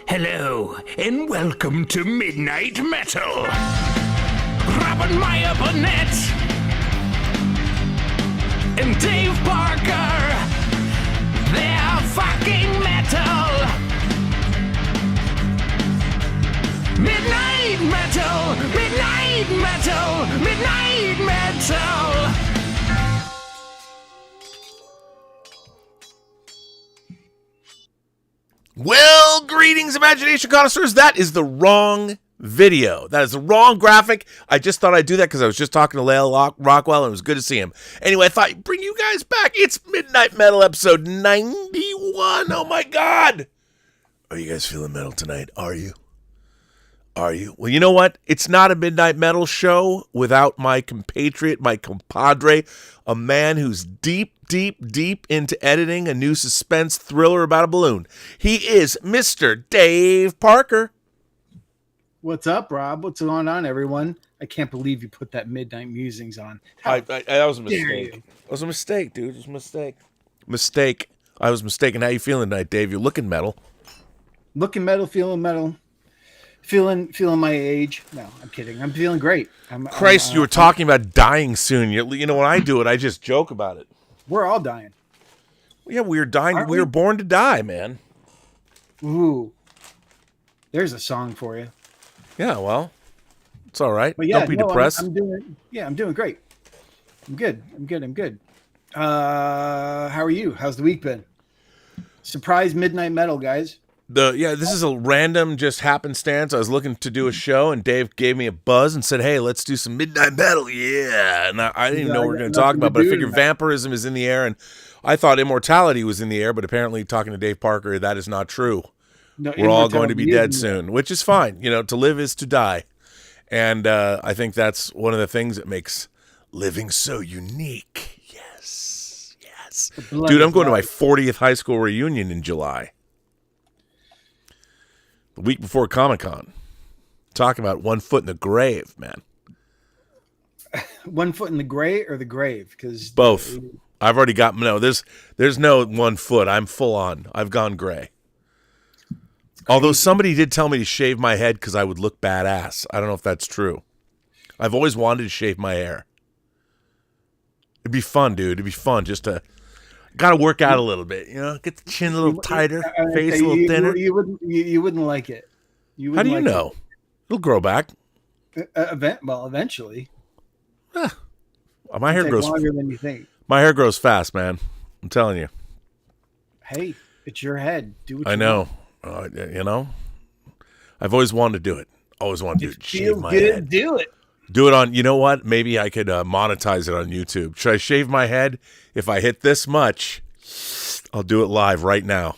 Hello, and welcome to Midnight Metal. Robin Meyer Burnett and Dave Parker, they're fucking metal. Midnight Metal, Midnight Metal, Midnight Metal. Well, greetings, imagination connoisseurs. That is the wrong video. That is the wrong graphic. I just thought I'd do that because I was just talking to Lale Rockwell, and it was good to see him. Anyway, I thought I'd bring you guys back. It's Midnight Metal episode 91. Oh, my God. Are you guys feeling metal tonight? Are you? Are you? Well, you know what? It's not a Midnight Metal show without my compatriot, my compadre, a man who's deep into editing a new suspense thriller about a balloon. He is Mr. Dave Parker. What's up, Rob? What's going on, everyone? I can't believe you put that Midnight Musings on. That was a mistake. It was a mistake, dude. It was a mistake. I was mistaken. How you feeling tonight, Dave? You're looking metal. Looking metal, feeling metal. Feeling my age. No, I'm kidding. I'm feeling great. Christ, you were talking about dying soon. You know, when I do it, I just joke about it. We're all dying. Yeah, we were dying. We were born to die, man. Ooh. There's a song for you. Yeah, well, it's all right. But yeah, don't be depressed. I'm doing great. I'm good. How are you? How's the week been? Surprise Midnight Metal, guys. This is a random just happenstance. I was looking to do a show, and Dave gave me a buzz and said, "Hey, let's do some Midnight Metal." Yeah, and I didn't even know what we were going to talk about, but I figured vampirism is in the air, and I thought immortality was in the air, but apparently, talking to Dave Parker, that is not true. No, we're all going to be dead soon, which is fine. You know, to live is to die, and I think that's one of the things that makes living so unique. Yes, dude, I'm going to my 40th high school reunion in July. The week before Comic-Con. Talking about 1 foot in the grave, man. 1 foot in the gray or the grave? Because both. I've already got there's no 1 foot. I'm full on. I've gone gray. Although somebody did tell me to shave my head because I would look badass. I don't know if that's true. I've always wanted to shave my hair. It'd be fun, dude. It'd be fun just to got to work out a little bit, you know. Get the chin a little tighter, face a little thinner. You wouldn't like it. How do you know? It'll grow back. Eventually. My hair grows longer than you think. My hair grows fast, man. I'm telling you. Hey, it's your head. Do what I know. You know. I've always wanted to do it. Always wanted to shave my head. Do it. Do it on. You know what? Maybe I could monetize it on YouTube. Should I shave my head? If I hit this much, I'll do it live right now.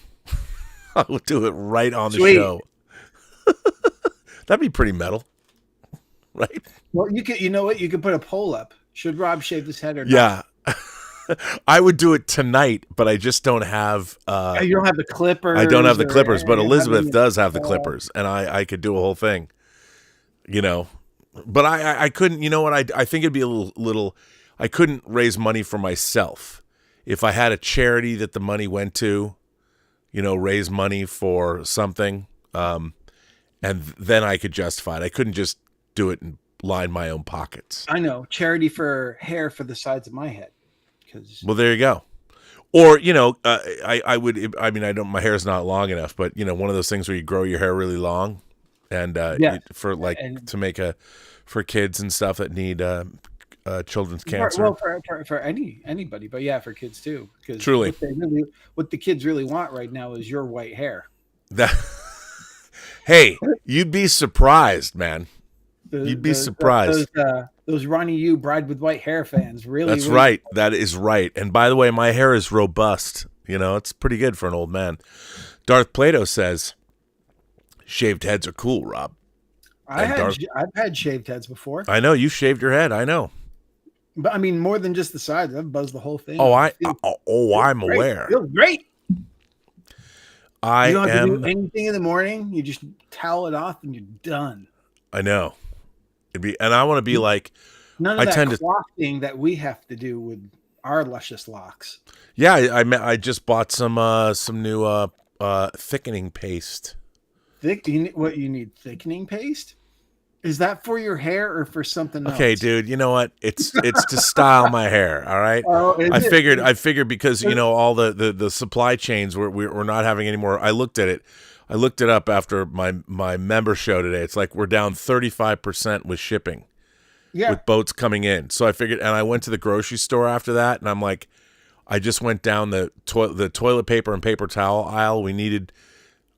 I'll do it right on the show. That'd be pretty metal, right? Well, you could. You know what? You could put a poll up. Should Rob shave his head or not? Yeah, I would do it tonight, but I just don't have. You don't have the clippers. I don't have the clippers, but Elizabeth does have the clippers, and I could do a whole thing. You know, but I couldn't. You know what? I think it'd be a little. I couldn't raise money for myself. If I had a charity that the money went to, you know, raise money for something, and then I could justify it. I couldn't just do it and line my own pockets. I know. Charity for hair for the sides of my head. Well, there you go. Or, you know, I would, I mean, I don't, my hair's not long enough, but, you know, one of those things where you grow your hair really long and for kids and stuff that need children's cancer. Well, for anybody, but yeah, for kids too. Because truly, what the kids really want right now is your white hair. Hey, you'd be surprised, man. You'd be surprised. Those Ronnie Yu Bride with White Hair fans really. That's right. That is right. And by the way, my hair is robust. You know, it's pretty good for an old man. Darth Plato says, "Shaved heads are cool, Rob." I've had shaved heads before. I know you shaved your head. I know. But I mean, more than just the sides. I've buzzed the whole thing. I'm aware. It feels great. You don't have to do am. anything in the morning. You just towel it off and you're done. I know. And I want to be like. None of that quaffing that we have to do with our luscious locks. Yeah, I just bought some new thickening paste. What you need? Thickening paste? Is that for your hair or for something else? Okay, dude, you know what? It's to style my hair, all right? Oh, I figured because, all the supply chains we're not having any more. I looked at it. I looked it up after my member show today. It's like we're down 35% with shipping. Yeah. With boats coming in. So I figured, and I went to the grocery store after that, and I'm like, I just went down the toilet paper and paper towel aisle.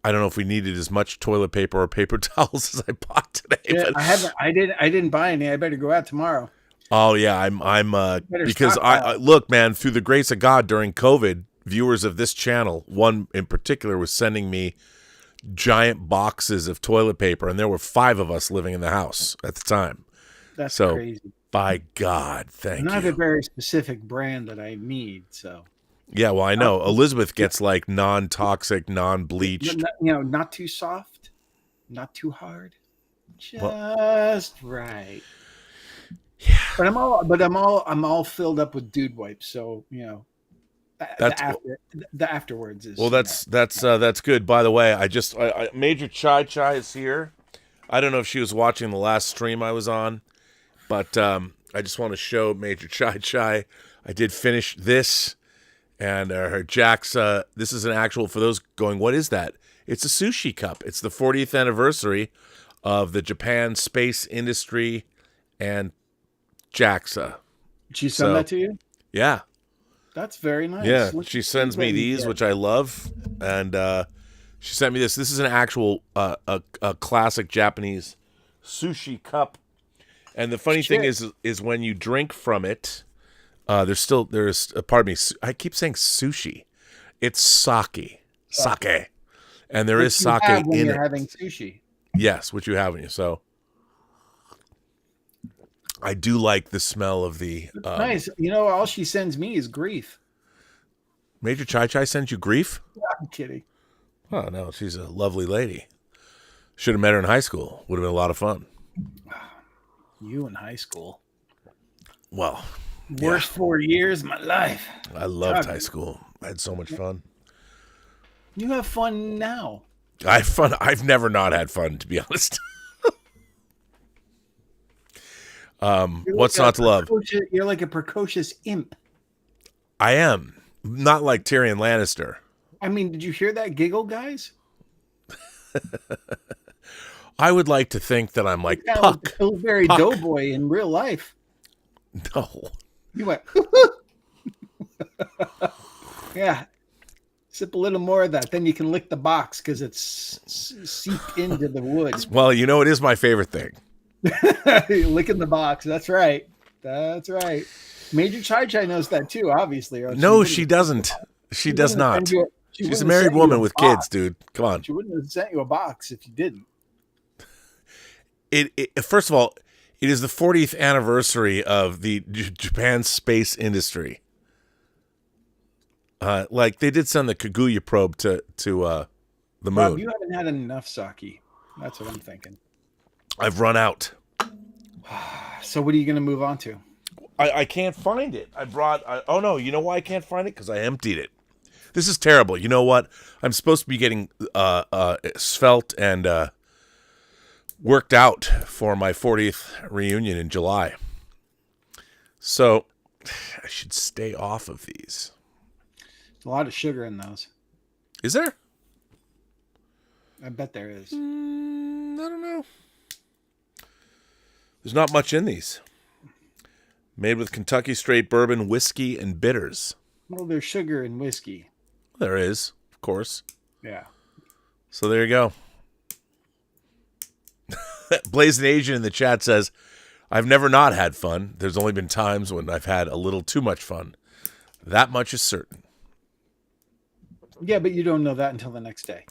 I don't know if we needed as much toilet paper or paper towels as I bought today. Yeah, but I didn't buy any. I better go out tomorrow. Oh yeah, I'm because I look, man, through the grace of God during COVID, viewers of this channel, one in particular was sending me giant boxes of toilet paper, and there were 5 of us living in the house at the time. That's so crazy. By God, thank you. I have a very specific brand that I need, so. Yeah, well, I know. Elizabeth gets like non-toxic, non-bleached. Not too soft, not too hard, just right. Yeah. But I'm all filled up with dude wipes, so the afterwards is. Well, that's good. By the way, I Major Chai Chai is here. I don't know if she was watching the last stream I was on, but I just want to show Major Chai Chai. I did finish this. And her Jack's, this is an actual, for those going, what is that? It's a sushi cup. It's the 40th anniversary of the Japan space industry and JAXA. She sent that to you? Yeah. That's very nice. Yeah, she sends me these, which I love. And she sent me this. This is an actual, a classic Japanese sushi cup. And the funny thing is when you drink from it, pardon me, I keep saying sushi. It's sake. And there is sake in it. You're having sushi. Yes, which you have in you. So I do like the smell of the... nice. All she sends me is grief. Major Chai Chai sends you grief? I'm kidding. Oh, no, she's a lovely lady. Should have met her in high school. Would have been a lot of fun. You in high school? Well... Worst 4 years of my life. I loved high school. I had so much fun. You have fun now. I have fun. I've never not had fun, to be honest. What's not to love? You're like a precocious imp. I am. Not like Tyrion Lannister. I mean, did you hear that giggle, guys? I would like to think that I'm like Puck. Pillsbury Doughboy in real life. No. You went, yeah. Sip a little more of that, then you can lick the box because it's seeped into the wood. Well, it is my favorite thing. Licking the box. That's right. Major Chai Chai knows that too, obviously. No, she doesn't. She does not. She's a married woman with kids, dude. Come on. She wouldn't have sent you a box if you didn't. First of all, it is the 40th anniversary of the Japan space industry. Like they did send the Kaguya probe to the moon. Bob, you haven't had enough sake. That's what I'm thinking. I've run out. So what are you going to move on to? I can't find it. Oh no, you know why I can't find it? Because I emptied it. This is terrible. You know what? I'm supposed to be getting svelte and worked out for my 40th reunion in July. So I should stay off of these. A lot of sugar in those. Is there? I bet there is. I don't know. There's not much in these. Made with Kentucky straight bourbon, whiskey, and bitters. Well, there's sugar in whiskey. There is, of course. Yeah. So there you go. Blazing Asian in the chat says, I've never not had fun. There's only been times when I've had a little too much fun. That much is certain. Yeah, but you don't know that until the next day.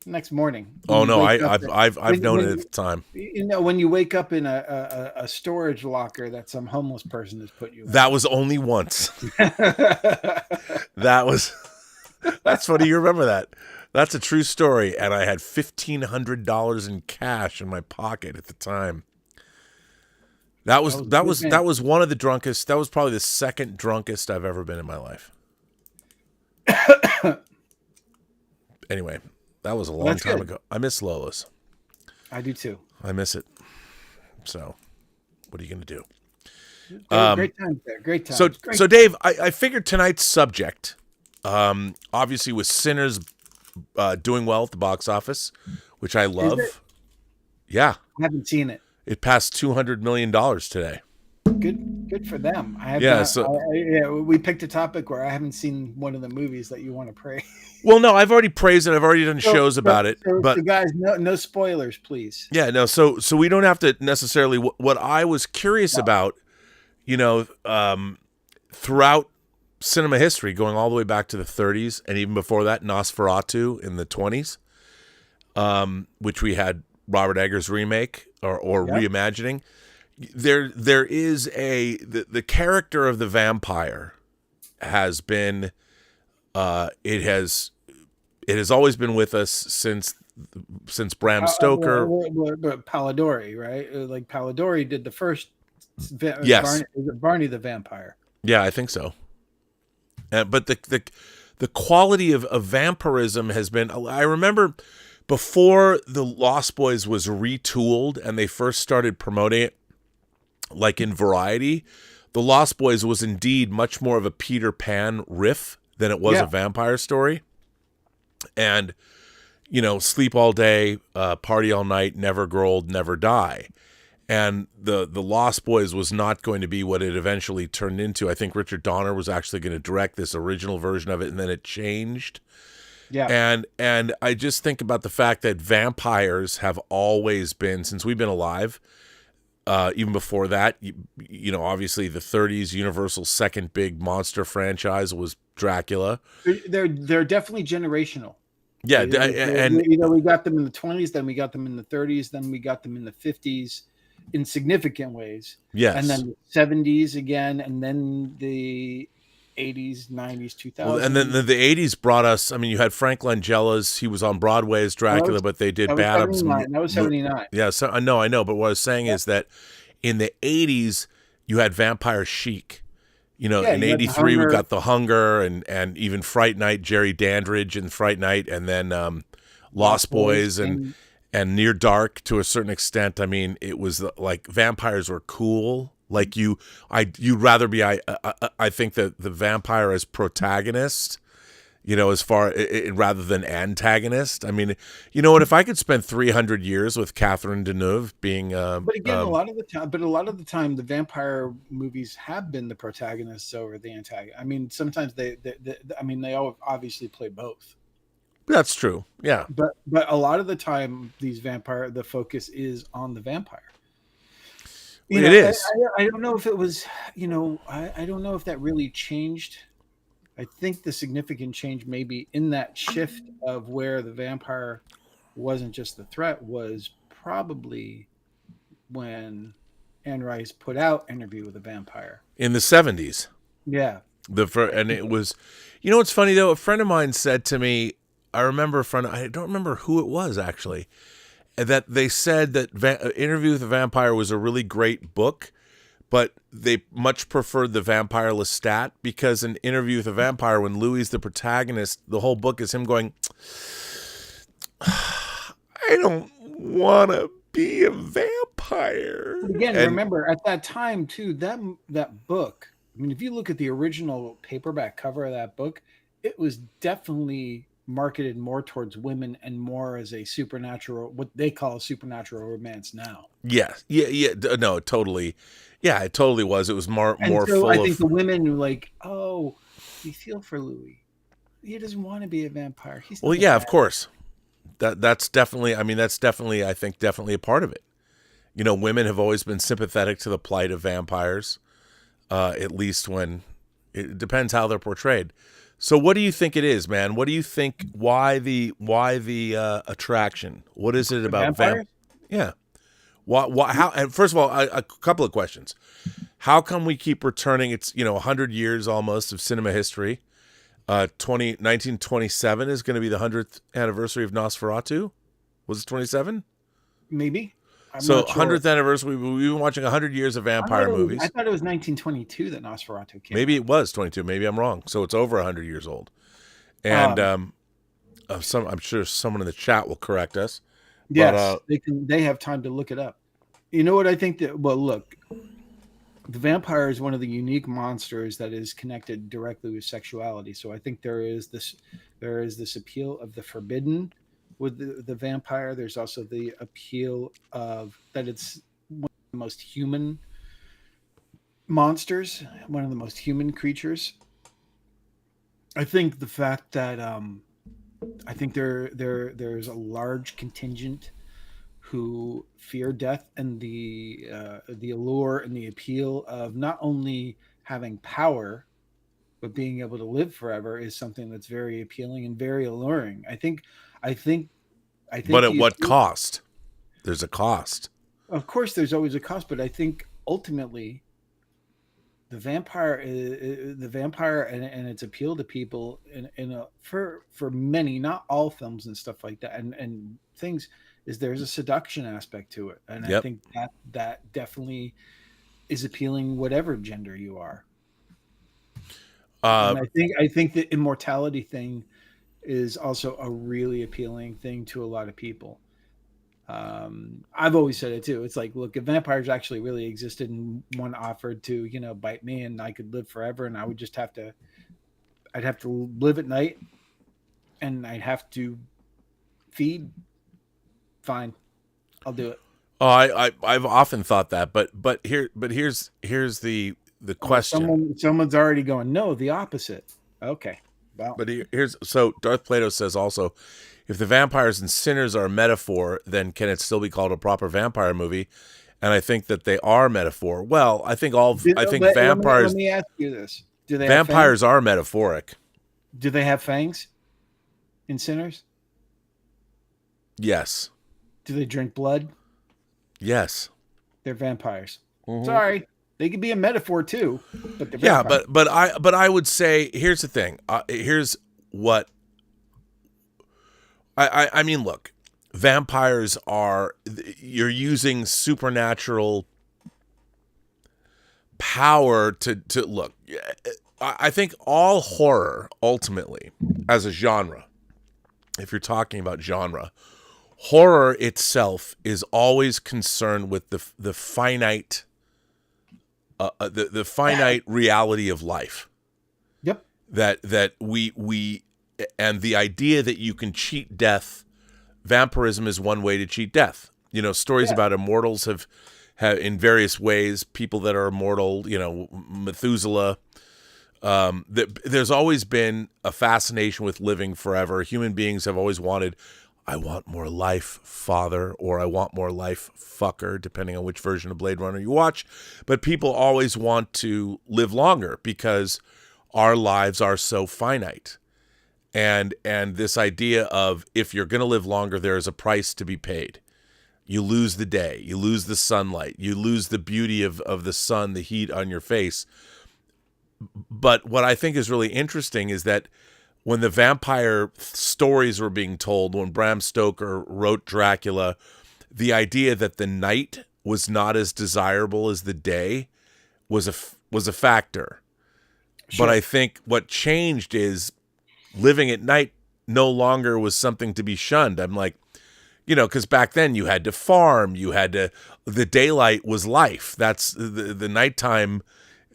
Next morning. Oh no, I've known it at the time. When you wake up in a storage locker that some homeless person has put you in. That was only once. That's funny. You remember that? That's a true story. And I had $1,500 in cash in my pocket at the time. That was one of the drunkest. That was probably the second drunkest I've ever been in my life. Anyway, That was a long that's time good. ago. I miss Lola's. I do too. I miss it. So, what are you going to do? Great times there. Great times. So, Great so Dave, I figured tonight's subject, obviously, was Sinners doing well at the box office, which I love. it? Yeah, I haven't seen it. it passed $200 million today. Good for them. I have Yeah, not, so- we picked a topic where I haven't seen one of the movies that you want to praise. Well, no, I've already praised it. I've already done shows about it. But so guys, no spoilers, please. yeah, no. So we don't have to necessarily. What I was curious about, throughout cinema history, going all the way back to the 30s and even before that, Nosferatu in the 20s, which we had Robert Eggers remake or reimagining. There is the character of the vampire has been it has always been with us since Bram Stoker. But Polidori, right? Like Polidori did the first. Yes. Barney the vampire. Yeah, I think so. But the quality of vampirism has been. I remember before the Lost Boys was retooled and they first started promoting it, like in Variety, the Lost Boys was indeed much more of a Peter Pan riff than it was a vampire story. And, sleep all day, party all night, never grow old, never die. And the Lost Boys was not going to be what it eventually turned into. I think Richard Donner was actually going to direct this original version of it, and then it changed. Yeah. And I just think about the fact that vampires have always been, since we've been alive, even before that, obviously the 30s, Universal's second big monster franchise was Dracula. They're definitely generational. Yeah, and we got them in the 20s, then we got them in the 30s, then we got them in the 50s in significant ways. Yes. And then the 70s again, and then the 80s, 90s, 2000s. Well, and then the 80s brought us, you had Frank Langella's, he was on Broadway as Dracula, but they did Badham's. That was 79. Yeah, so I know, but what I was saying is that in the 80s, you had Vampire Chic. In 83, we got The Hunger and even Fright Night, Jerry Dandridge and Fright Night, and then Lost Boys and Near Dark to a certain extent. It was like vampires were cool. Like you'd rather be, I think that the vampire as protagonist, as far rather than antagonist. What if I could spend 300 years with Catherine Deneuve being, but again, a lot of the time, the vampire movies have been the protagonists over the antagonist. Sometimes they all obviously play both. That's true. Yeah. But a lot of the time, the focus is on the vampire. It is. I don't know if it was, I don't know if that really changed. I think the significant change maybe in that shift of where the vampire wasn't just the threat was probably when Anne Rice put out Interview with a Vampire. In the 70s. Yeah. And it was, what's funny though? A friend of mine said to me, I don't remember who it was actually, that they said that Interview with a Vampire was a really great book, but they much preferred the Vampire Lestat because in Interview with a Vampire, when Louis the protagonist, the whole book is him going, I don't want to be a vampire. Again, remember at that time too, that book, if you look at the original paperback cover of that book, it was definitely marketed more towards women and more as a supernatural, what they call a supernatural romance now. Yeah. No, totally. Yeah, it totally was. It was more so full I of. think the women were like, "Oh, we feel for Louis. He doesn't want to be a vampire." Well, yeah, of course. That's definitely. I think definitely a part of it. Women have always been sympathetic to the plight of vampires, at least when it depends how they're portrayed. So, what do you think it is, man? What do you think? Why the attraction? What is it about vampires? Yeah. Why? How? And first of all, a couple of questions. How come we keep returning? It's 100 years almost of cinema history. 1927 is going to be the 100th anniversary of Nosferatu. Was it 27? Maybe. So 100th anniversary. We've been watching 100 years of vampire movies. I thought it was 1922 that Nosferatu came. Maybe it was 22. Maybe I'm wrong. So it's over 100 years old. And some. I'm sure someone in the chat will correct us. Yes, they have time to look it up. You know what I think that? Well, look, the vampire is one of the unique monsters that is connected directly with sexuality. So I think there is this appeal of the forbidden with the vampire. There's also the appeal of that it's one of the most human monsters, one of the most human creatures. I think the fact that I think there's a large contingent who fear death, and the allure and the appeal of not only having power but being able to live forever is something that's very appealing and very alluring. I think. But at what cost? There's a cost. Of course, there's always a cost, but I think ultimately the vampire and its appeal to people for many, not all films and stuff like that, and things, is there's a seduction aspect to it, and I think that definitely is appealing whatever gender you are. And I think the immortality thing is also a really appealing thing to a lot of people. I've always said it too. It's like, look, if vampires actually really existed and one offered to, bite me and I could live forever, and I would just I'd have to live at night and I'd have to feed. Fine, I'll do it. Oh, I've often thought that, but here's the question. Someone's already going, no, the opposite. Okay. Well, but so Darth Plato says also, if the vampires and sinners are a metaphor, then can it still be called a proper vampire movie? And I think that they are metaphor. Well, I think vampires. Let me ask you this: vampires are metaphoric? Do they have fangs in Sinners? Yes. Do they drink blood? Yes. They're vampires. Mm-hmm. Sorry, they could be a metaphor too. But they're vampires. but I would say, here's the thing. Here's what. I mean, look, vampires you're using supernatural power to look. I think all horror, ultimately, as a genre, if you're talking about genre, horror itself is always concerned with the finite, the finite reality of life. Yep. That we. And the idea that you can cheat death, vampirism is one way to cheat death. Stories about immortals have in various ways, people that are immortal, Methuselah. There's always been a fascination with living forever. Human beings have always wanted, I want more life, father, or I want more life, fucker, depending on which version of Blade Runner you watch. But people always want to live longer because our lives are so finite. And this idea of, if you're going to live longer, there is a price to be paid. You lose the day, you lose the sunlight, you lose the beauty of the sun, the heat on your face. But what I think is really interesting is that when the vampire stories were being told, when Bram Stoker wrote Dracula, the idea that the night was not as desirable as the day was a factor. Sure. But I think what changed is living at night no longer was something to be shunned. I'm like, because back then you had to farm, the daylight was life. That's the nighttime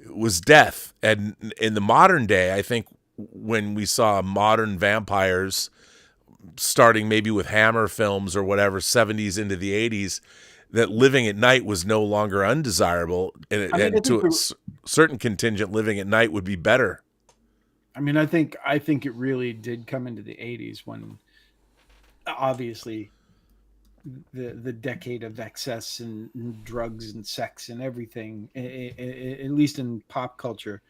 was death. And in the modern day, I think when we saw modern vampires starting maybe with Hammer films or whatever, 70s into the 80s, that living at night was no longer undesirable. And to a certain contingent, living at night would be better. I mean, I think it really did come into the 80s when obviously the decade of excess and drugs and sex and everything, at least in pop culture,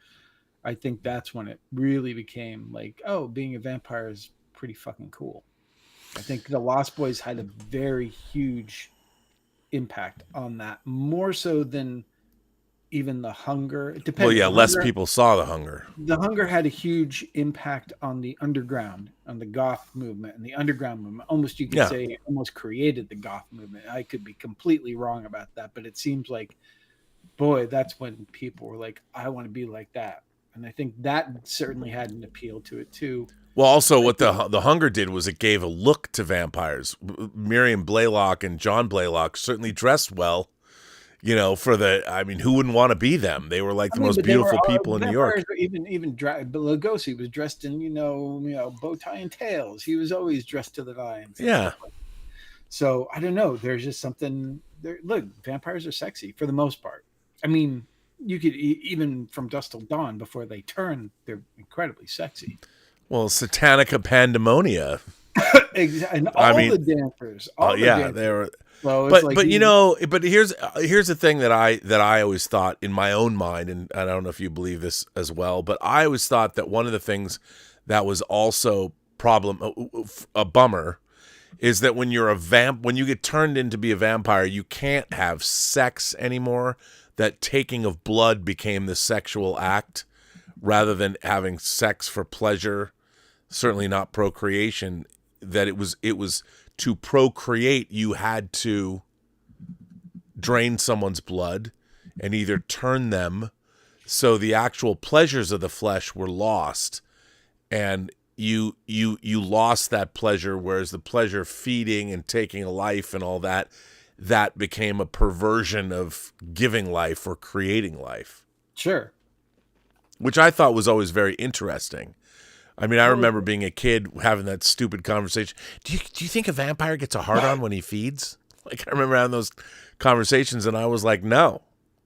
I think that's when it really became like, oh, being a vampire is pretty fucking cool. I think the Lost Boys had a very huge impact on that, more so than even The Hunger. It depends. Well, yeah, less people saw The Hunger. The Hunger had a huge impact on the underground, on the goth movement and the underground movement. Almost, you could say, it almost created the goth movement. I could be completely wrong about that, but it seems like, boy, that's when people were like, I want to be like that. And I think that certainly had an appeal to it too. Well, also what the hunger did was it gave a look to vampires. Miriam Blaylock and John Blaylock certainly dressed well, for who wouldn't want to be them? They were like the most beautiful people in New York. Even Lugosi was dressed in, bow tie and tails. He was always dressed to the nines. Yeah. So I don't know. There's just something there. Look, vampires are sexy for the most part. I mean, you could even from dusk till dawn before they turn, they're incredibly sexy. Well, Satanica Pandemonia. And the dancers. They were. So but here's the thing that I always thought in my own mind, and I don't know if you believe this as well, but I always thought that one of the things that was also a bummer, is that when you're when you get turned in to be a vampire, you can't have sex anymore. That taking of blood became the sexual act rather than having sex for pleasure. Certainly not procreation. That it was to procreate, you had to drain someone's blood and either turn them, so the actual pleasures of the flesh were lost, and you lost that pleasure, whereas the pleasure of feeding and taking a life and all that became a perversion of giving life or creating life. Sure. Which I thought was always very interesting. I mean, I remember being a kid having that stupid conversation. Do you think a vampire gets a hard-on when he feeds? Like, I remember having those conversations, and I was like, no.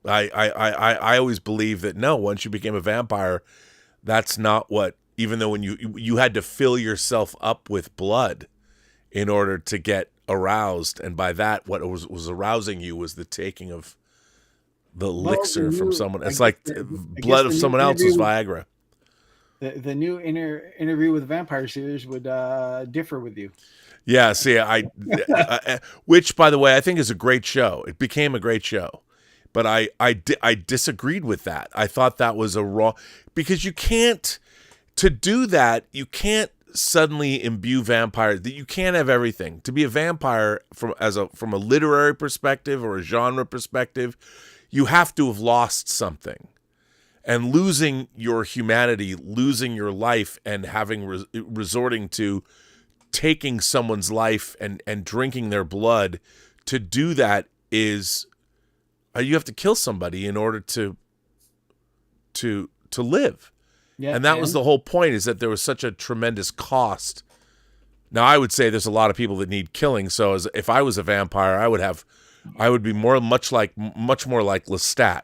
I always believed that, no, once you became a vampire, that's not what, even though when you had to fill yourself up with blood in order to get aroused, and by that, what was arousing you was the taking of the elixir from someone. It's like blood of someone else is Viagra. The new interview with the Vampire series would differ with you. Yeah, see, which, by the way, I think is a great show. It became a great show, but I disagreed with that. I thought that was because you can't suddenly imbue vampires. That you can't have everything. To be a vampire from a literary perspective or a genre perspective, you have to have lost something. And losing your humanity, losing your life, and having resorting to taking someone's life and drinking their blood, to do that is you have to kill somebody in order to live. Yeah, and that was the whole point, is that there was such a tremendous cost. Now, I would say there's a lot of people that need killing. So if I was a vampire, I would be much more like Lestat.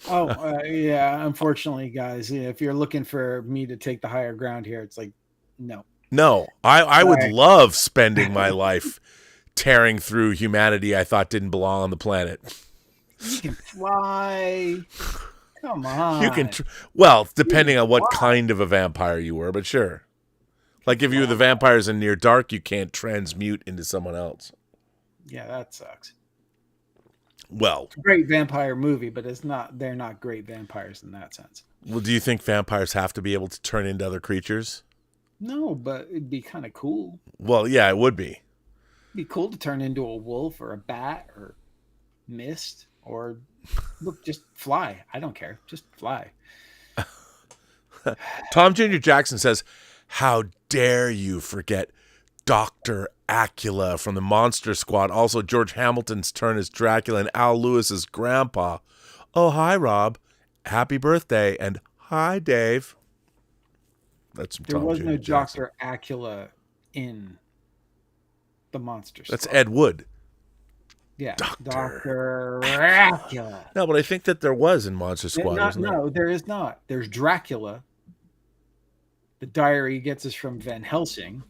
Yeah. Unfortunately, guys, if you're looking for me to take the higher ground here, it's like, no. No, I would love spending my life tearing through humanity I thought didn't belong on the planet. You can fly. Come on. You can, depending on what kind of a vampire you were, but sure. Like if you were the vampires in Near Dark, you can't transmute into someone else. Yeah, that sucks. Well, it's a great vampire movie, but they're not great vampires in that sense. Well, do you think vampires have to be able to turn into other creatures? No, but it'd be kind of cool. Well, yeah, it would be. It'd be cool to turn into a wolf or a bat or mist or look, just fly. I don't care. Just fly. Tom Jr. Jackson says, "How dare you forget Dr. Acula from the Monster Squad. Also, George Hamilton's turn as Dracula and Al Lewis's grandpa. Oh, hi, Rob. Happy birthday. And hi, Dave." That's from Tom Jr. There was no Jackson. Dr. Acula in the Monster Squad. That's Ed Wood. Yeah, Dr. Acula. No, but I think that there was in Monster Squad. No, there is not. There's Dracula. The diary he gets is from Van Helsing.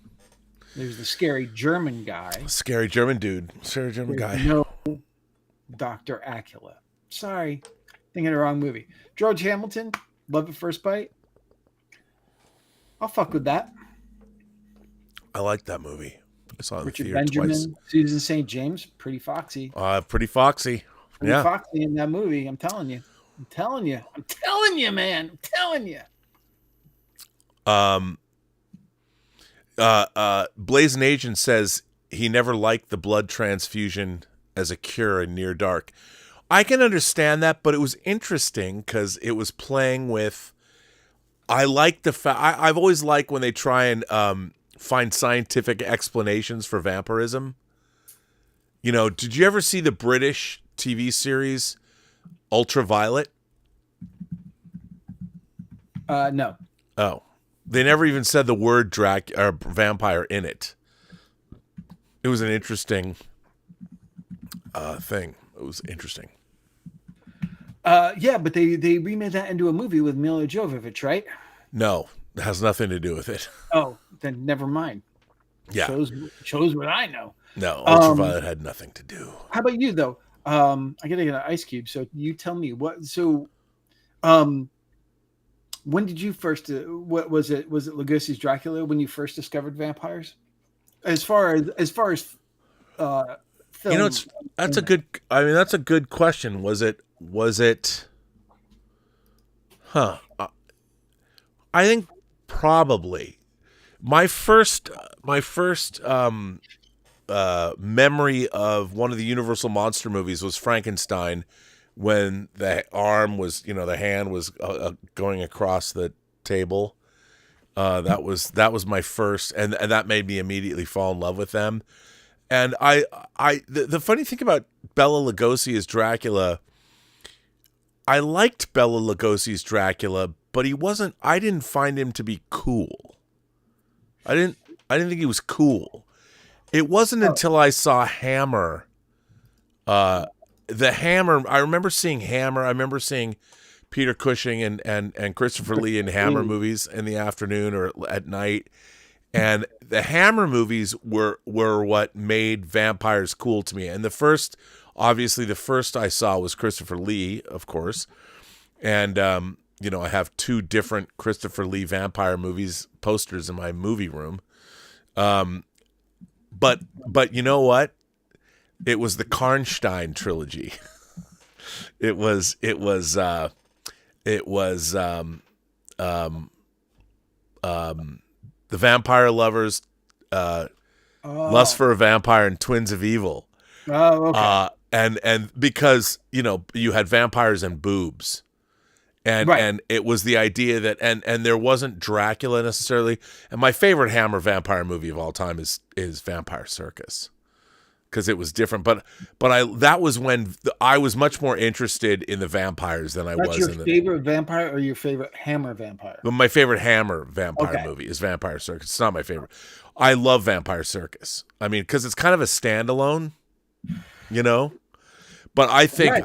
There's the scary German guy. Scary German dude. Scary German guy. No Dr. Acula. Sorry. Thinking of the wrong movie. George Hamilton, Love at First Bite. I'll fuck with that. I like that movie. I saw it in the Richard theater Benjamin, twice. Susan St. James, pretty foxy. Pretty foxy. Pretty foxy in that movie, I'm telling you. I'm telling you, man. I'm telling you. Blazing Agent says he never liked the blood transfusion as a cure in Near Dark. I can understand that, but it was interesting because it was playing with I like the fact I've always liked when they try and find scientific explanations for vampirism. You know, did you ever see the British TV series Ultraviolet? No. Oh, they never even said the word or vampire in it. It was an interesting thing. It was interesting. Yeah, but they remade that into a movie with Mila Jovovich, right? No, it has nothing to do with it. Oh, then never mind. Yeah. Shows what I know. No, Ultraviolet had nothing to do. How about you though? I gotta get an ice cube. So you tell me what. So, when did you first? What was it? Was it Lugosi's Dracula when you first discovered vampires? As far as film, You know, that's a good. I mean, that's a good question. Was it? Huh. I think probably my first memory of one of the Universal monster movies was Frankenstein, when the arm was, the hand was going across the table. That was my first, and that made me immediately fall in love with them. And the funny thing about Bela Lugosi as Dracula, I liked Bela Lugosi's Dracula, but I didn't find him to be cool. I didn't think he was cool. It wasn't until I saw Hammer. The Hammer, I remember seeing Hammer. I remember seeing Peter Cushing and Christopher Lee in Hammer movies in the afternoon or at night. And the Hammer movies were what made vampires cool to me. And the first I saw was Christopher Lee, of course. And, I have 2 different Christopher Lee vampire movies posters in my movie room. But you know what? It was the Karnstein trilogy. It was the Vampire Lovers, Lust for a Vampire, and Twins of Evil. Oh, okay. And because you had vampires and boobs, and it was the idea that and there wasn't Dracula necessarily. And my favorite Hammer vampire movie of all time is Vampire Circus, because it was different. But that was when I was much more interested in the vampires than I was in the. That's your favorite vampire or your favorite Hammer vampire? My favorite Hammer vampire movie is Vampire Circus. It's not my favorite. I love Vampire Circus. I mean, because it's kind of a standalone, But I think,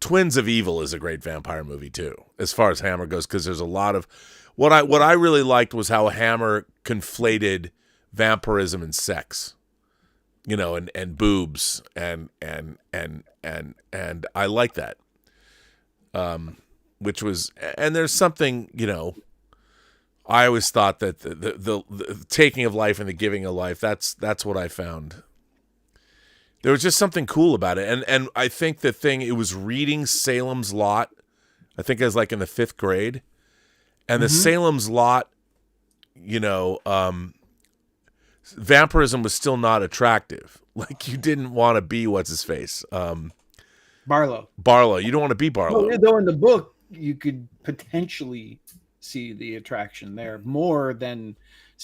Twins of Evil is a great vampire movie too, as far as Hammer goes, because there's a lot of what I really liked was how Hammer conflated vampirism and sex, and boobs and I like that. Which was, and there's something, I always thought that the taking of life and the giving of life, that's what I found. There was just something cool about it. And I think it was reading Salem's Lot, I think I was like in the 5th grade. And the Salem's Lot, vampirism was still not attractive. Like, you didn't want to be, what's his face? Barlow. You don't want to be Barlow. Well, though in the book, you could potentially see the attraction there more than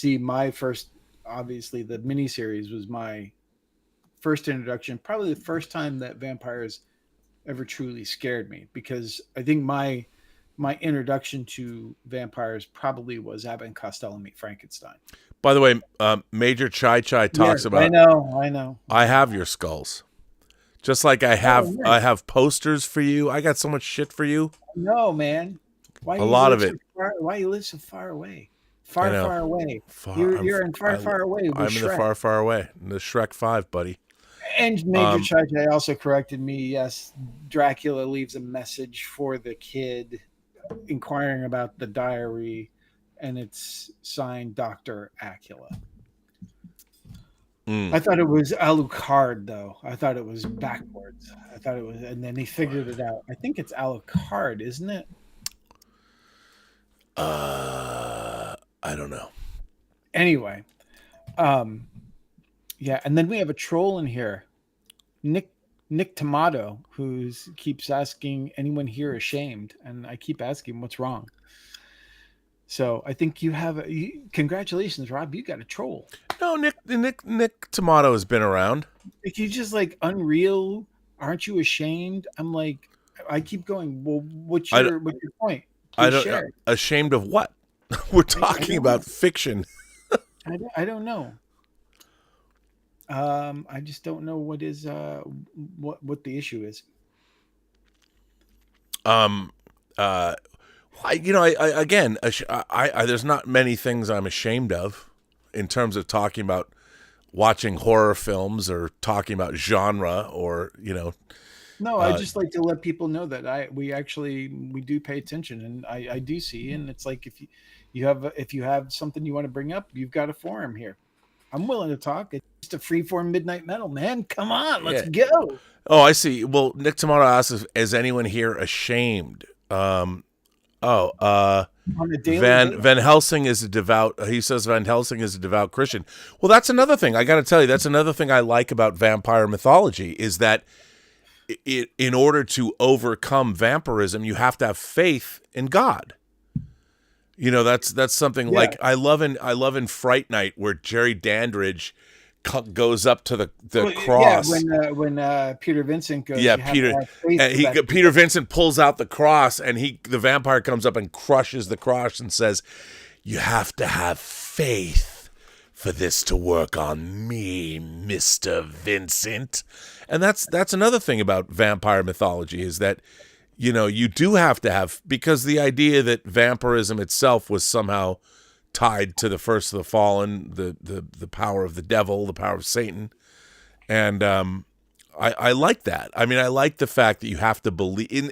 my first, obviously the miniseries was my first introduction, probably the first time that vampires ever truly scared me, because I think my introduction to vampires probably was Abbott and Costello Meet Frankenstein. By the way, Major Chai talks about. I know. I have your skulls, just like I have posters for you. I got so much shit for you. No, man. Why a lot of it. Why you live so far away? Far away. You're in far away. I'm in the far away. In the Shrek 5, buddy. And Major Chai also corrected me. Yes, Dracula leaves a message for the kid inquiring about the diary, and it's signed Dr. Acula. I thought it was Alucard, though. I thought it was backwards. I thought it was, and then he figured it out. I think it's Alucard, isn't it? I don't know. Anyway, yeah, and then we have a troll in here, Nick Tomato, who keeps asking, anyone here ashamed? And I keep asking, what's wrong? So I think you have congratulations, Rob. You got a troll. No, Nick Tomato has been around. Like you just like Unreal. Aren't you ashamed? I'm like, I keep going. Well, what's I your point? I Please don't share. ashamed of what? We're I talking don't about know. fiction. I don't know. I just don't know what is what the issue is. Um, again, there's not many things I'm ashamed of in terms of talking about watching horror films or talking about genre or No, I just like to let people know that we do pay attention, and I do see, and it's like if you have something you want to bring up, you've got a forum here. I'm willing to talk. It's just a free form midnight metal, man. Come on, let's Yeah. go. Oh, I see. Well, Nick Tomato asks, is anyone here ashamed? Oh, On a daily basis. Van Helsing is a devout. He says Van Helsing is a devout Christian. Well, that's another thing. I got to tell you, that's another thing I like about vampire mythology is that in order to overcome vampirism, you have to have faith in God. That's something Yeah. like I love in Fright Night where Jerry Dandridge goes up to the cross. Yeah, when Peter Vincent goes, Yeah, you have Peter. to have faith And for that. Peter Vincent pulls out the cross, and the vampire comes up and crushes the cross and says, "You have to have faith for this to work on me, Mister Vincent." And that's another thing about vampire mythology is that you do have to have, because the idea that vampirism itself was somehow tied to the first of the fallen, the power of the devil, the power of Satan, and I like that. I mean, I like the fact that you have to believe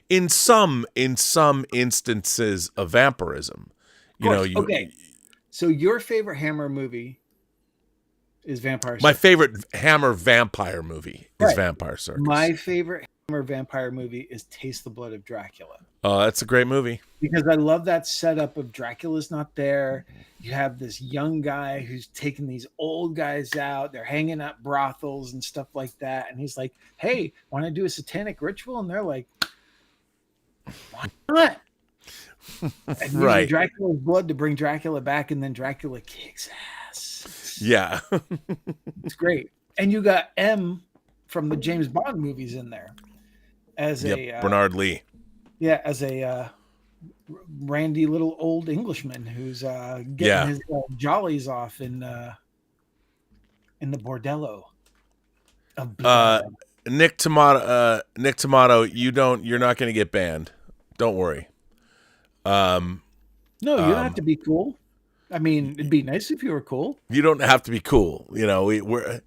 in some instances of vampirism. Okay. So your favorite Hammer movie is Vampire My Circus. favorite Hammer vampire movie is Right. Vampire Circus. My favorite Hammer vampire movie is Taste the Blood of Dracula. Oh, that's a great movie. Because I love that setup of Dracula's not there. You have this young guy who's taking these old guys out. They're hanging out brothels and stuff like that. And he's like, hey, want to do a satanic ritual? And they're like, why not? And using Right. Dracula's blood to bring Dracula back, and then Dracula kicks ass. Yeah. It's great. And you got M from the James Bond movies in there as Bernard Lee. as a randy little old Englishman who's getting his jollies off in the bordello of blood. Nick Tomato, you're not going to get banned. Don't worry. No, you don't have to be cool. I mean, it'd be nice if you were cool. You don't have to be cool. We're You don't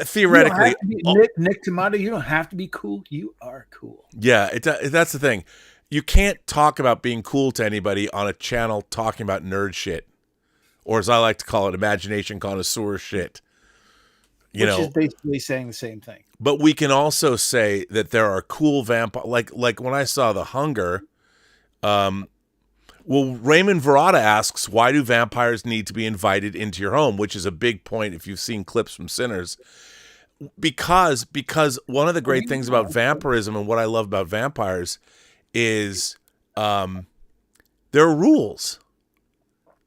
theoretically. have to be, Nick Tomato, you don't have to be cool. You are cool. Yeah, that's the thing. You can't talk about being cool to anybody on a channel talking about nerd shit, or as I like to call it, imagination connoisseur shit. Which is basically saying the same thing. But we can also say that there are cool vampire, like when I saw The Hunger. Well, Raymond Verada asks, why do vampires need to be invited into your home? Which is a big point if you've seen clips from Sinners. Because one of the great things about vampirism and what I love about vampires is there are rules.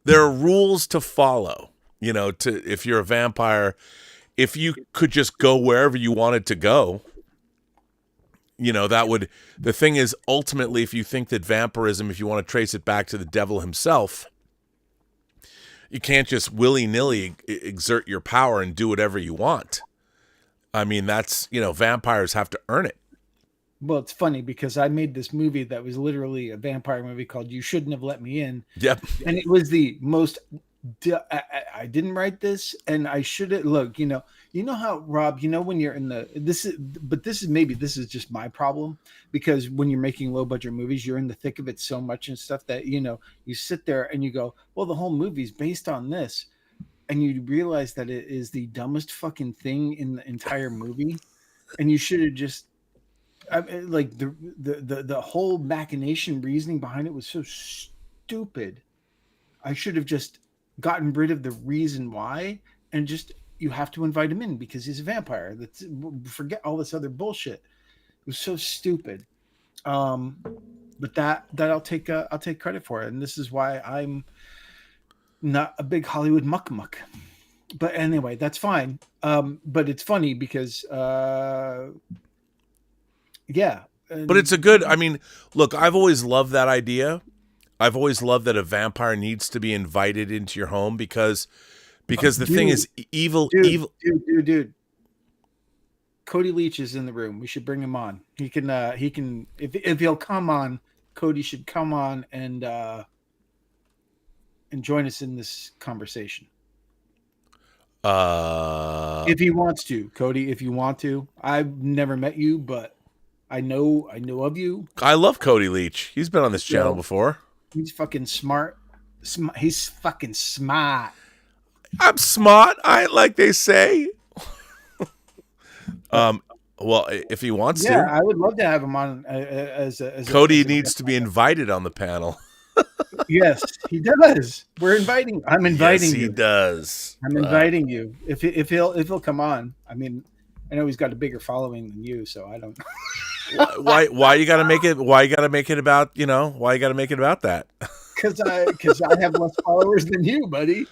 There are rules to follow. If you're a vampire, if you could just go wherever you wanted to go, the thing is, ultimately, if you think that vampirism, if you want to trace it back to the devil himself, you can't just willy-nilly exert your power and do whatever you want. I mean, that's, vampires have to earn it. Well, it's funny because I made this movie that was literally a vampire movie called You Shouldn't Have Let Me In. Yep. And it was the most, I didn't write this, and I should have, look, you know how, Rob, when you're in this is just my problem, because when you're making low budget movies, you're in the thick of it so much and stuff that, you sit there and you go, well, the whole movie's based on this. And you realize that it is the dumbest fucking thing in the entire movie. And you should have just, like the whole machination reasoning behind it was so stupid. I should have just gotten rid of the reason why and just, you have to invite him in because he's a vampire. Forget all this other bullshit. It was so stupid. But that I'll take credit for it, and this is why I'm not a big Hollywood muck. But anyway, that's fine. But it's funny because yeah. But it's a good. I mean, look, I've always loved that idea. I've always loved that a vampire needs to be invited into your home because the thing is evil. Dude. Cody Leach is in the room. We should bring him on. He can if he'll come on, Cody should come on and join us in this conversation. If he wants to, Cody, if you want to. I've never met you, but I know of you. I love Cody Leach. He's been on this channel before. He's fucking smart. He's fucking smart. I'm smart, like they say. Well, if he wants to. Yeah, I would love to have him on as Cody needs to be invited on the panel. Yes, he does. I'm inviting you. He does. I'm inviting you. If he'll come on. I mean, I know he's got a bigger following than you, so I don't know. Why you gotta make it? Why you gotta make it about? Why you gotta make it about that? Because I have less followers than you, buddy.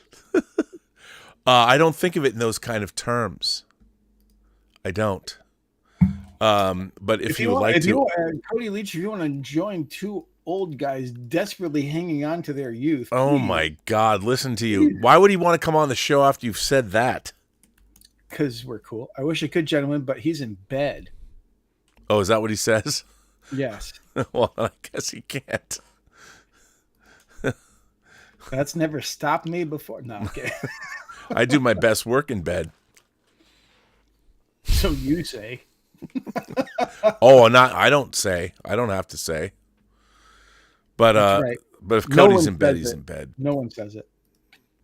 I don't think of it in those kind of terms. I don't. But if you would like to, Cody Leach, if you want to join two old guys desperately hanging on to their youth. Oh please. My God! Listen to you. Why would he want to come on the show after you've said that? Because we're cool. I wish I could, gentlemen, but he's in bed. Oh, is that what he says? Yes. Well, I guess he can't. That's never stopped me before. No, okay. I do my best work in bed. So you say. Oh, I don't say. I don't have to say. But right. But if Cody's in bed, he's in bed. No one says it.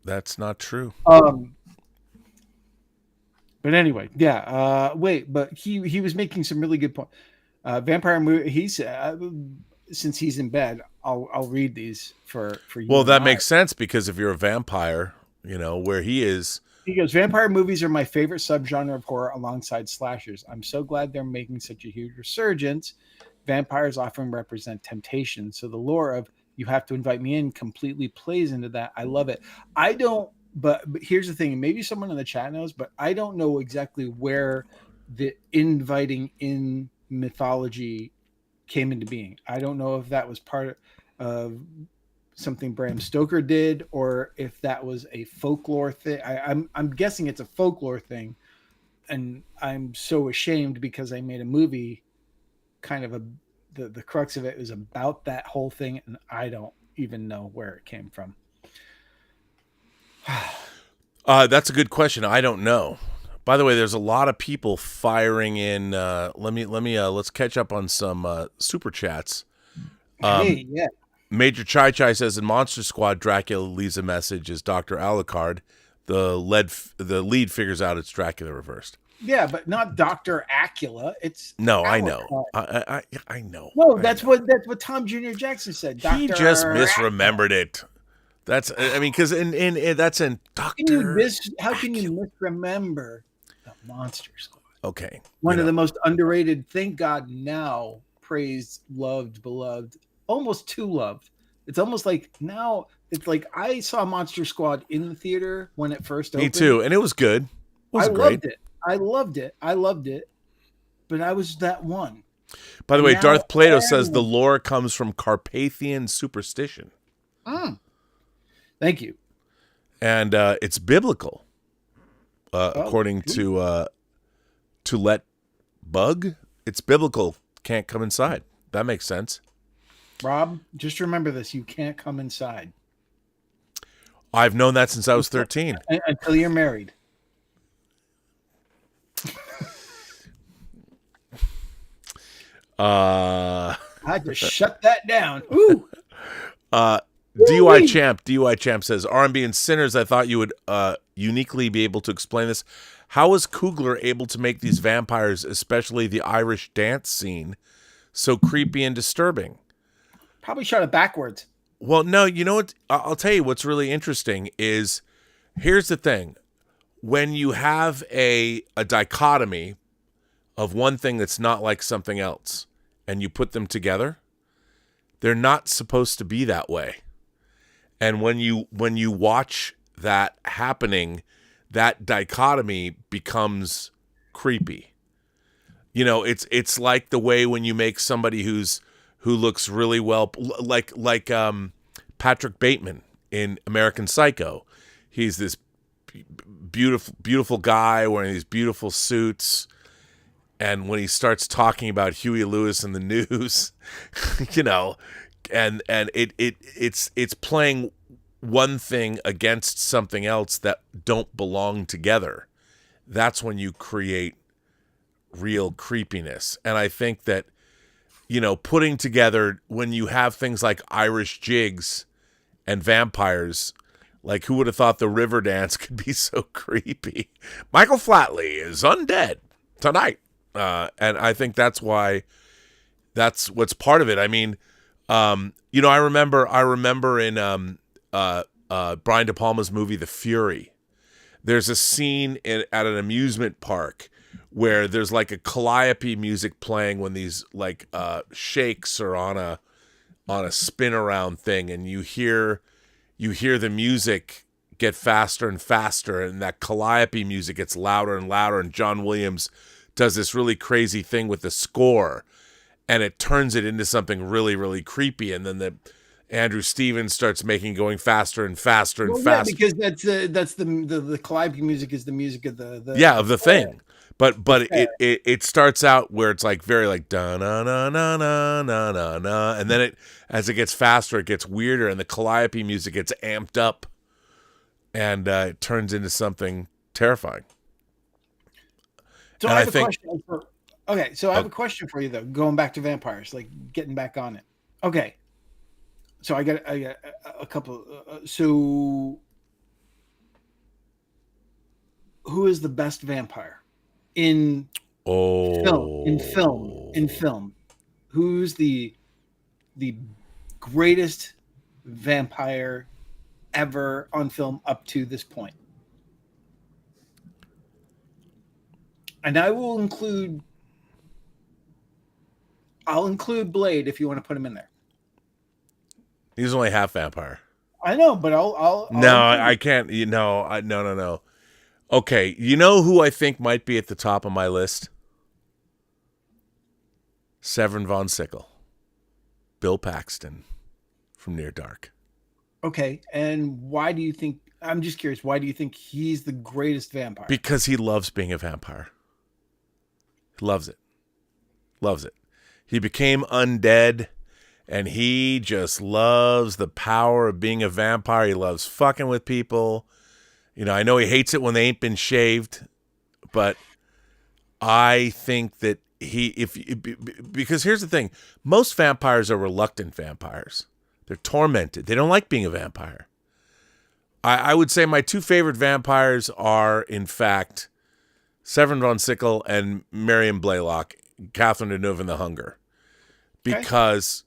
That's not true. But anyway, yeah. Wait, but he was making some really good points. Vampire movie. He's since he's in bed, I'll read these for you. Well, that makes sense because if you're a vampire, where he is. He goes, vampire movies are my favorite subgenre of horror alongside slashers. I'm so glad they're making such a huge resurgence. Vampires often represent temptation, so the lore of you have to invite me in completely plays into that. I love it. I don't. But here's the thing, maybe someone in the chat knows, but I don't know exactly where the inviting in mythology came into being. I don't know if that was part of something Bram Stoker did or if that was a folklore thing. I'm guessing it's a folklore thing, and I'm so ashamed because I made a movie kind of the crux of it is about that whole thing, and I don't even know where it came from. That's a good question. I don't know. By the way, there's a lot of people firing in. Let's catch up on some super chats. Hey, yeah. Major Chai Chai says in Monster Squad, Dracula leaves a message as Dr. Alucard. The lead figures out it's Dracula reversed. Yeah, but not Dr. Acula. It's no, Alucard. I know. No, that's what Tom Jr. Jackson said. He just misremembered it. That's because that's in Doctor. How can you misremember the Monster Squad? Okay, one of the most underrated. Thank God now praised, loved, beloved, almost too loved. It's almost like now it's like I saw Monster Squad in the theater when it first opened. Me too, and it was good. It was great. I loved it. But I was that one. By the way, Darth Plato says the lore comes from Carpathian superstition. Thank you. And it's biblical, according to let bug. It's biblical. Can't come inside. That makes sense. Rob, just remember this: you can't come inside. I've known that since I was 13. Until you're married. I just shut that down. Ooh. DUI Champ says, R&B and Sinners, I thought you would uniquely be able to explain this. How was Coogler able to make these vampires, especially the Irish dance scene, so creepy and disturbing? Probably shot it backwards. Well, no, you know what? I'll tell you what's really interesting is, here's the thing. When you have a dichotomy of one thing that's not like something else, and you put them together, They're not supposed to be that way. And when you watch that happening, that dichotomy becomes creepy. You know, it's like the way when you make somebody who looks really well, like Patrick Bateman in American Psycho. He's this beautiful guy wearing these beautiful suits, and when he starts talking about Huey Lewis and the news, you know, and it's playing one thing against something else that don't belong together. That's when you create real creepiness. And I think that, you know, putting together, when you have things like Irish jigs and vampires, like who would have thought the river dance could be so creepy? Michael Flatley is undead tonight. And I think that's what's part of it. I mean, you know, I remember in Brian De Palma's movie The Fury, there's a scene at an amusement park where there's like a calliope music playing when these like shakes are on a spin around thing, and you hear the music get faster and faster, and that calliope music gets louder and louder, and John Williams does this really crazy thing with the score, and it turns it into something really, really creepy, and then Andrew Stevens starts going faster and faster and faster. Yeah, because that's the calliope music is the music of the thing. But it starts out where it's like very like da na na na na na na na, and then as it gets faster, it gets weirder, and the calliope music gets amped up, and it turns into something terrifying. So I have a question. Okay, so I have a question for you though. Going back to vampires, like getting back on it. Okay, so I got a couple. So who is the best vampire? In film, who's the greatest vampire ever on film up to this point? And I'll include Blade if you want to put him in there. He's only half vampire. I know, but I'll no, I can't. You know, no. Okay, you know who I think might be at the top of my list? Severin von Sickle. Bill Paxton from Near Dark. Okay, and why do you think, I'm just curious, why do you think he's the greatest vampire? Because he loves being a vampire. He loves it. Loves it. He became undead, and he just loves the power of being a vampire. He loves fucking with people. You know, I know he hates it when they ain't been shaved, but I think that because here's the thing, most vampires are reluctant vampires. They're tormented. They don't like being a vampire. I would say my two favorite vampires are, in fact, Severin von Sickle and Marion Blaylock, Catherine Deneuve in The Hunger. Because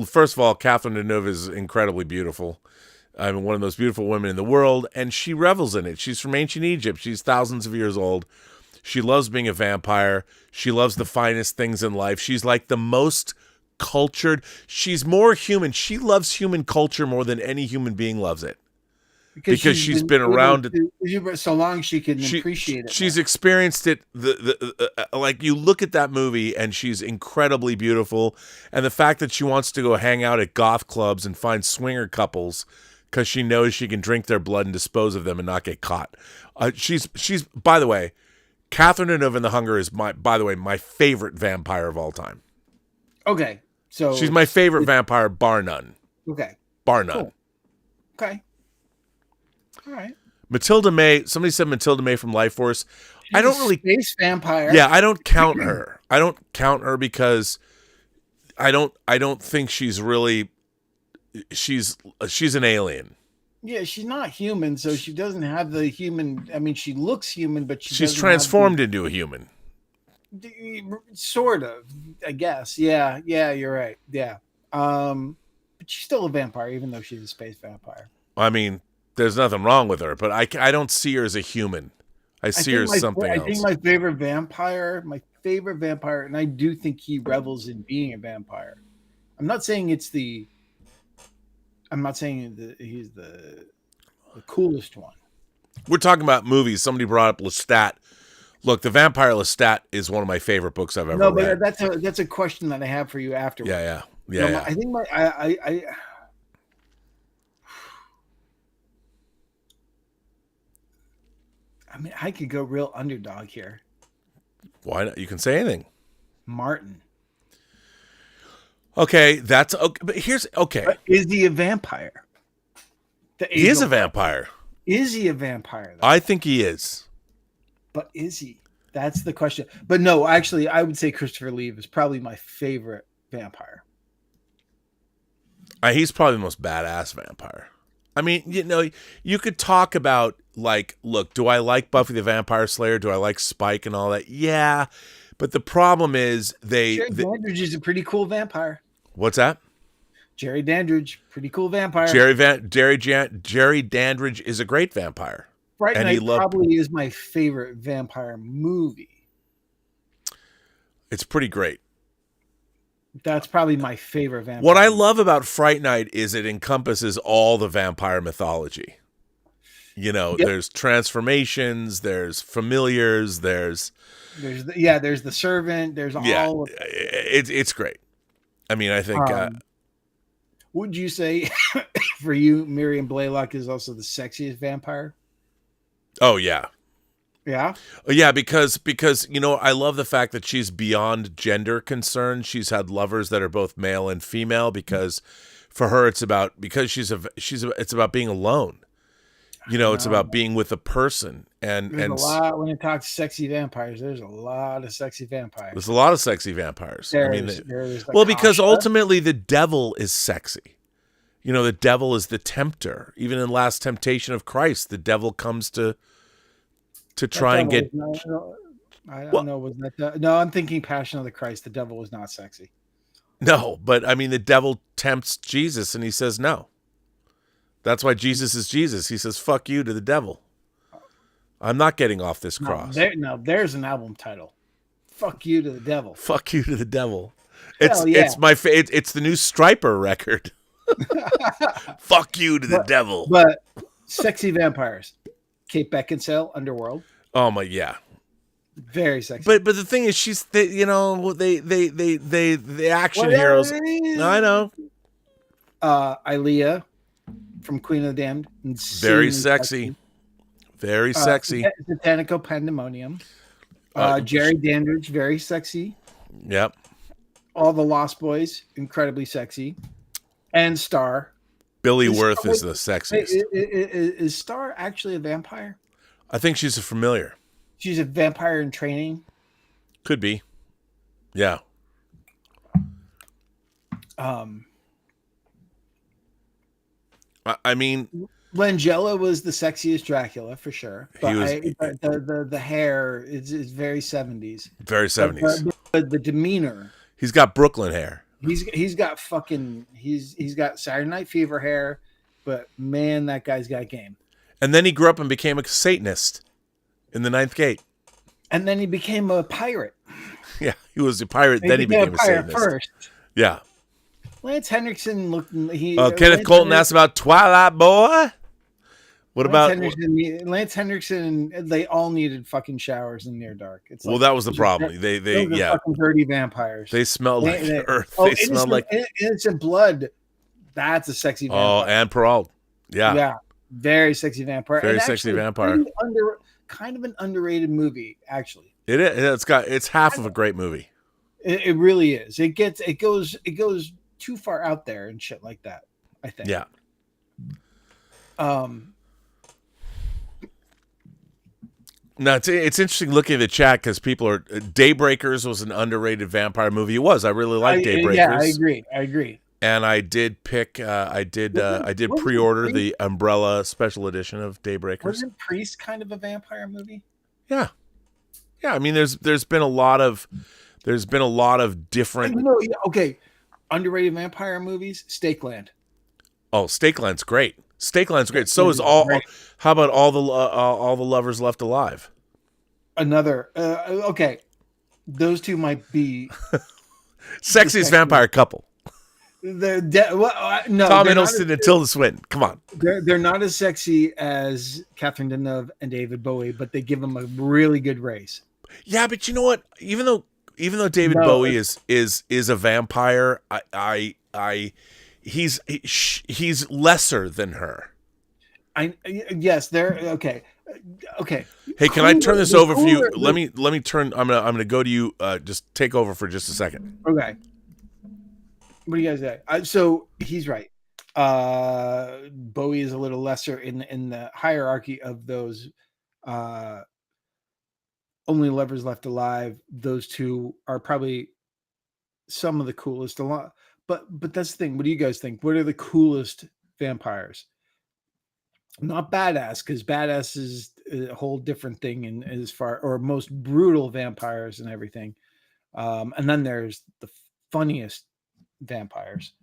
first of all, Catherine Deneuve is incredibly beautiful. I mean, one of the most beautiful women in the world, and she revels in it. She's from ancient Egypt. She's thousands of years old. She loves being a vampire. She loves the finest things in life. She's like the most cultured. She's more human. She loves human culture more than any human being loves it. Because she's been around it so long, she can appreciate it. She's experienced it. Like, you look at that movie, and she's incredibly beautiful. And the fact that she wants to go hang out at goth clubs and find swinger couples because she knows she can drink their blood and dispose of them and not get caught. She's by the way, Catherine Deneuve in The Hunger is my favorite vampire of all time. Okay, so she's my favorite vampire, bar none. Okay, bar none. Cool. Okay. All right. Matilda May. Somebody said Matilda May from Life Force. She's a space vampire. Yeah, I don't count her. I don't count her because I don't think she's really. She's an alien. Yeah, she's not human, so she doesn't have the human. I mean, she looks human, but she's transformed into a human. Sort of, I guess. Yeah, you're right. Yeah, but she's still a vampire, even though she's a space vampire. I mean, there's nothing wrong with her, but I don't see her as a human. I see her as something else. I think my favorite vampire, and I do think he revels in being a vampire, I'm not saying it's the. I'm not saying that he's the coolest one. We're talking about movies. Somebody brought up Lestat. Look, The Vampire Lestat is one of my favorite books I've ever read. No, but that's a question that I have for you afterwards. Yeah. I think I mean, I could go real underdog here. Why not? You can say anything. Martin. Okay, that's okay. But here's okay. But is he a vampire? He is a vampire. Is he a vampire? Though? I think he is. But is he? That's the question. But no, actually, I would say Christopher Reeve is probably my favorite vampire. He's probably the most badass vampire. I mean, you could talk about, like, look, do I like Buffy the Vampire Slayer? Do I like Spike and all that? Yeah. But the problem is Jerry Dandridge is a pretty cool vampire. What's that? Jerry Dandridge, pretty cool vampire. Jerry Dandridge is a great vampire. Fright Night probably is my favorite vampire movie. It's pretty great. That's probably my favorite vampire. What I love about Fright Night is it encompasses all the vampire mythology. There's transformations, there's familiars, there's the servant, there's all of it. It's great. I mean, I think would you say for you Miriam Blaylock is also the sexiest vampire? Oh yeah. Yeah. Yeah, because I love the fact that she's beyond gender concern. She's had lovers that are both male and female because for her it's about it's about being alone. It's about being with a person and a lot when it talks sexy vampires. There's a lot of sexy vampires. There's a lot of sexy vampires. Because Kasha. ultimately the devil is sexy. The devil is the tempter. Even in Last Temptation of Christ, the devil comes to try and get. I don't know. Was that no? I'm thinking Passion of the Christ. The devil was not sexy. No, but I mean, the devil tempts Jesus, and he says no. That's why Jesus is Jesus. He says, "Fuck you" to the devil. I'm not getting off this cross. There's an album title. Fuck you to the devil. Fuck you to the devil. Hell yeah. It's my it's the new Striper record. Fuck you to the devil. But sexy vampires. Kate Beckinsale, Underworld. Oh my, yeah. Very sexy. But the thing is, she's the action heroes. I know. Ilea from Queen of the Damned. Very sexy. Very sexy. Satanical Pandemonium. Jerry Dandridge, very sexy. Yep. All the Lost Boys, incredibly sexy. And Star. Billy Worth is the sexiest. Is Star actually a vampire? I think she's a familiar. She's a vampire in training. Could be. Yeah. I mean, Langella was the sexiest Dracula for sure. But the hair is very 70s. Very 70s. But the demeanor. He's got Brooklyn hair. He's got Saturday Night Fever hair, but man, that guy's got game. And then he grew up and became a Satanist in the Ninth Gate. And then he became a pirate. Yeah, he was a pirate. Then he became a Satanist first. Yeah. Lance Henriksen looked. Kenneth Colton asked about Twilight Boy. What about Lance Henriksen? They all needed fucking showers in Near Dark. It's that was the problem. They fucking dirty vampires. They smelled like earth. They smelled like innocent blood. That's a sexy vampire. Oh, and Peralta. Yeah. Yeah. Very sexy vampire. Very sexy vampire. Kind of an underrated movie, actually. It is. It's half of a great movie. It really is. It goes too far out there and shit like that, I think. Yeah. Now it's interesting looking at the chat because people are Daybreakers was an underrated vampire movie. It was. I really liked Daybreakers. Yeah, I agree. And I did pick. I did pre-order the Umbrella special edition of Daybreakers. Wasn't Priest kind of a vampire movie? Yeah. I mean, there's been a lot of different. Okay, underrated vampire movies. Stakeland. Oh, Stakeland's great. Stakeland's great. So is all. How about all the lovers left alive? Another. Okay, those two might be sexiest vampire couple. No, Tom they're not. Hiddleston and Tilda Swinton. Come on. They're not as sexy as Catherine Deneuve and David Bowie, but they give them a really good race. Yeah, but you know what? Even though David No, Bowie is a vampire, he's lesser than her. Yes, they're okay. Okay. Hey, can I turn this over for you? Cooler- Let me turn. I'm gonna go to you. Just take over for just a second. Okay. What do you guys say? So he's right. Bowie is a little lesser in the hierarchy of those Only Lovers Left Alive. Those two are probably some of the coolest. But that's the thing. What do you guys think? What are the coolest vampires? Not badass, because badass is a whole different thing in as far, or most brutal vampires and everything. And then there's the funniest vampires.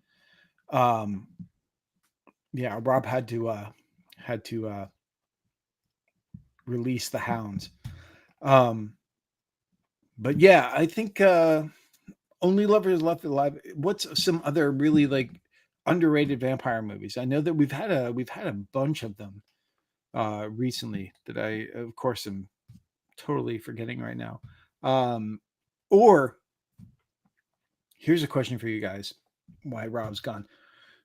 Yeah, Rob had to release the hounds. But yeah, I think Only Lovers Left Alive. What's some other really like underrated vampire movies? I know that we've had a bunch of them recently that I of course am totally forgetting right now. Or here's a question for you guys. Why Rob's gone.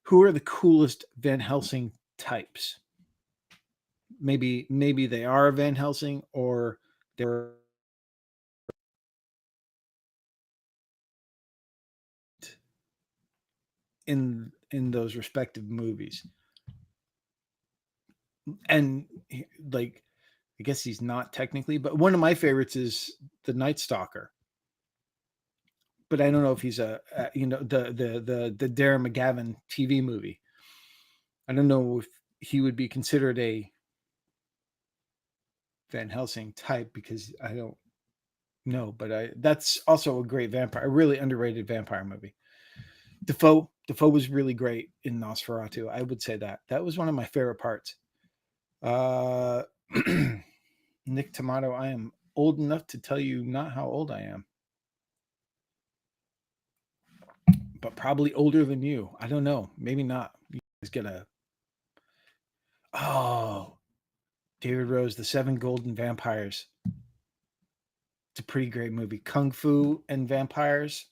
Who are the coolest Van Helsing types? Maybe they are Van Helsing, or they're in those respective movies. And like, I guess he's not technically, but one of my favorites is the Night Stalker. But I don't know if he's the Darren McGavin TV movie. I don't know if he would be considered a Van Helsing type, because I don't know, but that's also a great vampire, a really underrated vampire movie. Defoe was really great in Nosferatu. I would say that was one of my favorite parts. Nick Tomato, I am old enough to tell you not how old I am, but probably older than you. I don't know. Maybe not. You guys get David Rose, The Seven Golden Vampires. It's a pretty great movie. Kung Fu and vampires.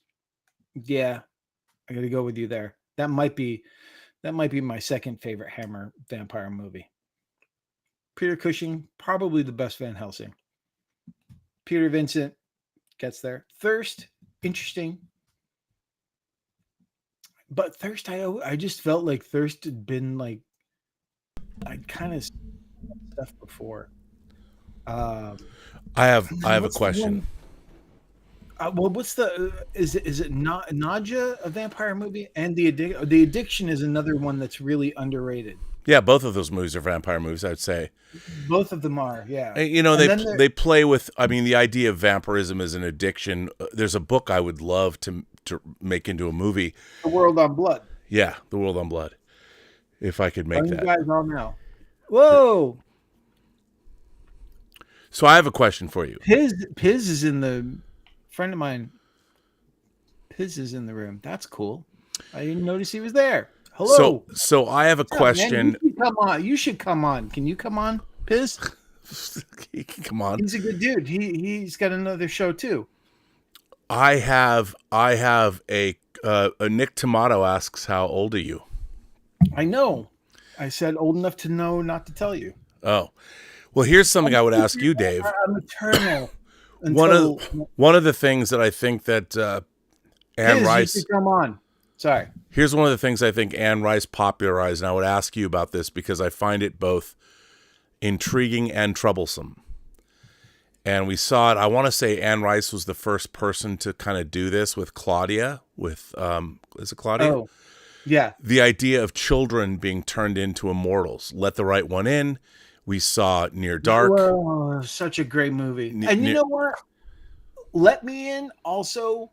Yeah, I got to go with you there. That might be my second favorite Hammer vampire movie. Peter Cushing, probably the best Van Helsing. Peter Vincent gets there. Thirst, interesting. But Thirst, I just felt like Thirst had been like, I'd kind of stuff before. I have a question. Well, what's is it not Nadja, a vampire movie? And the Addiction is another one that's really underrated. Yeah, both of those movies are vampire movies, I'd say. Both of them are, yeah. You know, they play with, I mean, the idea of vampirism as an addiction. There's a book I would love to make into a movie. The World on Blood. Yeah, The World on Blood. If I could make that. You guys all know. Whoa. So I have a question for you. Piz is in the friend of mine. Piz is in the room. That's cool. I didn't notice he was there. Hello. So I have a question. You should come on. Can you come on, Piz? He can come on. He's a good dude. He's got another show too. I have a Nick Tomato asks, how old are you? I know. I said old enough to know not to tell you. Oh, well, here's something I would ask you, Dave. I'm eternal. One of the things that I think that Anne Rice. You should come on. Sorry. Here's one of the things I think Anne Rice popularized, and I would ask you about this because I find it both intriguing and troublesome. And we saw it. I want to say Anne Rice was the first person to kind of do this with Claudia. Is it Claudia? Oh, yeah. The idea of children being turned into immortals. Let the Right One In. We saw Near Dark. Whoa, such a great movie. And you know what? Let Me In also.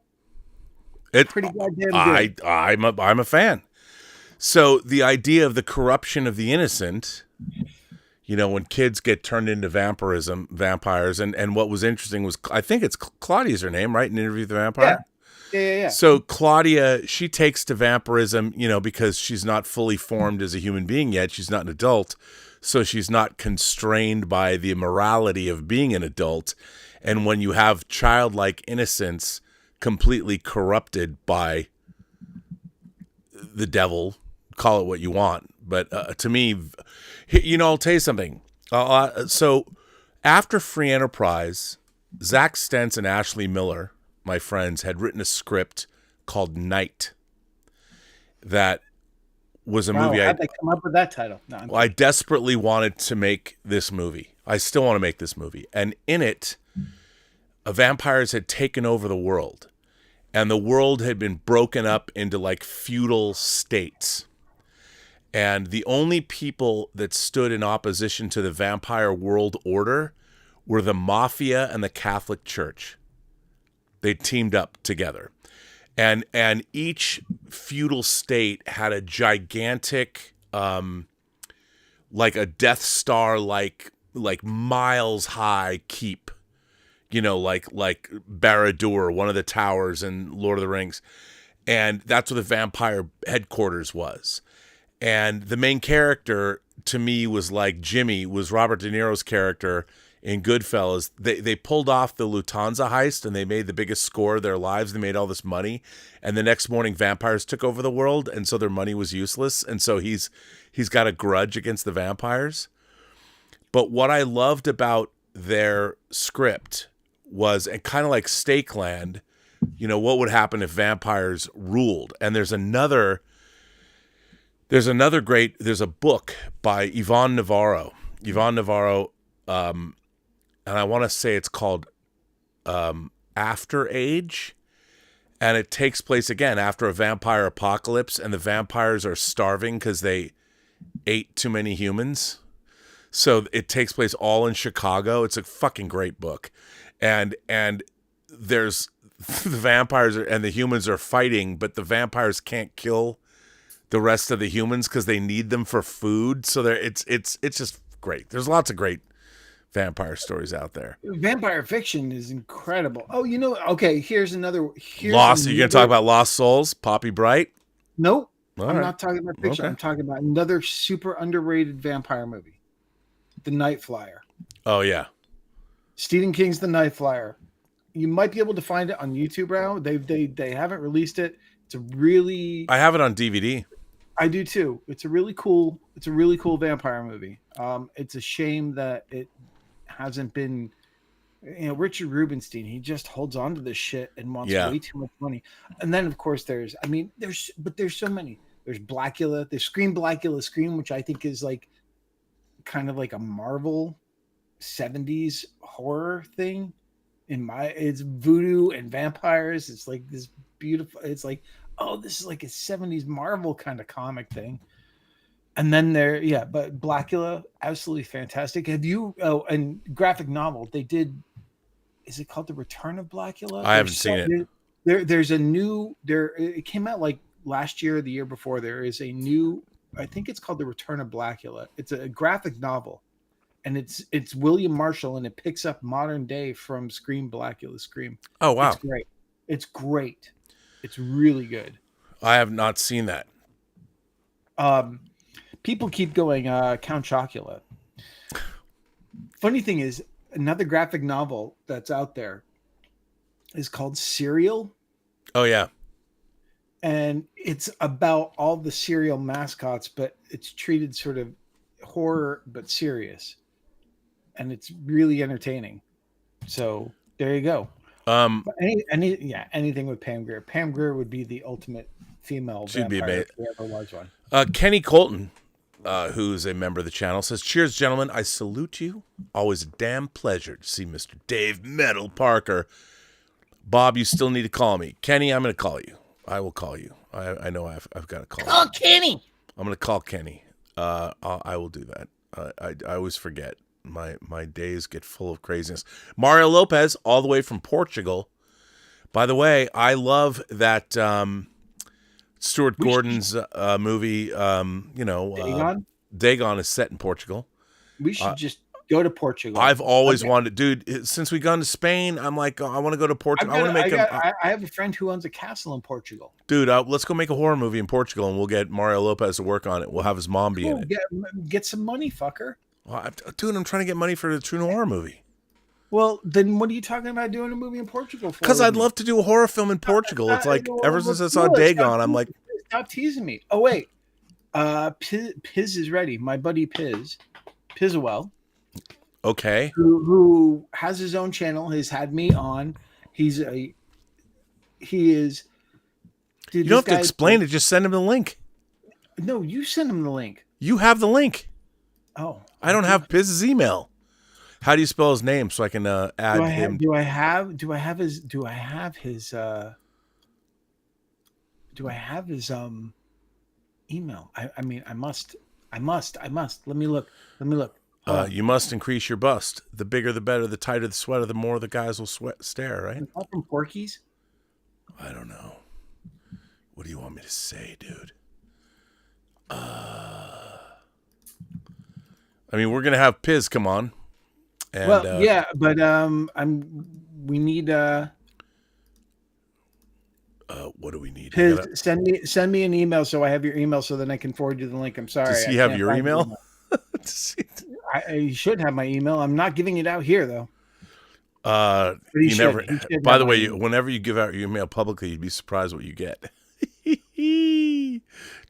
Pretty goddamn good. I'm a fan. So the idea of the corruption of the innocent, you know, when kids get turned into vampires, and what was interesting was, I think it's Claudia's her name, right? In Interview with the Vampire. Yeah. So Claudia, she takes to vampirism, because she's not fully formed as a human being yet. She's not an adult. So she's not constrained by the morality of being an adult. And when you have childlike innocence completely corrupted by the devil, call it what you want. But to me, I'll tell you something. So after Free Enterprise, Zach Stentz and Ashley Miller, my friends, had written a script called Night that was a movie. How'd they come up with that title? No, I desperately wanted to make this movie. I still want to make this movie. And in it, vampires had taken over the world. And the world had been broken up into like feudal states. And the only people that stood in opposition to the vampire world order were the mafia and the Catholic Church. They teamed up together. And each feudal state had a gigantic, like a Death Star, like miles high keep, like Barrydiller, one of the towers in Lord of the Rings. And that's what the vampire headquarters was. And the main character to me was like Jimmy, was Robert De Niro's character in Goodfellas. They pulled off the Lufthansa heist and they made the biggest score of their lives. They made all this money. And the next morning vampires took over the world. And so their money was useless. And so he's got a grudge against the vampires. But what I loved about their script was, and kind of like Stakeland, what would happen if vampires ruled? And there's a book by Yvonne Navarro, and I want to say it's called After Age, and it takes place again after a vampire apocalypse, and the vampires are starving because they ate too many humans. So it takes place all in Chicago. It's a fucking great book, and there's the vampires and the humans are fighting, but the vampires can't kill the rest of the humans because they need them for food. So it's just great. There's lots of great vampire stories out there. Vampire fiction is incredible. Oh, okay, here's another. Lost. Are you going to talk about Lost Souls, Poppy Bright? Nope. All I'm right. not talking about fiction. Okay. I'm talking about another super underrated vampire movie, The Night Flyer. Oh, yeah. Stephen King's The Night Flyer. You might be able to find it on YouTube now. They haven't released it. I have it on DVD. I do too. It's a really cool vampire movie. It's a shame that it hasn't been, Richard Rubenstein, he just holds on to this shit and wants way too much money. And then of course there's so many. There's Blackula, there's Scream, which I think is like kind of like a Marvel 70s horror thing. It's voodoo and vampires. It's like this beautiful, it's like, oh, this is like a 70s Marvel kind of comic thing. And then but Blackula, absolutely fantastic. And graphic novel, they did, is it called The Return of Blackula? I haven't seen it. There's a new, it came out like last year or the year before. There is a new, I think it's called The Return of Blackula. It's a graphic novel. And it's William Marshall, and it picks up modern day from Blackula Scream. Oh, wow. It's great. It's really good. I have not seen that. People keep going Count Chocula. Funny thing is, another graphic novel that's out there is called Serial. Oh, yeah. And it's about all the cereal mascots, but it's treated sort of horror but serious. And it's really entertaining. So there you go. Anything with Pam Grier. Pam Grier would be the ultimate female She'd be vampire amazing. if there ever was one. Kenny Colton, who's a member of the channel, says, "Cheers, gentlemen. I salute you. Always a damn pleasure to see Mr. Dave Metal Parker. Bob, you still need to call me. Kenny, I'm going to call you. I will call you. I know I've got to call. Oh, Kenny. I'm going to call Kenny. I will do that. I always forget. My days get full of craziness. Mario Lopez, all the way from Portugal. By the way, I love that Stuart Gordon's movie. Dagon? Dagon is set in Portugal. We should Go to Portugal. I've always wanted, dude. Since we gone to Spain, I'm like, I want to go to Portugal. I want to make I have a friend who owns a castle in Portugal. Dude, let's go make a horror movie in Portugal, and we'll get Mario Lopez to work on it. We'll have his mom be in it. Get some money, fucker. Well, dude, I'm trying to get money for the True Noir movie. Well, then what are you talking about doing a movie in Portugal for? Because I'd love to do a horror film in Portugal. It's like, ever since I saw Dagon, I'm like... Stop teasing me. Oh, wait. Piz is ready. My buddy Pizzawell. Okay. Who has his own channel, has had me on. He is... Dude, you don't have to explain it. Just send him the link. No, you send him the link. You have the link. Oh. I don't have Piz's email. How do you spell his name so I can add him? Do I have his email? I mean, I must. Let me look. You must increase your bust. The bigger, the better. The tighter the sweater, the more the guys will stare, right? Is that from Porky's? I don't know. What do you want me to say, dude? I mean, we're gonna have Piz come on. And, well, yeah, but we need what do we need? Piz, send me an email so I have your email so then I can forward you the link. I'm sorry. Does he have your email? I should have my email. I'm not giving it out here though. He never. By the way, whenever you give out your email publicly, you'd be surprised what you get.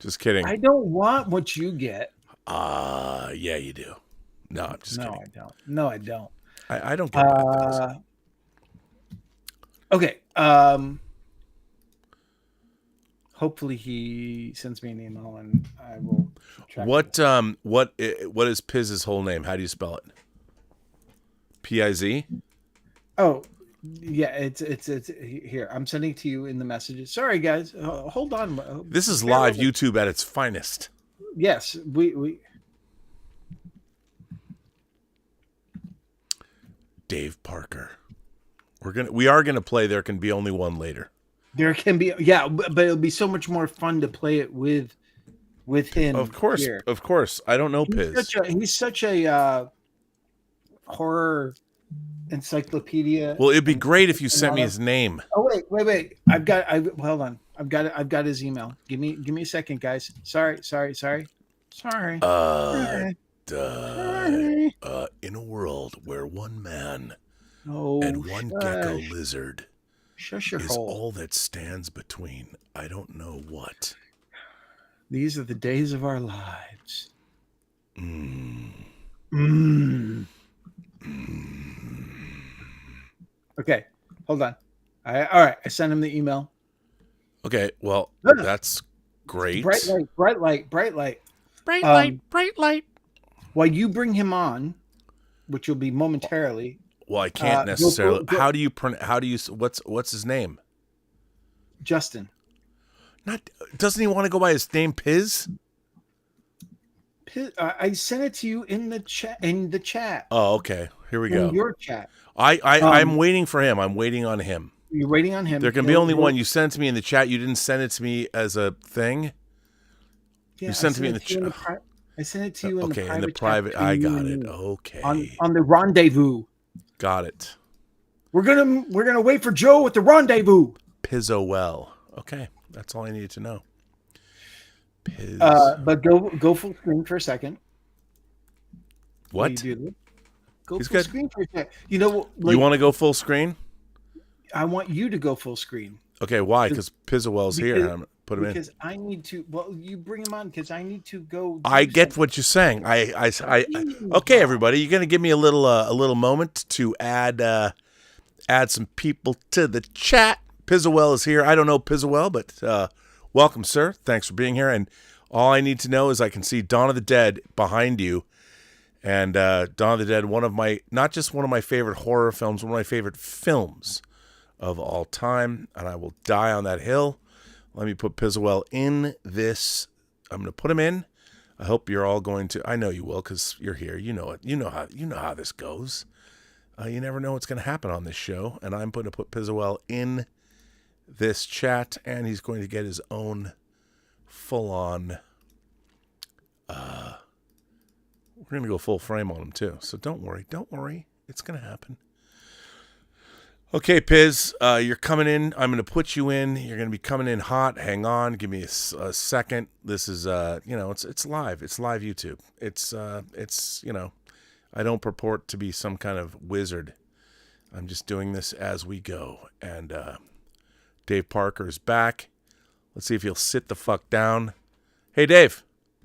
Just kidding. I don't want what you get. Yeah, you do. No, I'm just kidding. No, I don't. I don't get that. Okay. Hopefully he sends me an email and I will track what is Piz's whole name? How do you spell it? P-I-Z? Oh, yeah, it's here. I'm sending it to you in the messages. Sorry guys. Hold on. This is live YouTube at its finest. Yes, we Dave Parker. We are gonna play There Can Be Only One later. There can be, yeah, but it'll be so much more fun to play it with him. Of course, here. Of course. I don't know Piz. He's such a horror encyclopedia. Well, it'd be great if you sent me his name. Oh wait. Hold on. I've got his email. Give me a second, guys. Sorry. In a world where one man and one gecko lizard is all that stands between, I don't know what. These are the days of our lives. Okay, hold on. All right, I sent him the email. Okay, well, that's great. Bright light. Bright light. While you bring him on, which will be momentarily. Well, I can't necessarily. How do you what's his name? Justin. Doesn't he want to go by his name, Piz? I sent it to you in the chat. Oh, okay. Here we go. In your chat. I'm waiting for him. I'm waiting on him. You're waiting on him. There can be only one. You sent it to me in the chat. You didn't send it to me as a thing. Yeah, you sent it to me in the chat. I sent it to you in the private. Okay, in the private. I got it. Okay. On the rendezvous. Got it. We're gonna wait for Joe at the rendezvous. Pizzowell. Okay, that's all I needed to know. Piz. But go full screen for a second. What? Go full screen for a second. You know, you want to go full screen? I want you to go full screen. Okay, why? Because Pizzowell's here. I'm put him in. Because I need to. Well, you bring him on because I need to go. I get what you're saying. Okay, everybody, you're gonna give me a little moment to add some people to the chat. Pizzowell is here. I don't know Pizzowell, but welcome, sir. Thanks for being here. And all I need to know is I can see Dawn of the Dead behind you. And Dawn of the Dead, not just one of my favorite horror films, one of my favorite films of all time. And I will die on that hill. Let me put Pizzowell in this. I'm going to put him in. I hope you're all going to. I know you will because you're here. You know it. You know how this goes. You never know what's going to happen on this show. And I'm going to put Pizzowell in this chat. And he's going to get his own full-on We're gonna go full frame on him too. So don't worry. Don't worry. It's gonna happen. Okay, Piz, you're coming in. I'm going to put you in. You're going to be coming in hot. Hang on. Give me a second. This is, it's live. It's live YouTube. It's, I don't purport to be some kind of wizard. I'm just doing this as we go. And Dave Parker is back. Let's see if he'll sit the fuck down. Hey, Dave,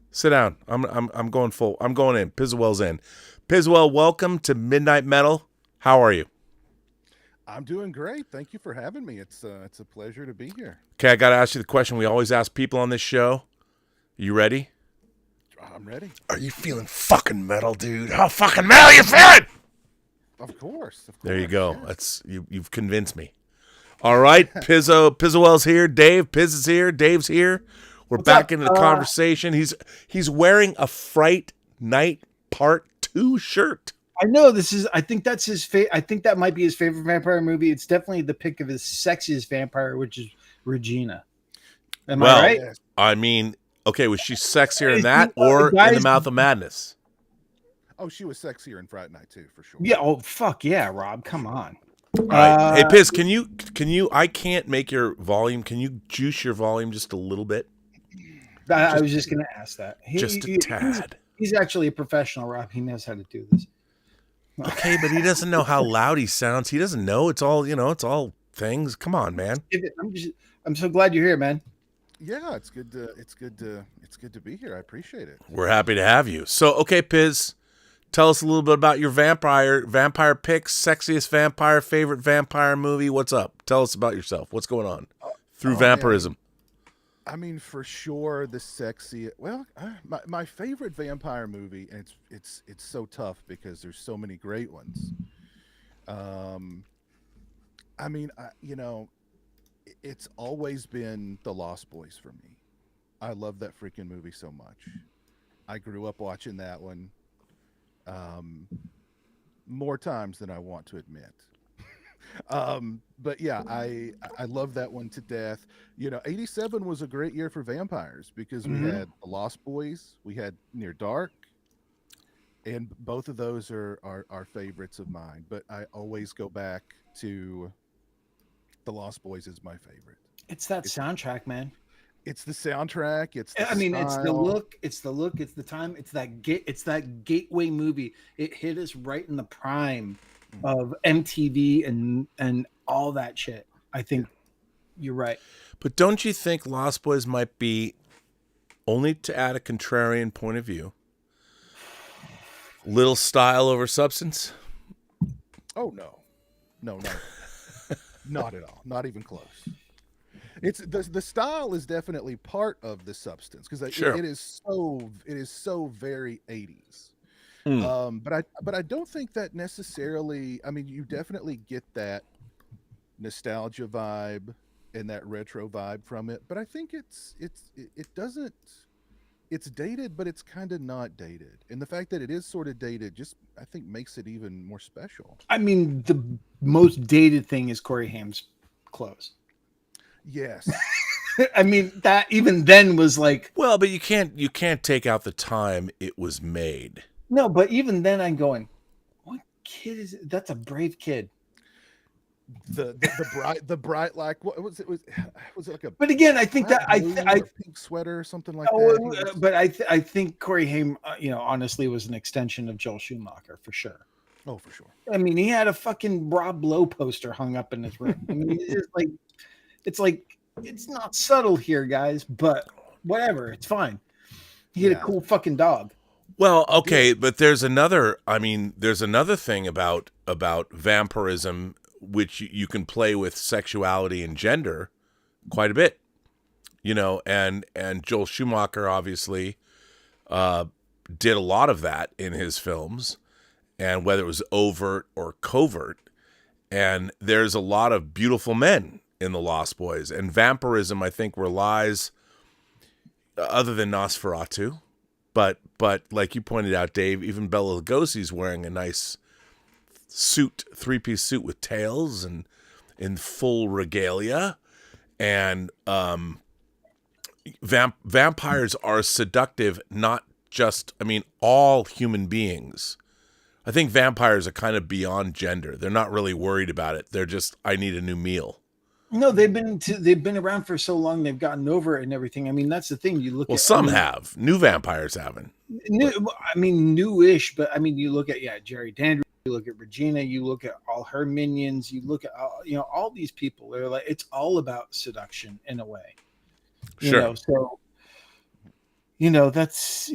sit down. I'm going full. I'm going in. Pizwell's in. Pizwell, welcome to Midnight Metal. How are you? I'm doing great. Thank you for having me. It's a pleasure to be here. Okay, I got to ask you the question we always ask people on this show. You ready? I'm ready. Are you feeling fucking metal, dude? How fucking metal you feeling? Of course. There you go. Yes. That's you've convinced me. All right, Pizwell's here. Dave, Piz is here. Dave's here. We're What's back up? into the conversation. He's wearing a Fright Night Part 2 shirt. I know this is. I think that's his. I think that might be his favorite vampire movie. It's definitely the pick of his sexiest vampire, which is Regina. Am I right? Yes. I mean, okay, was she sexier in Is that he- or in guys- The Mouth of Madness? Oh, she was sexier in Friday Night too, for sure. Yeah. Oh fuck yeah, Rob. Come on. All right. Hey, Piz, can you? I can't make your volume. Can you juice your volume just a little bit? I was just going to ask that. Just a tad. He's actually a professional, Rob. He knows how to do this. Okay, but he doesn't know how loud he sounds. He doesn't know. It's all, it's all things. Come on, man. I'm so glad you're here, man. Yeah, it's good to be here. I appreciate it. We're happy to have you. So, okay, Piz, tell us a little bit about your vampire picks, sexiest vampire, favorite vampire movie. What's up? Tell us about yourself. What's going on through vampirism? Man. I mean, for sure, the sexy. Well, my favorite vampire movie, and it's so tough because there's so many great ones. I mean, it's always been The Lost Boys for me. I love that freaking movie so much. I grew up watching that one more times than I want to admit. But yeah, I love that one to death. 87 was a great year for vampires because we had The Lost Boys, we had Near Dark, and both of those are favorites of mine. But I always go back to The Lost Boys is my favorite. It's that soundtrack, man. It's the soundtrack. It's the it's the style. look. It's the look. It's the time. It's that gateway movie. It hit us right in the prime of MTV and all that shit. I think you're right. But don't you think Lost Boys might be, only to add a contrarian point of view, little style over substance? Oh no, not at all. Not even close. It's the style is definitely part of the substance because Sure. it is so very 80s. But I don't think that necessarily. I mean, you definitely get that nostalgia vibe and that retro vibe from it. But I think it doesn't. It's dated, but it's kind of not dated. And the fact that it is sort of dated just, I think, makes it even more special. I mean, the most dated thing is Corey Haim's clothes. Yes. I mean, that even then was like, Well, but you can't take out the time it was made. no, but even then I'm going, what kid is it? That's a brave kid. The bright like what was it was it like a But again, I think that black blue I or pink sweater or something like oh, that. He was- but I think Corey Haim, honestly, was an extension of Joel Schumacher for sure. oh, for sure. I mean, he had a fucking Rob Lowe poster hung up in his room. I mean, it's not subtle here, guys, but whatever, it's fine. He had a Yeah. cool fucking dog. Well, okay, but there's another thing about vampirism, which you can play with sexuality and gender quite a bit, and Joel Schumacher obviously did a lot of that in his films, and whether it was overt or covert, and there's a lot of beautiful men in The Lost Boys, and vampirism, I think, relies, other than Nosferatu, but like you pointed out, Dave, even Bela Lugosi's wearing a nice suit, 3-piece suit with tails and in full regalia, and vampires are seductive not just, I mean, all human beings. I think vampires are kind of beyond gender. They're not really worried about it. They're just, I need a new meal. No, they've been around for so long. They've gotten over it and everything. I mean, that's the thing. You look Well, at some have. New vampires haven't. Newish, but I mean, you look at Jerry Dandridge. You look at Regina. You look at all her minions. You look at all these people. They're like, it's all about seduction in a way. Sure. So that's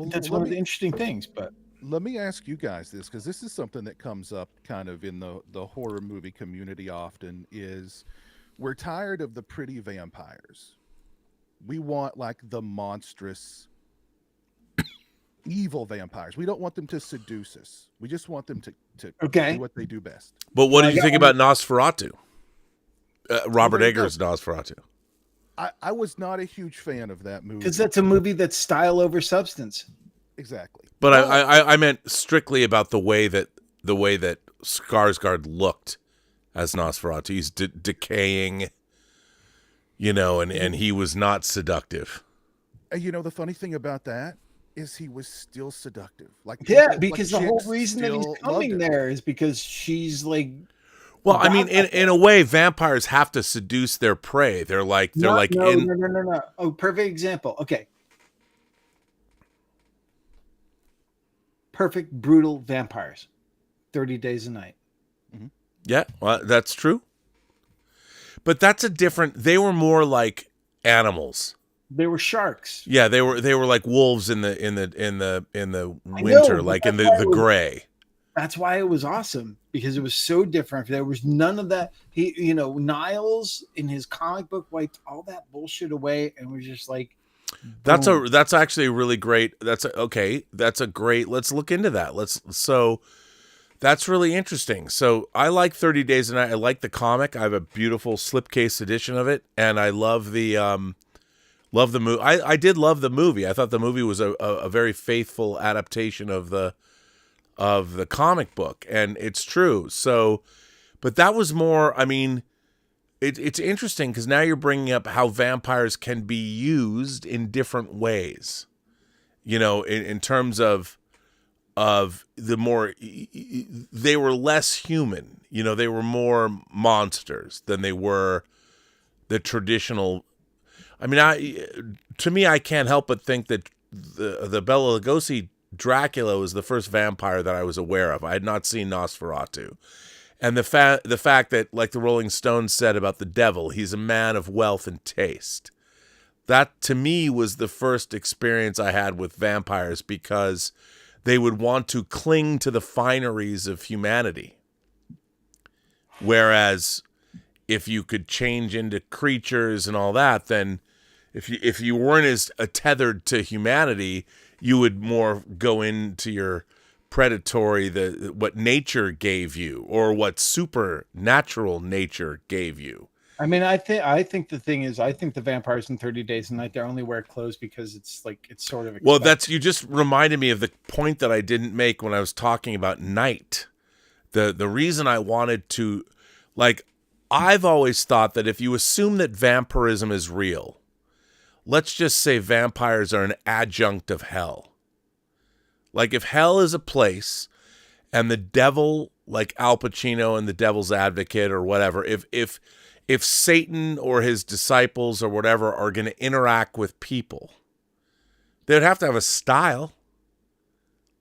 that's one of the interesting things. But let me ask you guys this, because this is something that comes up kind of in the horror movie community often, is we're tired of the pretty vampires. We want like the monstrous evil vampires. We don't want them to seduce us. We just want them to do what they do best. But what did you think about Nosferatu? Robert Eggers' Nosferatu. I was not a huge fan of that movie. Because that's a movie that's style over substance. Exactly. But I meant strictly about the way that Skarsgård looked as Nosferatu. He's decaying, and he was not seductive. Mm-hmm. The funny thing about that is he was still seductive. Because the whole reason that he's coming there is because she's like. Well, I mean, in a way, vampires have to seduce their prey. No. Oh, perfect example. Okay. Perfect, brutal vampires. 30 Days a Night. Mm-hmm. Yeah, well, that's true. But that's they were more like animals. They were sharks. Yeah, they were like wolves in the winter, like in the gray. That's why it was awesome, because it was so different. There was none of that. Niles in his comic book wiped all that bullshit away and was just like, boom. That's actually really great. That's a great. Let's look into that. So that's really interesting. So I like 30 Days a Night. I like the comic. I have a beautiful slipcase edition of it, and I love the movie. I did love the movie. I thought the movie was a very faithful adaptation of the comic book, and it's true. So, but that was more, I mean, it's interesting because now you're bringing up how vampires can be used in different ways, in terms of the more, they were less human, they were more monsters than they were the traditional. I mean, to me, I can't help but think that the Bela Lugosi Dracula was the first vampire that I was aware of. I had not seen Nosferatu. And the fact that, like the Rolling Stones said about the devil, he's a man of wealth and taste. That, to me, was the first experience I had with vampires, because they would want to cling to the fineries of humanity. Whereas if you could change into creatures and all that, then if you weren't as tethered to humanity, you would more go into your predatory, what nature gave you, or what supernatural nature gave you. I mean, I think the thing is, I think the vampires in 30 Days a Night, they only wear clothes because it's sort of expected. Well, you just reminded me of the point that I didn't make when I was talking about night. The reason I wanted to, I've always thought that if you assume that vampirism is real, let's just say vampires are an adjunct of hell. Like, if hell is a place and the devil, like Al Pacino and the Devil's Advocate or whatever, if Satan or his disciples or whatever are going to interact with people, they'd have to have a style.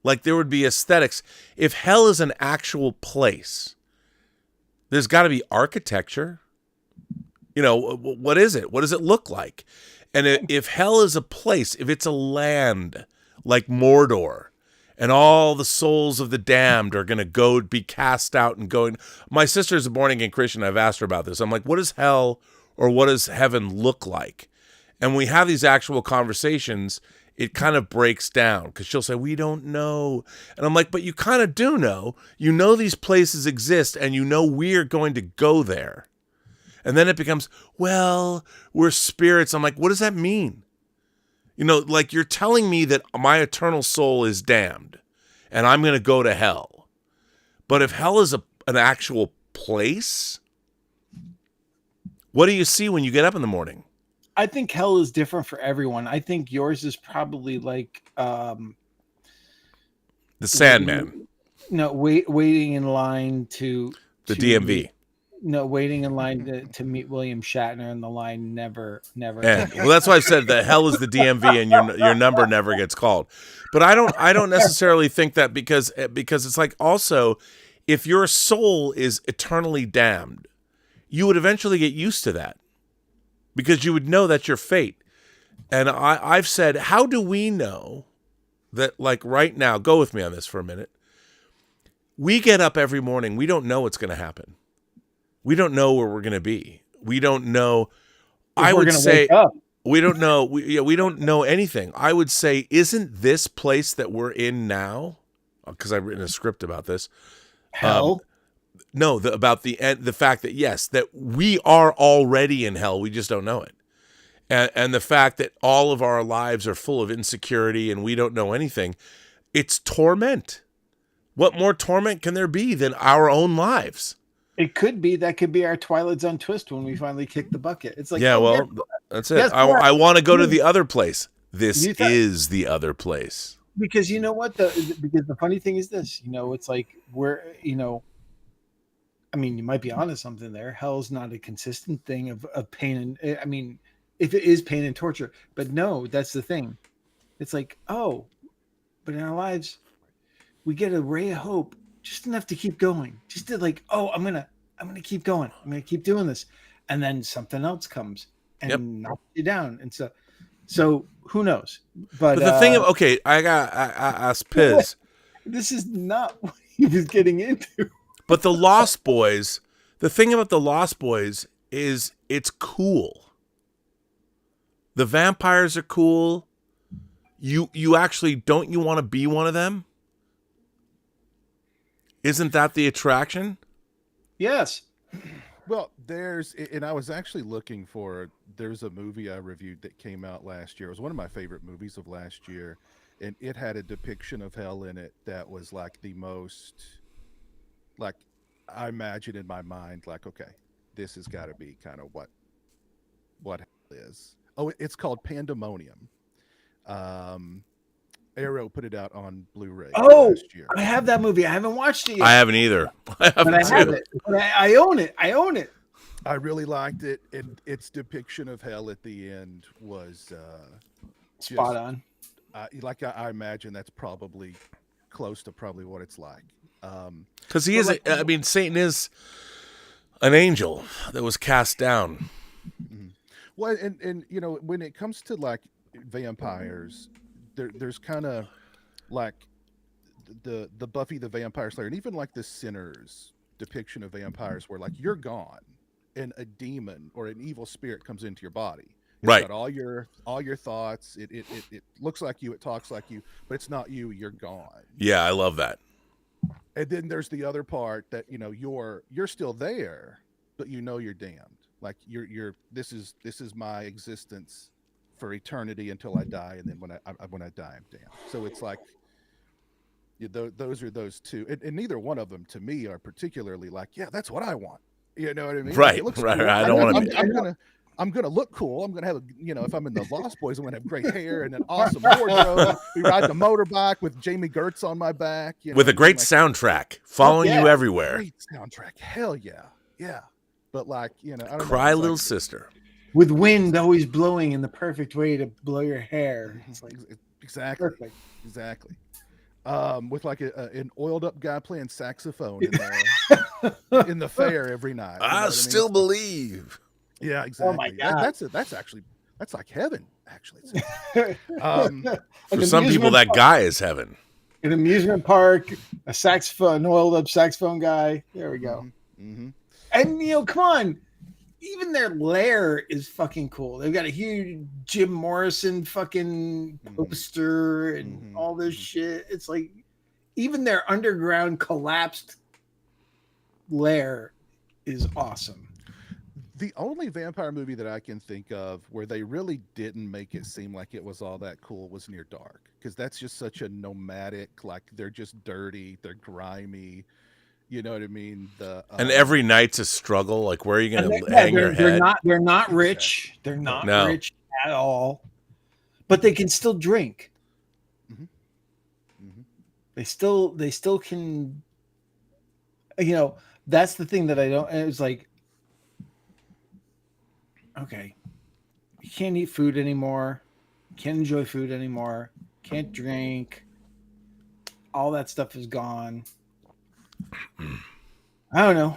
Like, there would be aesthetics. If hell is an actual place, there's got to be architecture. What is it? What does it look like? And if hell is a place, if it's a land like Mordor, and all the souls of the damned are going to be cast out and going. My sister's a born-again Christian. I've asked her about this. I'm like, what does hell or what does heaven look like? And when we have these actual conversations, it kind of breaks down, because she'll say, we don't know. And I'm like, but you kind of do know. You know these places exist, and you know we're going to go there. And then it becomes, well, we're spirits. I'm like, what does that mean? You're telling me that my eternal soul is damned and I'm going to go to hell. But if hell is an actual place, what do you see when you get up in the morning? I think hell is different for everyone. I think yours is probably like The Sandman, waiting in line the DMV. No, waiting in line to meet William Shatner, and the line never. Well, that's why I said that hell is the DMV, and your number never gets called. But I don't necessarily think that because it's like also, if your soul is eternally damned, you would eventually get used to that, because you would know that's your fate. And I've said, how do we know that? Like right now, go with me on this for a minute. We get up every morning. We don't know what's going to happen. We don't know where we're going to be. We don't know. I would say we don't know. We don't know anything. I would say, isn't this place that we're in now? Because I've written a script about this. Hell? No, about the fact that yes, that we are already in hell. We just don't know it, and the fact that all of our lives are full of insecurity and we don't know anything. It's torment. What more torment can there be than our own lives? It could be. That could be our Twilight Zone twist when we finally kick the bucket. It's like, that's it. I want to go to the other place. This is the other place. Because you know what? Because the funny thing is this. It's like I mean, you might be onto something there. Hell's not a consistent thing of pain. And I mean, if it is pain and torture, but no, that's the thing. It's like, but in our lives, we get a ray of hope. Just enough to keep going. Just to like, I'm gonna keep going. I'm gonna keep doing this, and then something else comes and knocks you down. And so who knows? But the thing of I asked Piz. This is not what he was getting into. But the Lost Boys. The thing about the Lost Boys is it's cool. The vampires are cool. You actually don't you want to be one of them? Isn't that the attraction? Yes. Well, and I was actually looking there's a movie I reviewed that came out last year. It was one of my favorite movies of last year. And it had a depiction of hell in it that was like the most, like, I imagine in my mind, like, okay, this has got to be kind of what hell is. Oh, it's called Pandemonium. Arrow put it out on Blu-ray last year. I have that movie. I haven't watched it yet. I haven't either. But I have it. But I own it. I own it. I really liked it, and its depiction of hell at the end was spot on. I imagine that's probably close to probably what it's like. Because he is. Satan is an angel that was cast down. Mm-hmm. Well, and when it comes to like vampires. There's kind of like the Buffy the Vampire Slayer, and even like the Sinners depiction of vampires, where like you're gone, and a demon or an evil spirit comes into your body. It's got all your thoughts. It looks like you, it talks like you, but it's not you. You're gone. Yeah, I love that. And then there's the other part that you're still there, but you're damned. Like this is my existence for eternity until I die, and then when I die, I'm damned. So it's like those are those two, and neither one of them to me are particularly like, yeah, that's what I want. You know what I mean? Right, like, it looks right. cool. I don't want to. I'm gonna look cool. I'm gonna have if I'm in the Lost Boys, I'm gonna have great hair and an awesome wardrobe. We ride the motorbike with Jamie Gertz on my back, with a great soundtrack following you everywhere. Great soundtrack, hell yeah. But like I don't Cry know, Little like, Sister. With wind always blowing in the perfect way to blow your hair. It's like exactly, perfect. Exactly. With like an oiled up guy playing saxophone in the fair every night. I still believe. Yeah, exactly. Oh my God. That's like heaven, actually. For some people, that guy is heaven. An amusement park, an oiled up saxophone guy. There we go. Mm-hmm. And come on. Even their lair is fucking cool. They've got a huge Jim Morrison fucking poster and all this shit. It's like even their underground collapsed lair is awesome. The only vampire movie that I can think of where they really didn't make it seem like it was all that cool was Near Dark, because that's just such a nomadic, like they're just dirty, they're grimy. You know what I mean? And every night's a struggle. Like, where are you And going to they're- hang your they're head? they're not rich. They're not No. rich at all. But they can still drink. Mhm. Mhm. They still can. That's the thing that I don't. It was like, okay, you can't eat food anymore. Can't enjoy food anymore. Can't drink. All that stuff is gone. I don't know.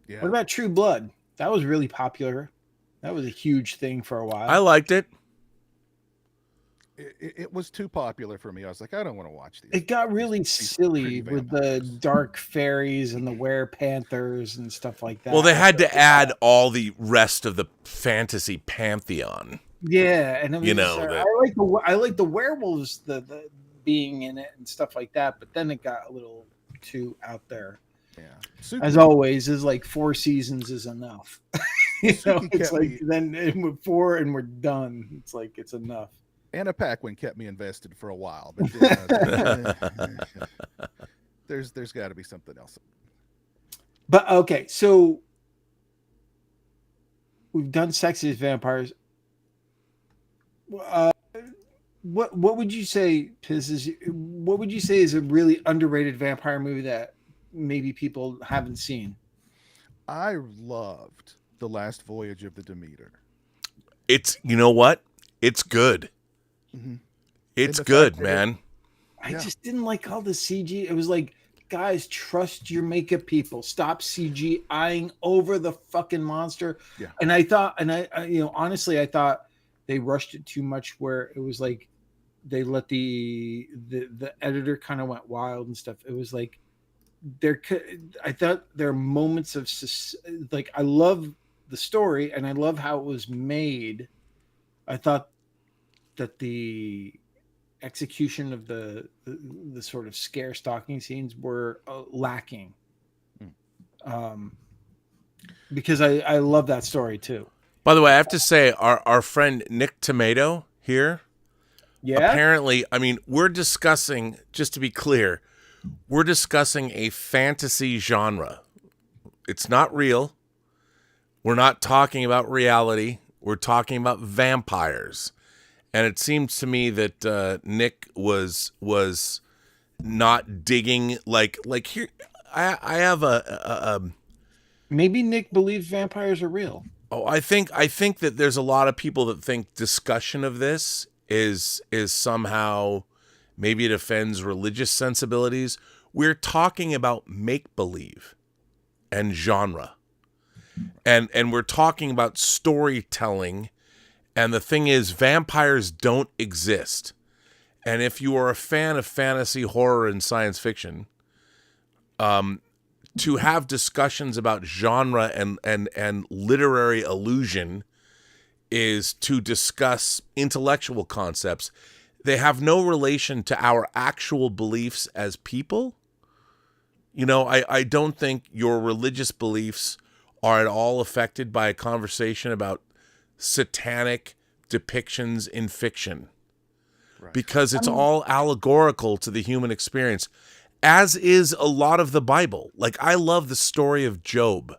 Yeah. What about True Blood? That was really popular. That was a huge thing for a while. I liked it. It was too popular for me. I was like, I don't want to watch these. It got really these silly pretty with the vampires. dark fairies and the were-panthers and stuff like that. Well, they had to add all the rest of the fantasy pantheon. Yeah, and I mean, You know, that- I like the werewolves, the being in it and stuff like that. But then it got a little too out there. Yeah. As always, is like 4 seasons is enough. It's kept like me- then 4 and we're done. It's like it's enough. Anna Paquin kept me invested for a while, but then, there's got to be something else. But okay, so we've done sexiest vampires. What would you say, Piz, what would you say is a really underrated vampire movie that maybe people haven't seen? I loved The Last Voyage of the Demeter. It's, you know what? It's good. Mhm. It's the good, fact that man. I Yeah. just didn't like all the CG. It was like, guys, trust your makeup people. Stop CGIing over the fucking monster. Yeah. And I thought, I honestly, I thought they rushed it too much, where it was like they let the editor kind of went wild and stuff. It was like I thought there are moments of like, I love the story and I love how it was made. I thought that the execution of the sort of scare stalking scenes were lacking. Because I love that story too. By the way, I have to say, our friend Nick Tomato here, Yeah. apparently, I mean, we're discussing, just to be clear, we're discussing a fantasy genre. It's not real. We're not talking about reality. We're talking about vampires. And it seems to me that Nick was not digging like here. I have a Maybe Nick believes vampires are real. I think that there's a lot of people that think discussion of this is somehow, maybe it offends religious sensibilities. We're talking about make believe and genre, and we're talking about storytelling. And the thing is, vampires don't exist. And if you are a fan of fantasy, horror, and science fiction, to have discussions about genre and literary illusion is to discuss intellectual concepts. They have no relation to our actual beliefs as people. You know, I don't think your religious beliefs are at all affected by a conversation about satanic depictions in fiction. Right. Because it's all allegorical to the human experience, as is a lot of the Bible. Like, I love the story of Job.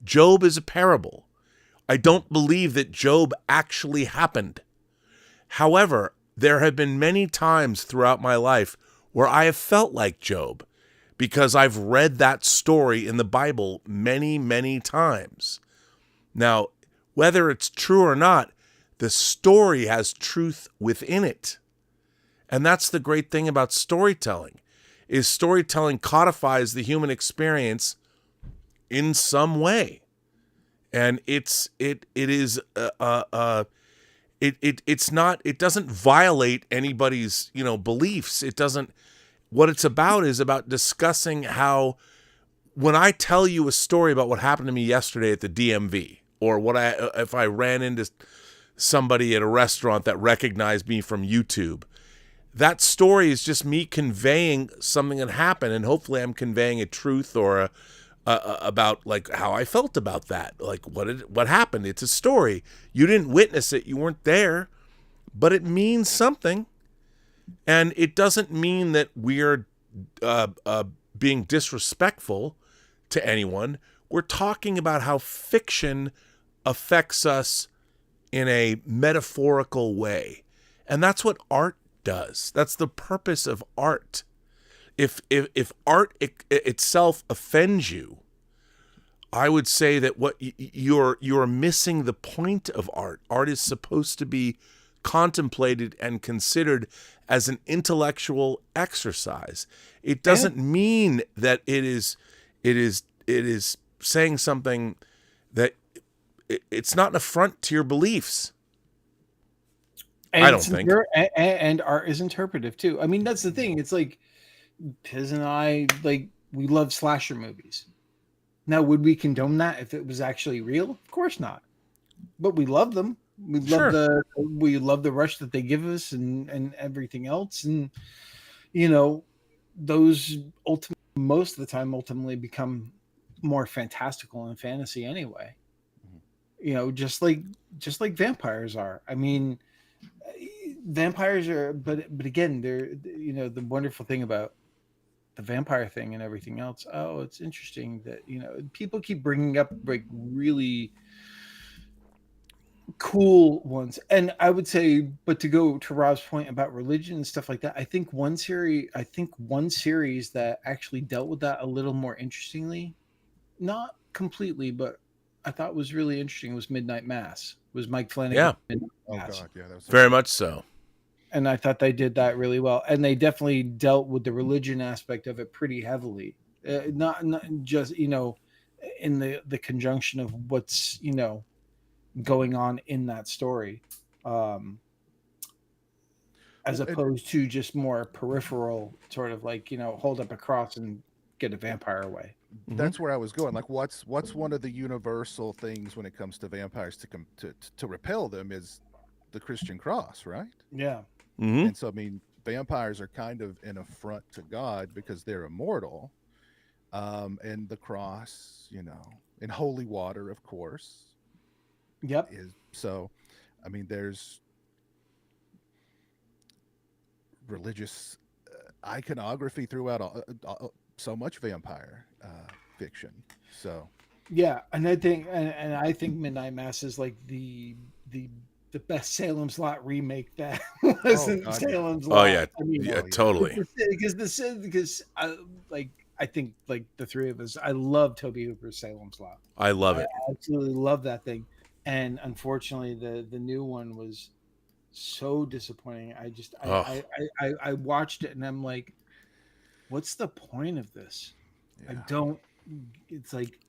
Job is a parable. I don't believe that Job actually happened. However, there have been many times throughout my life where I have felt like Job, because I've read that story in the Bible many, many times. Now, whether it's true or not, the story has truth within it. And that's the great thing about storytelling, is storytelling codifies the human experience in some way. And it doesn't violate anybody's, beliefs. It doesn't. What it's about is about discussing how, when I tell you a story about what happened to me yesterday at the DMV, or if I ran into somebody at a restaurant that recognized me from YouTube, that story is just me conveying something that happened, and hopefully I'm conveying a truth or about like how I felt about that. Like, what happened? It's a story. You didn't witness it. You weren't there, but it means something. And it doesn't mean that we're being disrespectful to anyone. We're talking about how fiction affects us in a metaphorical way. And that's what art does. That's the purpose of art. If art itself offends you, I would say that what you're missing the point of art. Art is supposed to be contemplated and considered as an intellectual exercise. It doesn't mean that it is saying something that it's not an affront to your beliefs. And I don't think. And art is interpretive too. I mean, that's the thing. It's like Piz and I, like, we love slasher movies. Now, would we condone that if it was actually real? Of course not. But we love them. We love the rush that they give us and everything else. And those most of the time ultimately become more fantastical and fantasy anyway. Just like vampires are. I mean, vampires are, but again, they're, the wonderful thing about the vampire thing and everything else. Oh, it's interesting that, people keep bringing up like really cool ones. And I would say, but to go to Rob's point about religion and stuff like that, I think one series that actually dealt with that a little more interestingly, not completely, but I thought was really interesting, was Midnight Mass. Was Mike Flanagan. Yeah. Oh God, yeah, that was very much so. And I thought they did that really well. And they definitely dealt with the religion aspect of it pretty heavily. Not just, in the conjunction of what's, going on in that story. As opposed to just more peripheral sort of like, hold up a cross and get a vampire away. That's where I was going. Like, what's one of the universal things when it comes to vampires to repel them is the Christian cross, right? Yeah. Mm-hmm. And so, I mean, vampires are kind of an affront to God because they're immortal. And the cross, and holy water, of course. Yep. So, I mean, there's religious iconography throughout so much vampire fiction. So, yeah, and I think Midnight Mass is like the best Salem's Lot remake that wasn't Salem's Lot. Oh yeah, I mean, totally. Because I think like the three of us, I love Toby Hooper's Salem's Lot. I love it. I absolutely love that thing, and unfortunately, the new one was so disappointing. I watched it and I'm like, what's the point of this? Yeah. I don't. It's like,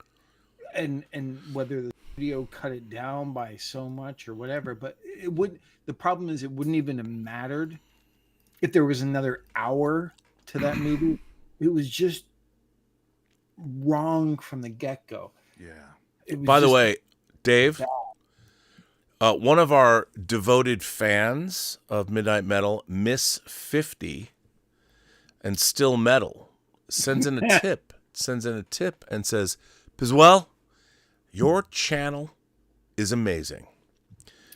and whether the studio cut it down by so much or whatever, but it would. The problem is, it wouldn't even have mattered if there was another hour to that movie. It was just wrong from the get-go. Yeah. By the way, Dave, one of our devoted fans of Midnight Metal, Miss 50, and Still Metal, sends in a tip. And says, Pizwell, your channel is amazing.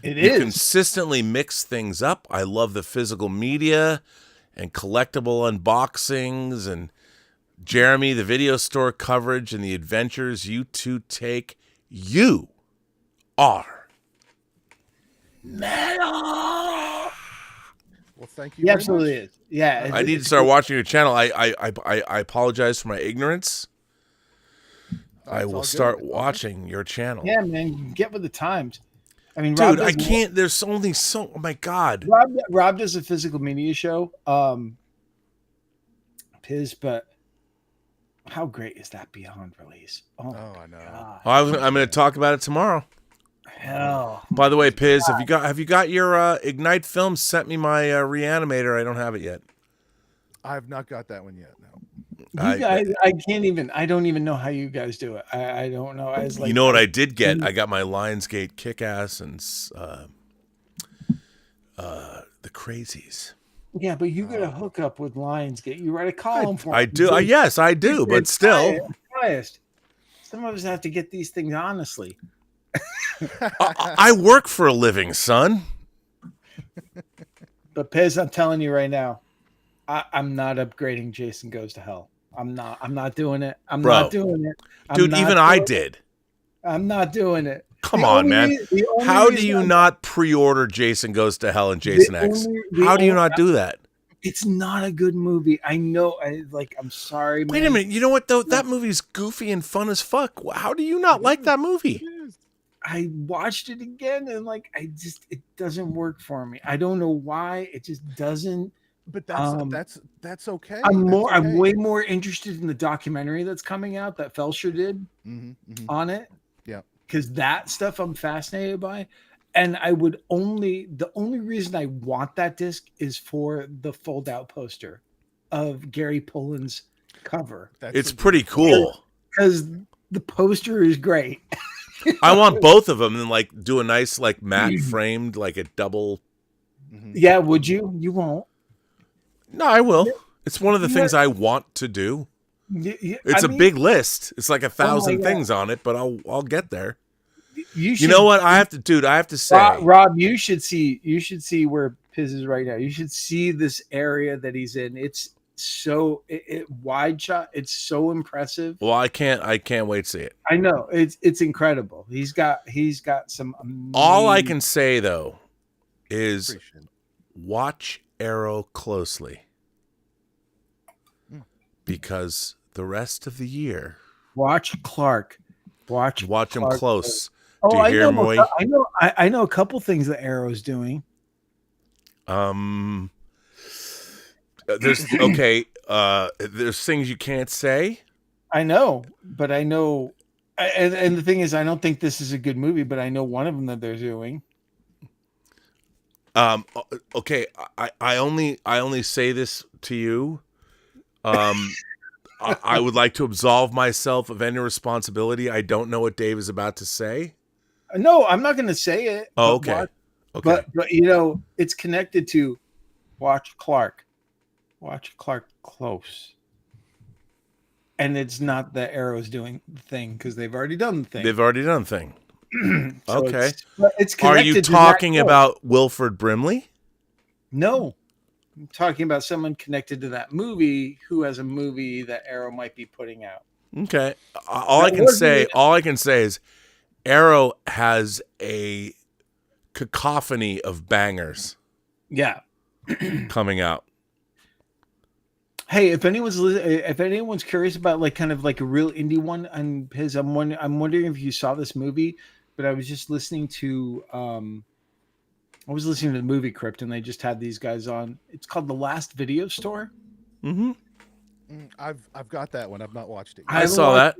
You consistently mix things up. I love the physical media and collectible unboxings, and Jeremy, the video store coverage, and the adventures you two take. You are metal. Well, thank you. He absolutely is. Yeah, I need to start watching your channel. I apologize for my ignorance. I will start watching your channel. Yeah, man, get with the times. I mean, dude, I can't. There's only so. Oh my God. Rob does a physical media show. But how great is that Beyond release? Oh I know. God. I'm going to talk about it tomorrow. Hell. By the way, Piz, have you got your Ignite Films sent me my Reanimator? I don't have it yet. I have not got that one yet. No. You guys, I can't even. I don't even know how you guys do it. I don't know. You know what I did get? I got my Lionsgate Kick-Ass and the Crazies. Yeah, but you got to hook up with Lionsgate. You write a column for. I do. Yes, I do. But still, biased. Some of us have to get these things honestly. I work for a living, son. But Piz, I'm telling you right now, I'm not upgrading Jason Goes to Hell. I'm not doing it. I'm Bro. not doing it. Dude, even I did. I'm not doing it. Come on, man. How do you not pre-order Jason Goes to Hell and Jason X? How do you not do that? It's not a good movie. I know. I'm sorry, man. Wait a minute. You know what, though? That movie's goofy and fun as fuck. How do you not like that movie? I watched it again and it doesn't work for me. I don't know why. It just doesn't. But that's okay. I'm way more interested in the documentary that's coming out that Felsher did on it. Yeah. Because that stuff I'm fascinated by. And the only reason I want that disc is for the fold out poster of Gary Pullen's cover. It's pretty cool. Because the poster is great. I want both of them and do a nice matte framed a double. Yeah, would you? You won't. No, I will. It's one of the things I want to do. It's a big list. It's 1,000 things on it, but I'll get there. You know what? I have to say, Rob, you should see where Piz is right now. You should see this area that he's in. It's so wide shot. It's so impressive. Well, I can't wait to see it. I know it's incredible. He's got some amazing... All I can say though is watch Arrow closely, because the rest of the year, watch Clark. Watch him close. Oh, Do you hear me? I know a couple things that Arrow's doing. There's there's things you can't say. I know, but I know, and the thing is, I don't think this is a good movie, but I know one of them that they're doing. Okay, I only say this to you. I would like to absolve myself of any responsibility. I don't know what Dave is about to say. No, I'm not going to say it. Oh, okay. But it's connected to watch Clark close. And it's not that Arrow's doing the thing because they've already done the thing. So okay. It's Are you talking about Wilford Brimley? No. I'm talking about someone connected to that movie who has a movie that Arrow might be putting out. Okay. All I can say is Arrow has a cacophony of bangers. Yeah. Coming out. Hey, if anyone's curious about kind of a real indie one on his, I'm wondering if you saw this movie, but I was just listening to the Movie Crypt, and they just had these guys on. It's called The Last Video Store. Mm-hmm. I've got that one. I've not watched it yet. I saw that.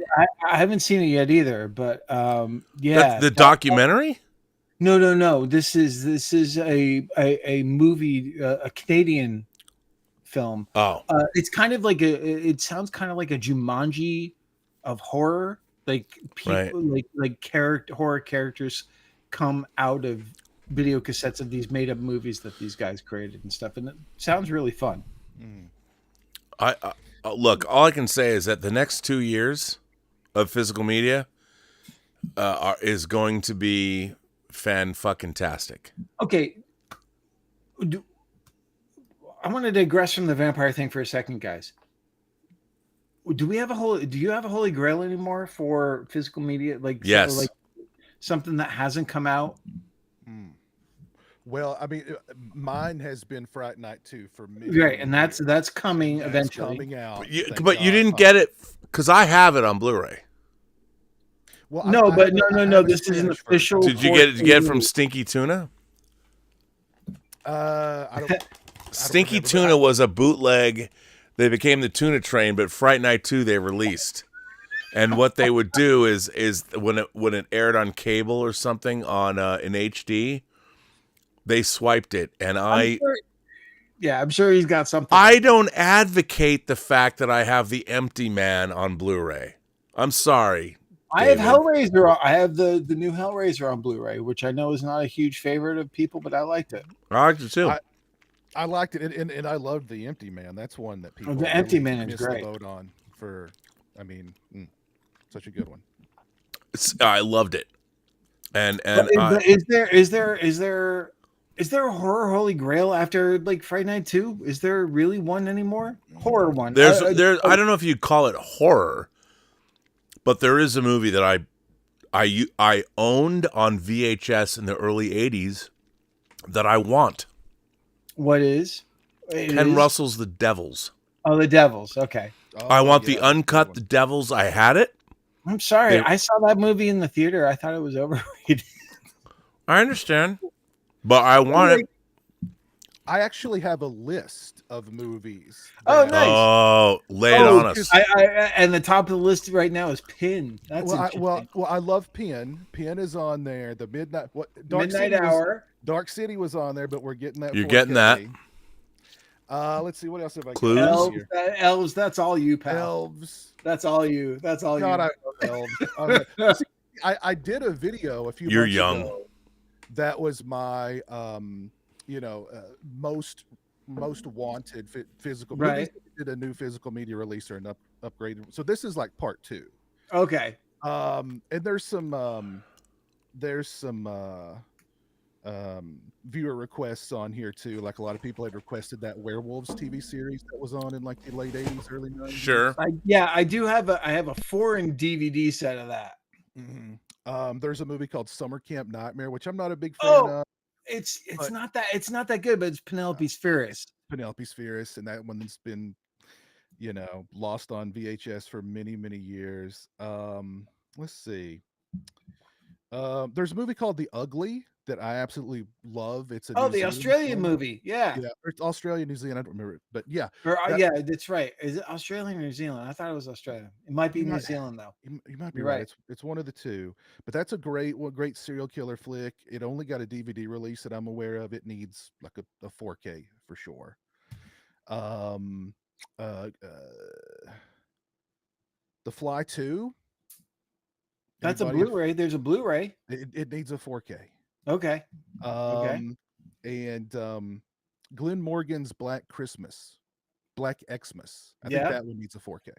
I haven't seen it yet either, but yeah. That's the documentary? No. This is a movie, a Canadian film. Oh. It's kind of it sounds kind of like a Jumanji of horror. People horror characters come out of video cassettes of these made up movies that these guys created and stuff, and it sounds really fun. I look, all I can say is that the next 2 years of physical media is going to be fan-fucking-tastic. Okay. I want to digress from the vampire thing for a second, guys. Do you have a holy grail anymore for physical media? Yes. Something that hasn't come out? Well, I mean, mine has been Fright Night 2 for me. Right, and that's coming eventually. Coming out. But you didn't get it because I have it on Blu-ray. Well, no. This is an official. Did you get it from Stinky Tuna? I don't. Stinky Tuna was a bootleg. They became the Tuna Train, but Fright Night 2 they released. And what they would do is when it aired on cable or something on in HD, they swiped it, and I'm sure he's got something. I don't advocate the fact that I have The Empty Man on Blu-ray. I'm sorry. I have Hellraiser. I have the new Hellraiser on Blu-ray, which I know is not a huge favorite of people, but I liked it. I liked it too. I liked it, and I loved The Empty Man. That's one that people. The Empty Man is great. The vote on for, such a good one. I loved it, and but is there Is there a horror holy grail after like Friday Night 2? Is there really one anymore? Horror one. There's I don't know if you'd call it horror, but there is a movie that I owned on VHS in the early 80s that I want. What is? Ken Russell's The Devils. Oh, The Devils. Okay. I want the uncut The Devils. I had it. I'm sorry. I saw that movie in the theater. I thought it was overrated. I understand, but I want it. I actually have a list of movies. Oh, nice. Oh, lay it on us. And the top of the list right now is Pin. That's well, I love Pin. Pin is on there. The Midnight Midnight Hour. Dark City was on there, but we're getting that. You're 4K. getting that. Let's see what else have I got. Clues? Elves. That's all you, pal. Elves. That's all you. That's all God, you. I love Elves. I did a video a few You're months young. ago. That was my most wanted physical. Right. Did a new physical media release or an upgrade. So this is like part 2. Okay. And there's some viewer requests on here too. Like a lot of people had requested that Werewolves TV series that was on in like the late 80s, early 90s. Sure. I do have a foreign DVD set of that. Mm-hmm. There's a movie called Summer Camp Nightmare, which I'm not a big fan of. It's not that good, but it's Penelope Spheris. Penelope Spheris, and that one's been, lost on VHS for many, many years. Let's see. There's a movie called The Ugly that I absolutely love. It's the Australian movie. Yeah. It's Australia, New Zealand. I don't remember it, but yeah. That's right. Is it Australian or New Zealand? I thought it was Australia. It might be New Zealand though. You might be right. It's one of the two. But that's a great serial killer flick. It only got a DVD release that I'm aware of. It needs like a 4K for sure. The Fly 2. That's a Blu-ray. There's a Blu-ray. It needs a 4K. Okay. And Glenn Morgan's Black Xmas. I think that one needs a 4K.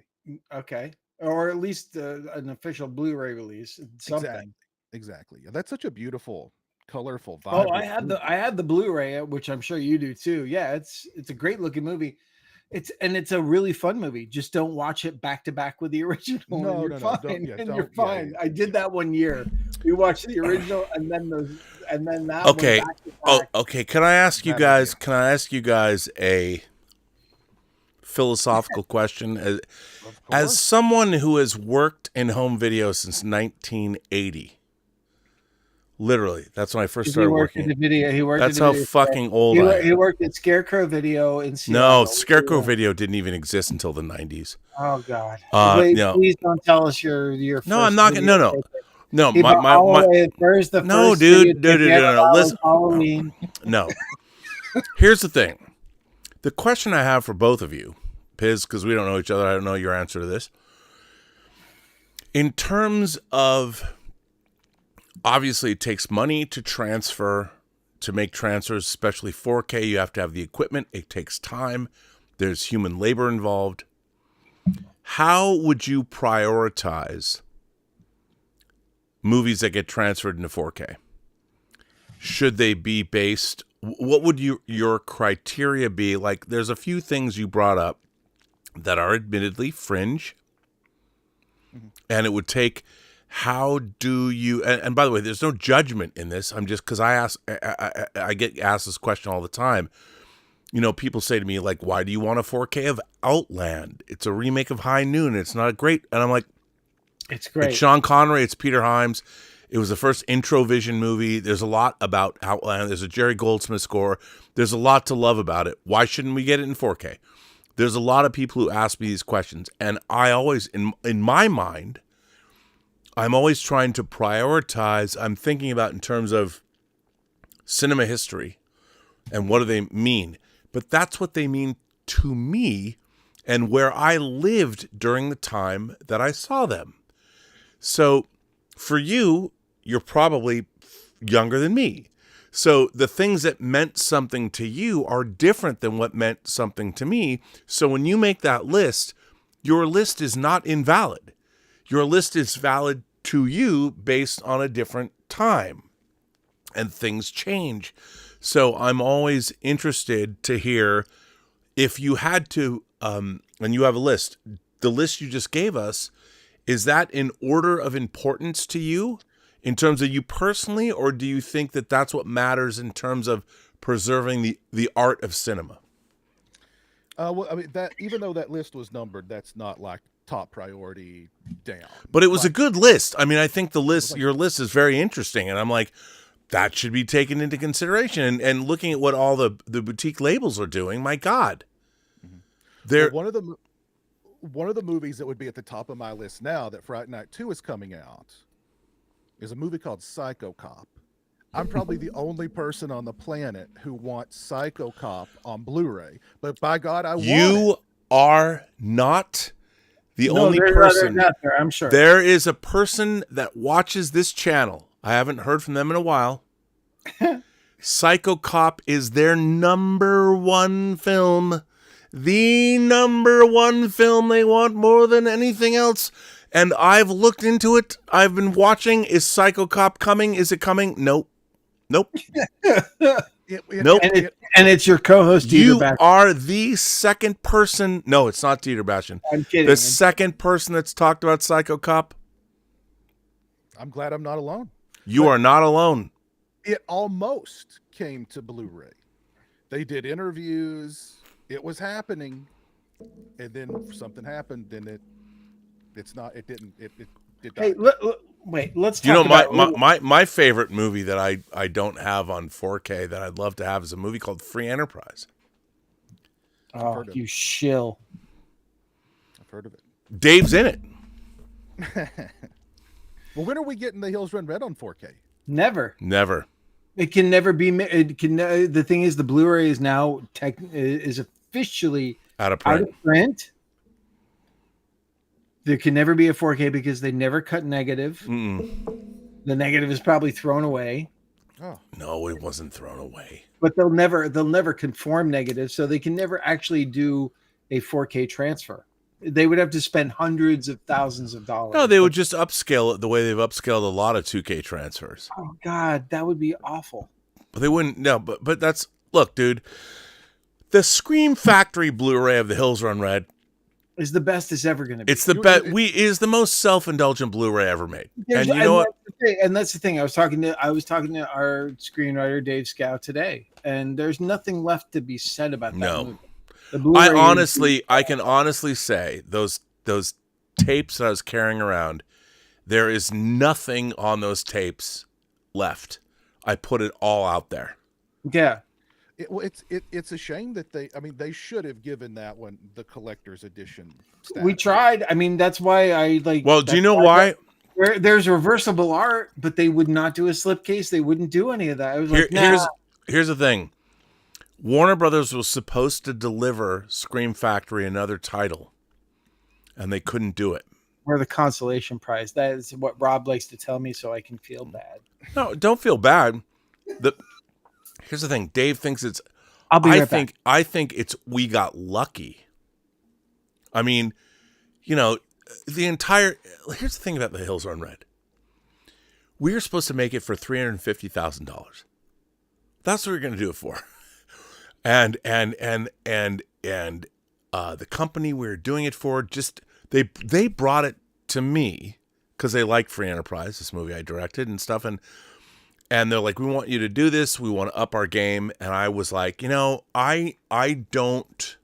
Okay. Or at least an official Blu-ray release. Something. Exactly. That's such a beautiful, colorful, vibrant. Oh, I had the Blu-ray, which I'm sure you do too. Yeah, it's a great looking movie. It's a really fun movie. Just don't watch it back to back with the original. No, you're fine. You're fine. Yeah. I did that one year. We watched the original and then that. Okay. One back to back. Okay. Can I ask you guys? Can I ask you guys a philosophical question? As someone who has worked in home video since 1980. Literally, that's when I first started working. That's how fucking old I am. He worked at Scarecrow Video in Seattle. No, Scarecrow Video didn't even exist until the 90s. Oh God! Please don't tell us your. No, I'm not gonna. No. Where's the no, first dude. No. Listen. Halloween. No. Here's the thing. The question I have for both of you, Piz, because we don't know each other. I don't know your answer to this. In terms of. Obviously, it takes money to make transfers, especially 4K. You have to have the equipment. It takes time. There's human labor involved. How would you prioritize movies that get transferred into 4K? Should they be based? What would your criteria be? Like, there's a few things you brought up that are admittedly fringe, and it would take. How do you? And by the way, there's no judgment in this. I'm just because I get asked this question all the time. People say to me like, "Why do you want a 4K of Outland? It's a remake of High Noon. It's not great." And I'm like, "It's great." It's Sean Connery. It's Peter Hyams. It was the first Introvision movie. There's a lot about Outland. There's a Jerry Goldsmith score. There's a lot to love about it. Why shouldn't we get it in 4K? There's a lot of people who ask me these questions, and I always, in my mind. I'm always trying to prioritize. I'm thinking about in terms of cinema history and what do they mean. But that's what they mean to me and where I lived during the time that I saw them. So for you, you're probably younger than me. So the things that meant something to you are different than what meant something to me. So when you make that list, your list is not invalid. Your list is valid to you based on a different time, and things change. So I'm always interested to hear if you had to, and you have a list, the list you just gave us, is that in order of importance to you in terms of you personally, or do you think that that's what matters in terms of preserving the art of cinema? Well, I mean, that even though that list was numbered, that's not like top priority down. But it was a good list. I mean, I think your list is very interesting, and I'm like, that should be taken into consideration. And looking at what all the boutique labels are doing, my God, they're one of the movies that would be at the top of my list now that Friday Night 2 is coming out is a movie called Psycho Cop. I'm probably the only person on the planet who wants Psycho Cop on Blu-ray, but by God, I want it. You are not the only person. Not there, I'm sure. There is a person that watches this channel. I haven't heard from them in a while. Psycho Cop is their number one film. The number one film they want more than anything else. And I've looked into it. I've been watching. Is Psycho Cop coming? Is it coming? Nope. Nope. Nope. And it's your co-host, Dieter You Bastian. are the second person. No, it's not Dieter Bastian. I'm kidding. The second person that's talked about Psycho Cop. I'm glad I'm not alone. You are not alone. It almost came to Blu-ray. They did interviews. It was happening, and then something happened, and it did not. Hey, wait. Let's talk You know, about my favorite movie that I don't have on 4K that I'd love to have is a movie called Free Enterprise. Oh, you shill. I've heard of it. Dave's in it. Well, when are we getting The Hills Run Red on 4K? Never. It can never be. It can. The thing is, the Blu-ray is now is officially out of print. There can never be a 4K because they never cut negative. The negative is probably thrown away. Oh no, it wasn't thrown away. But they'll never conform negative, so they can never actually do a 4K transfer. They would have to spend hundreds of thousands of dollars. No, they would just upscale it the way they've upscaled a lot of 2K transfers. Oh God, that would be awful. But they wouldn't. No, but that's look, dude. The Scream Factory Blu-ray of The Hills Run Red is the best it's ever going to be. It's the best. Is the most self-indulgent Blu-ray ever made. And you know what? That's the thing. I was talking to our screenwriter Dave Scow today, and there's nothing left to be said about that movie. I can honestly say those tapes that I was carrying around, there is nothing on those tapes left. I put it all out there. Yeah. It's a shame that they should have given that one the collector's edition status. We tried. I mean, that's why I like. Well, do you know why? There's reversible art, but they would not do a slipcase. They wouldn't do any of that. I was like, here's the thing. Warner Brothers was supposed to deliver Scream Factory another title, and they couldn't do it. Or the consolation prize. That is what Rob likes to tell me, so I can feel bad. No, don't feel bad. Here's the thing. Dave thinks it's. I'll be right back. I think it's we got lucky. I mean, you know, here's the thing about The Hills Run Red. We were supposed to make it for $350,000. That's what we we're going to do it for. And the company we were doing it for they brought it to me because they like Free Enterprise, this movie I directed and stuff, and they're like, we want you to do this. We want to up our game. And I was like, you know, I want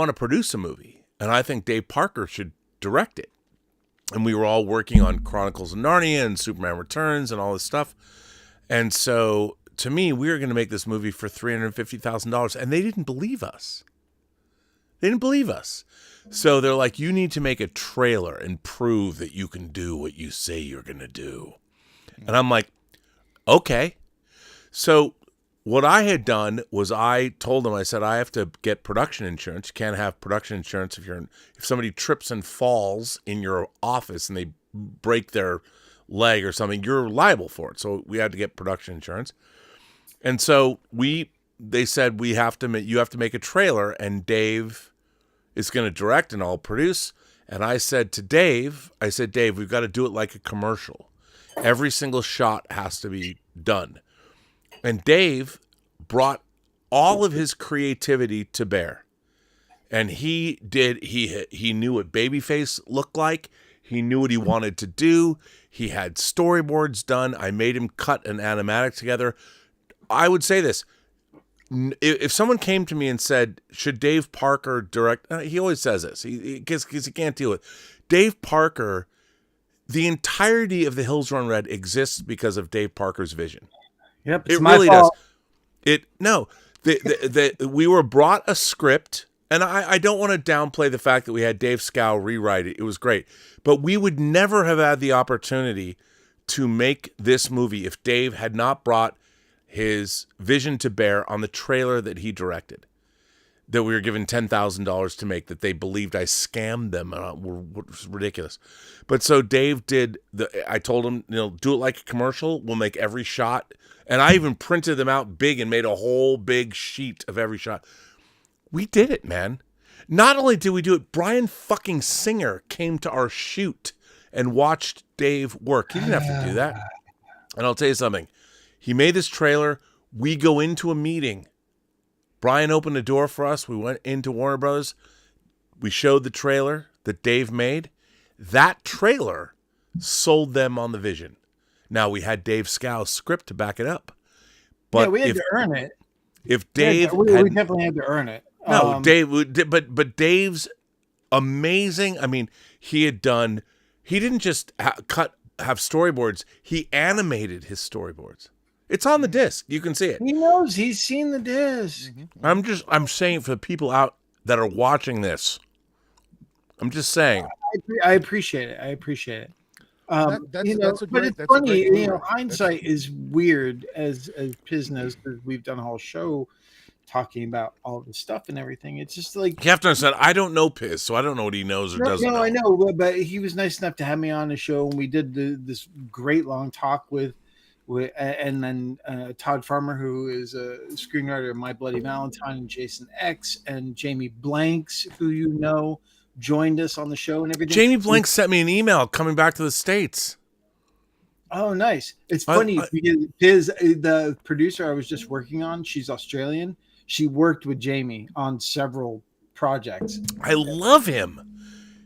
to produce a movie, and I think Dave Parker should direct it. And we were all working on Chronicles of Narnia and Superman Returns and all this stuff. And so to me, we were going to make this movie for $350,000, and they didn't believe us. So they're like, you need to make a trailer and prove that you can do what you say you're going to do. And I'm like, okay. So what I had done was I told them, I said, I have to get production insurance. You can't have production insurance if somebody trips and falls in your office and they break their leg or something, you're liable for it. So we had to get production insurance. And so they said, you have to make a trailer, and Dave is going to direct and I'll produce. And I said to Dave, we've got to do it like a commercial. Every single shot has to be done. And Dave brought all of his creativity to bear. And he knew what Babyface looked like. He knew what he wanted to do. He had storyboards done. I made him cut an animatic together. I would say this. If someone came to me and said, should Dave Parker direct? He always says this. Because he can't deal with it. Dave Parker, the entirety of The Hills Run Red exists because of Dave Parker's vision. Yep, it really does. We were brought a script. And I don't want to downplay the fact that we had Dave Scow rewrite it. It was great. But we would never have had the opportunity to make this movie if Dave had not brought his vision to bear on the trailer that he directed, that we were given $10,000 to make, that they believed I scammed them. Was ridiculous. But so Dave did, I told him, do it like a commercial. We'll make every shot. And I even printed them out big and made a whole big sheet of every shot. We did it, man. Not only did we do it, Brian fucking Singer came to our shoot and watched Dave work. He didn't have to do that. And I'll tell you something. He made this trailer. We go into a meeting. Brian opened the door for us. We went into Warner Brothers. We showed the trailer that Dave made. That trailer sold them on the vision. Now, we had Dave Scow's script to back it up. But we had to earn it. If Dave... we definitely had to earn it. No, Dave, but Dave's amazing. I mean, he didn't just have storyboards. He animated his storyboards. It's on the disc. You can see it. He knows. He's seen the disc. Mm-hmm. I'm saying for the people out that are watching this, I'm just saying. I appreciate it. That's a great, but it's funny. Hindsight is weird, as Piz knows, because we've done a whole show talking about all the stuff and everything. It's just like, you have to understand, I don't know Piz, so I don't know what he knows or doesn't know. I know, but he was nice enough to have me on the show, and we did this great long talk with and then Todd Farmer, who is a screenwriter of My Bloody Valentine, and Jason X, and Jamie Blanks, who joined us on the show and everything. Jamie Blanks sent me an email coming back to the States. Oh, nice. It's funny because the producer I was just working on, she's Australian. She worked with Jamie on several projects. I love him.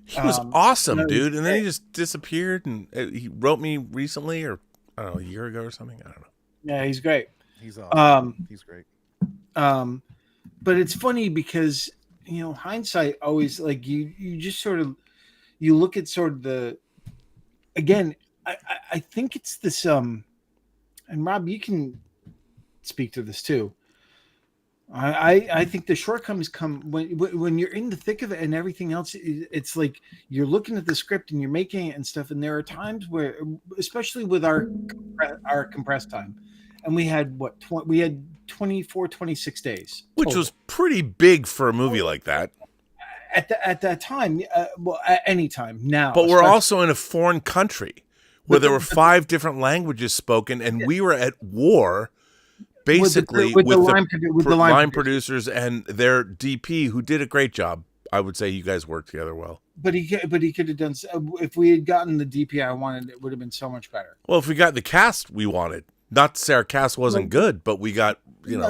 He was awesome, dude. And then he just disappeared. And he wrote me recently, or I don't know, a year ago or something. I don't know. Yeah, he's great. He's awesome. He's great. But it's funny because hindsight always, like, you just sort of, you look at sort of the, again, I think it's this and Rob, you can speak to this too. I think the shortcomings come when you're in the thick of it and everything else. It's like you're looking at the script and you're making it and stuff, and there are times where, especially with our compressed time, and we had 24, 26 days, which was pretty big for a movie like that at that time. At any time now, but we're also in a foreign country where there were 5 different languages spoken, and we were at war, basically, with the line producers and their DP, who did a great job. I would say you guys worked together well. But he could have done, if we had gotten the DP I wanted, it would have been so much better. Well, if we got the cast we wanted, not to say our cast wasn't good, but we got No.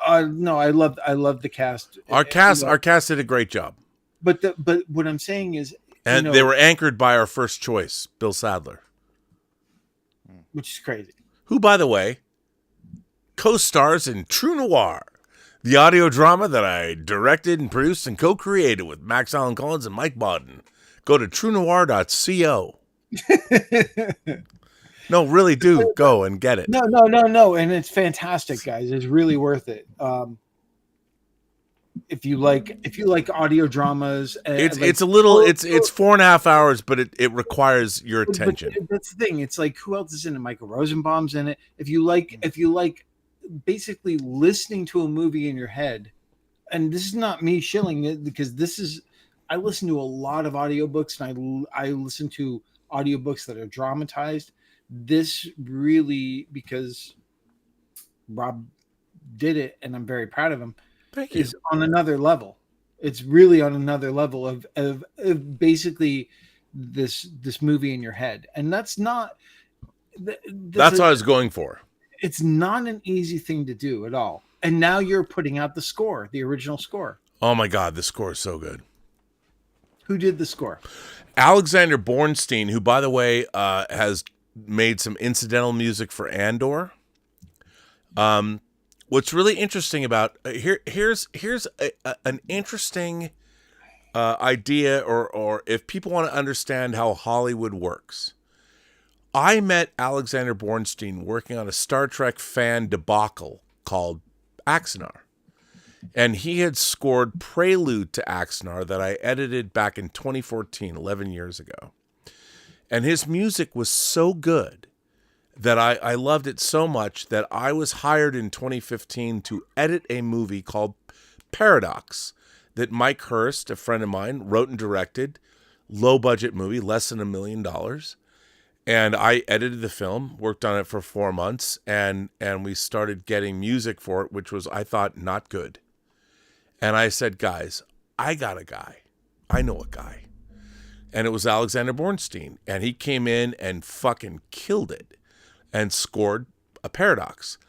I love the cast. Our cast did a great job. But what I'm saying is, and they were anchored by our first choice, Bill Sadler, which is crazy. Who, by the way, co-stars in True Noir, the audio drama that I directed and produced and co-created with Max Allen Collins and Mike Bodden. Go to truenoir.co. No, really do go and get it. No, and it's fantastic, guys. It's really worth it. If you like audio dramas, it's 4.5 hours, but it requires your attention. But that's the thing. It's like, who else is in it? Michael Rosenbaum's in it. If you like basically listening to a movie in your head, and this is not me shilling it, because I listen to a lot of audiobooks, and I listen to audiobooks that are dramatized. This really, because Rob did it, and I'm very proud of him. Thank you. Is on another level. It's really on another level of basically this movie in your head, and that's not. That's what I was going for. it's not an easy thing to do at all. And now you're putting out the score, the original score. Oh my God, the score is so good. Who did the score? Alexander Bornstein, who, by the way, has made some incidental music for Andor. What's really interesting about here's an interesting idea, or if people want to understand how Hollywood works. I met Alexander Bornstein working on a Star Trek fan debacle called Axanar. And he had scored Prelude to Axanar that I edited back in 2014, 11 years ago. And his music was so good that I loved it so much that I was hired in 2015 to edit a movie called Paradox that Mike Hurst, a friend of mine, wrote and directed. Low budget movie, less than $1 million. And I edited the film, worked on it for 4 months, and we started getting music for it, which was, I thought, not good. And I said, guys, I got a guy. I know a guy. And it was Alexander Bornstein. And he came in and fucking killed it and scored a Paradox.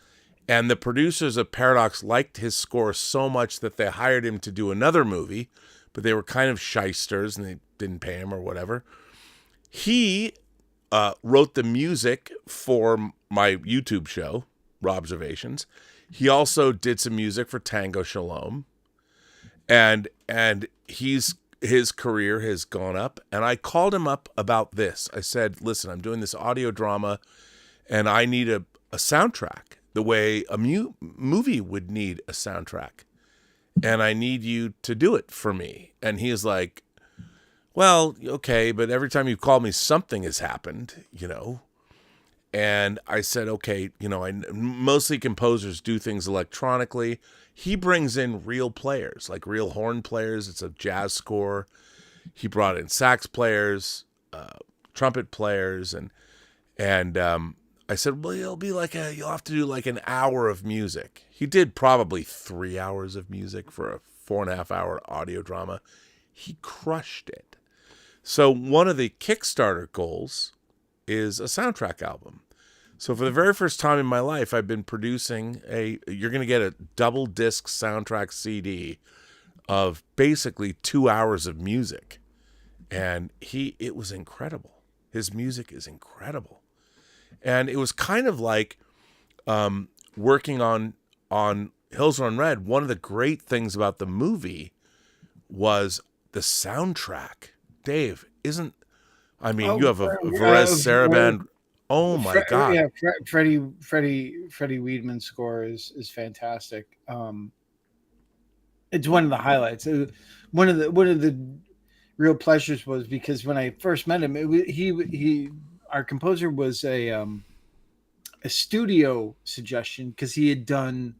And the producers of Paradox liked his score so much that they hired him to do another movie, but they were kind of shysters and they didn't pay him or whatever. He wrote the music for my YouTube show, Robservations. He also did some music for Tango Shalom. And his career has gone up. And I called him up about this. I said, listen, I'm doing this audio drama and I need a soundtrack the way a movie would need a soundtrack. And I need you to do it for me. And he is like, well, okay, but every time you call me, something has happened, you know. And I said, okay, you know, mostly composers do things electronically. He brings in real players, like real horn players. It's a jazz score. He brought in sax players, trumpet players, and I said, well, you'll have to do like an hour of music. He did probably 3 hours of music for a 4.5 hour audio drama. He crushed it. So one of the Kickstarter goals is a soundtrack album. So for the very first time in my life, I've been producing you're going to get a double disc soundtrack CD of basically 2 hours of music. And it was incredible. His music is incredible. And it was kind of like working on Hills Run Red. One of the great things about the movie was the soundtrack. Dave, you have a Perez Saraband. Oh my God. Yeah, Freddie Weidman's score is fantastic. It's one of the highlights. One of the real pleasures was because when I first met him, our composer was a studio suggestion because he had done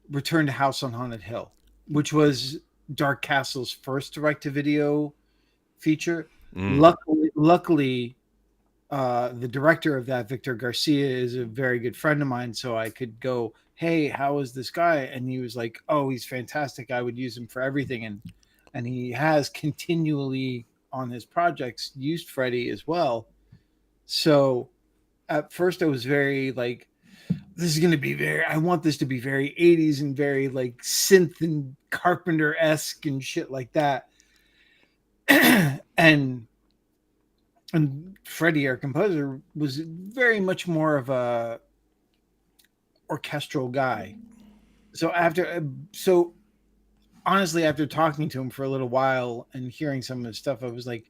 Return to House on Haunted Hill, which was Dark Castle's first direct-to-video feature. Luckily, the director of that, Victor Garcia, is a very good friend of mine, so I could go, hey, how is this guy? And he was like, oh, he's fantastic. I would use him for everything. And he has continually on his projects used Freddie as well. So at first I was very like, I want this to be very 80s and very like synth and Carpenter-esque and shit like that. and Freddie, our composer, was very much more of a orchestral guy. So honestly, after talking to him for a little while and hearing some of his stuff, I was like,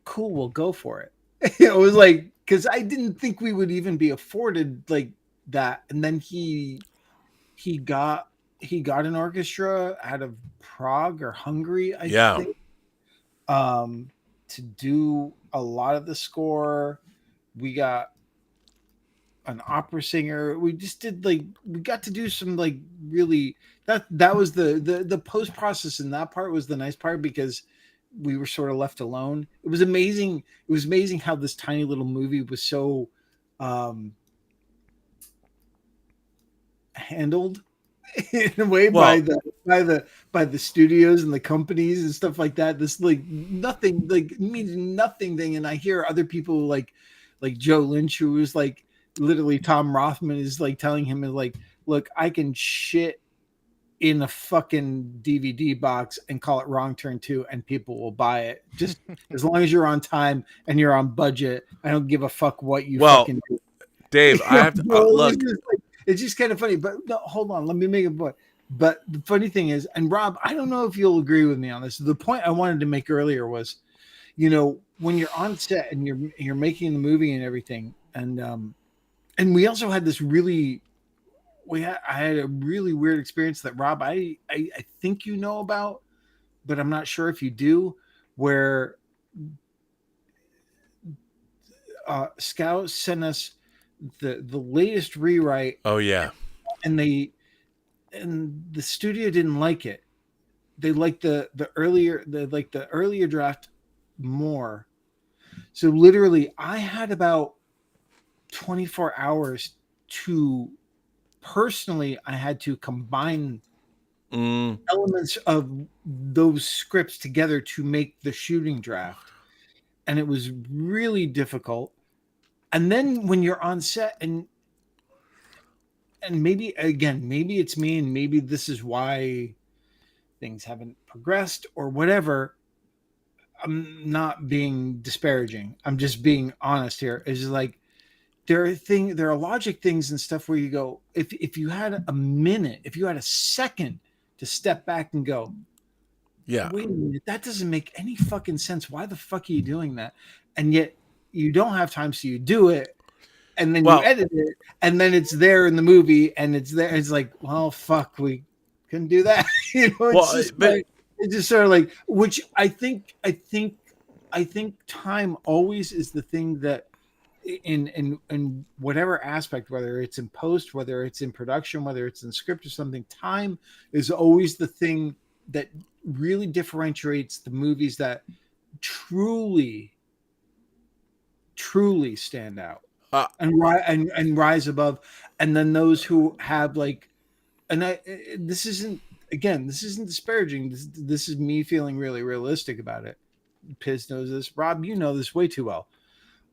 cool, we'll go for it. It was like, because I didn't think we would even be afforded like that. And then he got an orchestra out of Prague or Hungary, I think, to do a lot of the score. We got an opera singer. We just did we got to do some really that was the post process, and that part was the nice part because we were sort of left alone. It was amazing. It was amazing how this tiny little movie was so handled in a way by the studios and the companies and stuff like that. This nothing means nothing thing. And I hear other people like Joe Lynch, who was like literally Tom Rothman is like telling him, like, look, I can shit in a fucking DVD box and call it Wrong Turn 2 and people will buy it. Just as long as you're on time and you're on budget. I don't give a fuck what you fucking do. Dave, I have to look. It's just kind of funny, but no, hold on. Let me make a point. But the funny thing is, and Rob, I don't know if you'll agree with me on this. The point I wanted to make earlier was, you know, when you're on set and you're making the movie and everything, and we also had this really, I had a really weird experience that Rob, I think you know about, but I'm not sure if you do, where Scout sent us the latest rewrite. Oh yeah. And the studio didn't like it. They liked the earlier draft more. So literally I had about 24 hours to personally, I had to combine elements of those scripts together to make the shooting draft. And it was really difficult. And then when you're on set and maybe it's me and maybe this is why things haven't progressed or whatever. I'm not being disparaging. I'm just being honest here. Is like there are logic things and stuff where you go, if you had a minute, if you had a second to step back and go, yeah, wait a minute, that doesn't make any fucking sense. Why the fuck are you doing that? And yet you don't have time, so you do it, and then you edit it, and then it's there in the movie, and it's there. It's like, well, fuck, we couldn't do that. You know, it's just sort of like, which I think time always is the thing that in whatever aspect, whether it's in post, whether it's in production, whether it's in script or something, time is always the thing that really differentiates the movies that truly stand out and rise above, and then those who have like, and this isn't disparaging. This is me feeling really realistic about it. Piz knows this. Rob, you know this way too well.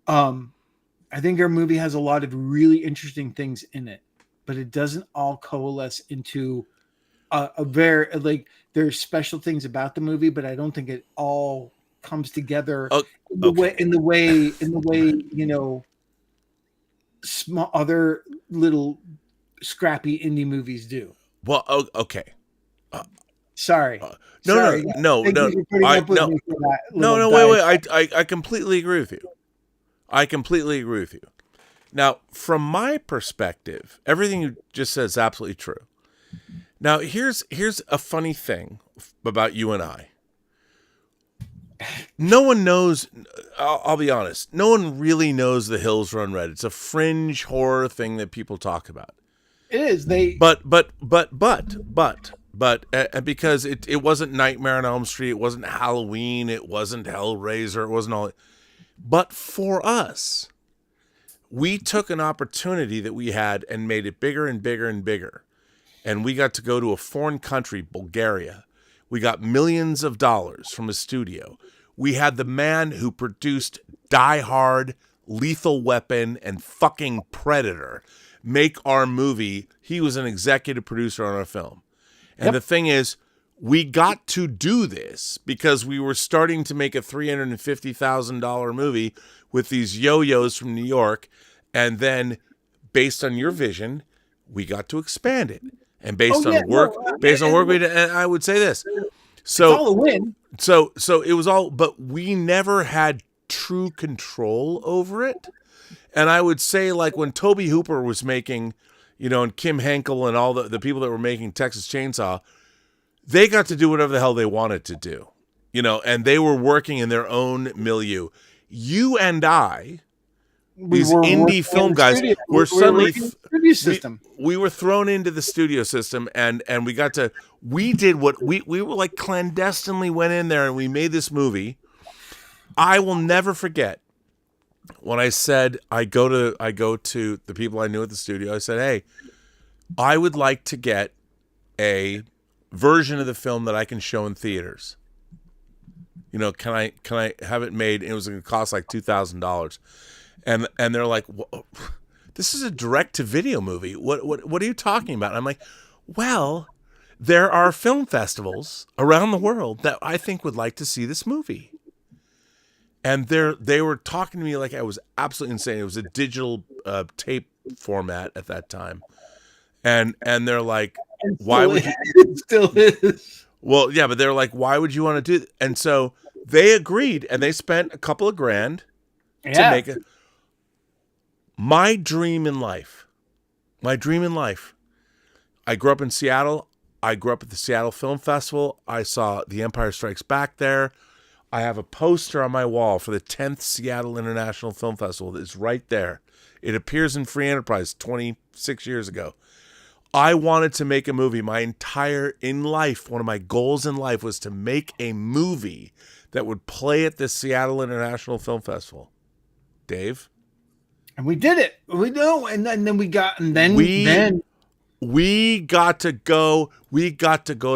I think our movie has a lot of really interesting things in it, but it doesn't all coalesce into a very, like, there's special things about the movie, but I don't think it all comes together in the way, you know, small other little scrappy indie movies do. Well, okay. Sorry. No. Wait. I completely agree with you. Now, from my perspective, everything you just said is absolutely true. Now, here's a funny thing about you and I. No one knows. I'll be honest. No one really knows The Hills Run Red. It's a fringe horror thing that people talk about. It is. But because it wasn't Nightmare on Elm Street, it wasn't Halloween, it wasn't Hellraiser, it wasn't all. But for us, we took an opportunity that we had and made it bigger and bigger and bigger. And we got to go to a foreign country, Bulgaria. We got millions of dollars from a studio. We had the man who produced Die Hard, Lethal Weapon, and fucking Predator make our movie. He was an executive producer on our film. And the thing is, we got to do this because we were starting to make a $350,000 movie with these yo-yos from New York. And then based on your vision, we got to expand it. And based on work, and I would say this. So it's all a win. So it was all, but we never had true control over it. And I would say, like, when Toby Hooper was making, you know, and Kim Henkel and all the people that were making Texas Chainsaw, they got to do whatever the hell they wanted to do, you know, and they were working in their own milieu. You and I, these indie film guys, were suddenly we were thrown into the studio system, and we did what we were like clandestinely went in there and we made this movie. I will never forget when I said I go to the people I knew at the studio. I said, hey, I would like to get a version of the film that I can show in theaters. You know, can I have it made? It was going to cost like $2,000. And they're like, this is a direct-to-video movie. What are you talking about? And I'm like, well, there are film festivals around the world that I think would like to see this movie. And they were talking to me like I was absolutely insane. It was a digital tape format at that time. And they're like, why would you? It still is. Well, yeah, but they're like, why would you want to do? And so they agreed, and they spent a couple of grand to make it. My dream in life. I grew up in Seattle. I grew up at the Seattle Film Festival. I saw The Empire Strikes Back there. I have a poster on my wall for the 10th Seattle International Film Festival that is right there. It appears in Free Enterprise 26 years ago. I wanted to make a movie. One of my goals in life was to make a movie that would play at the Seattle International Film Festival. Dave? And we did it. We know. We got to go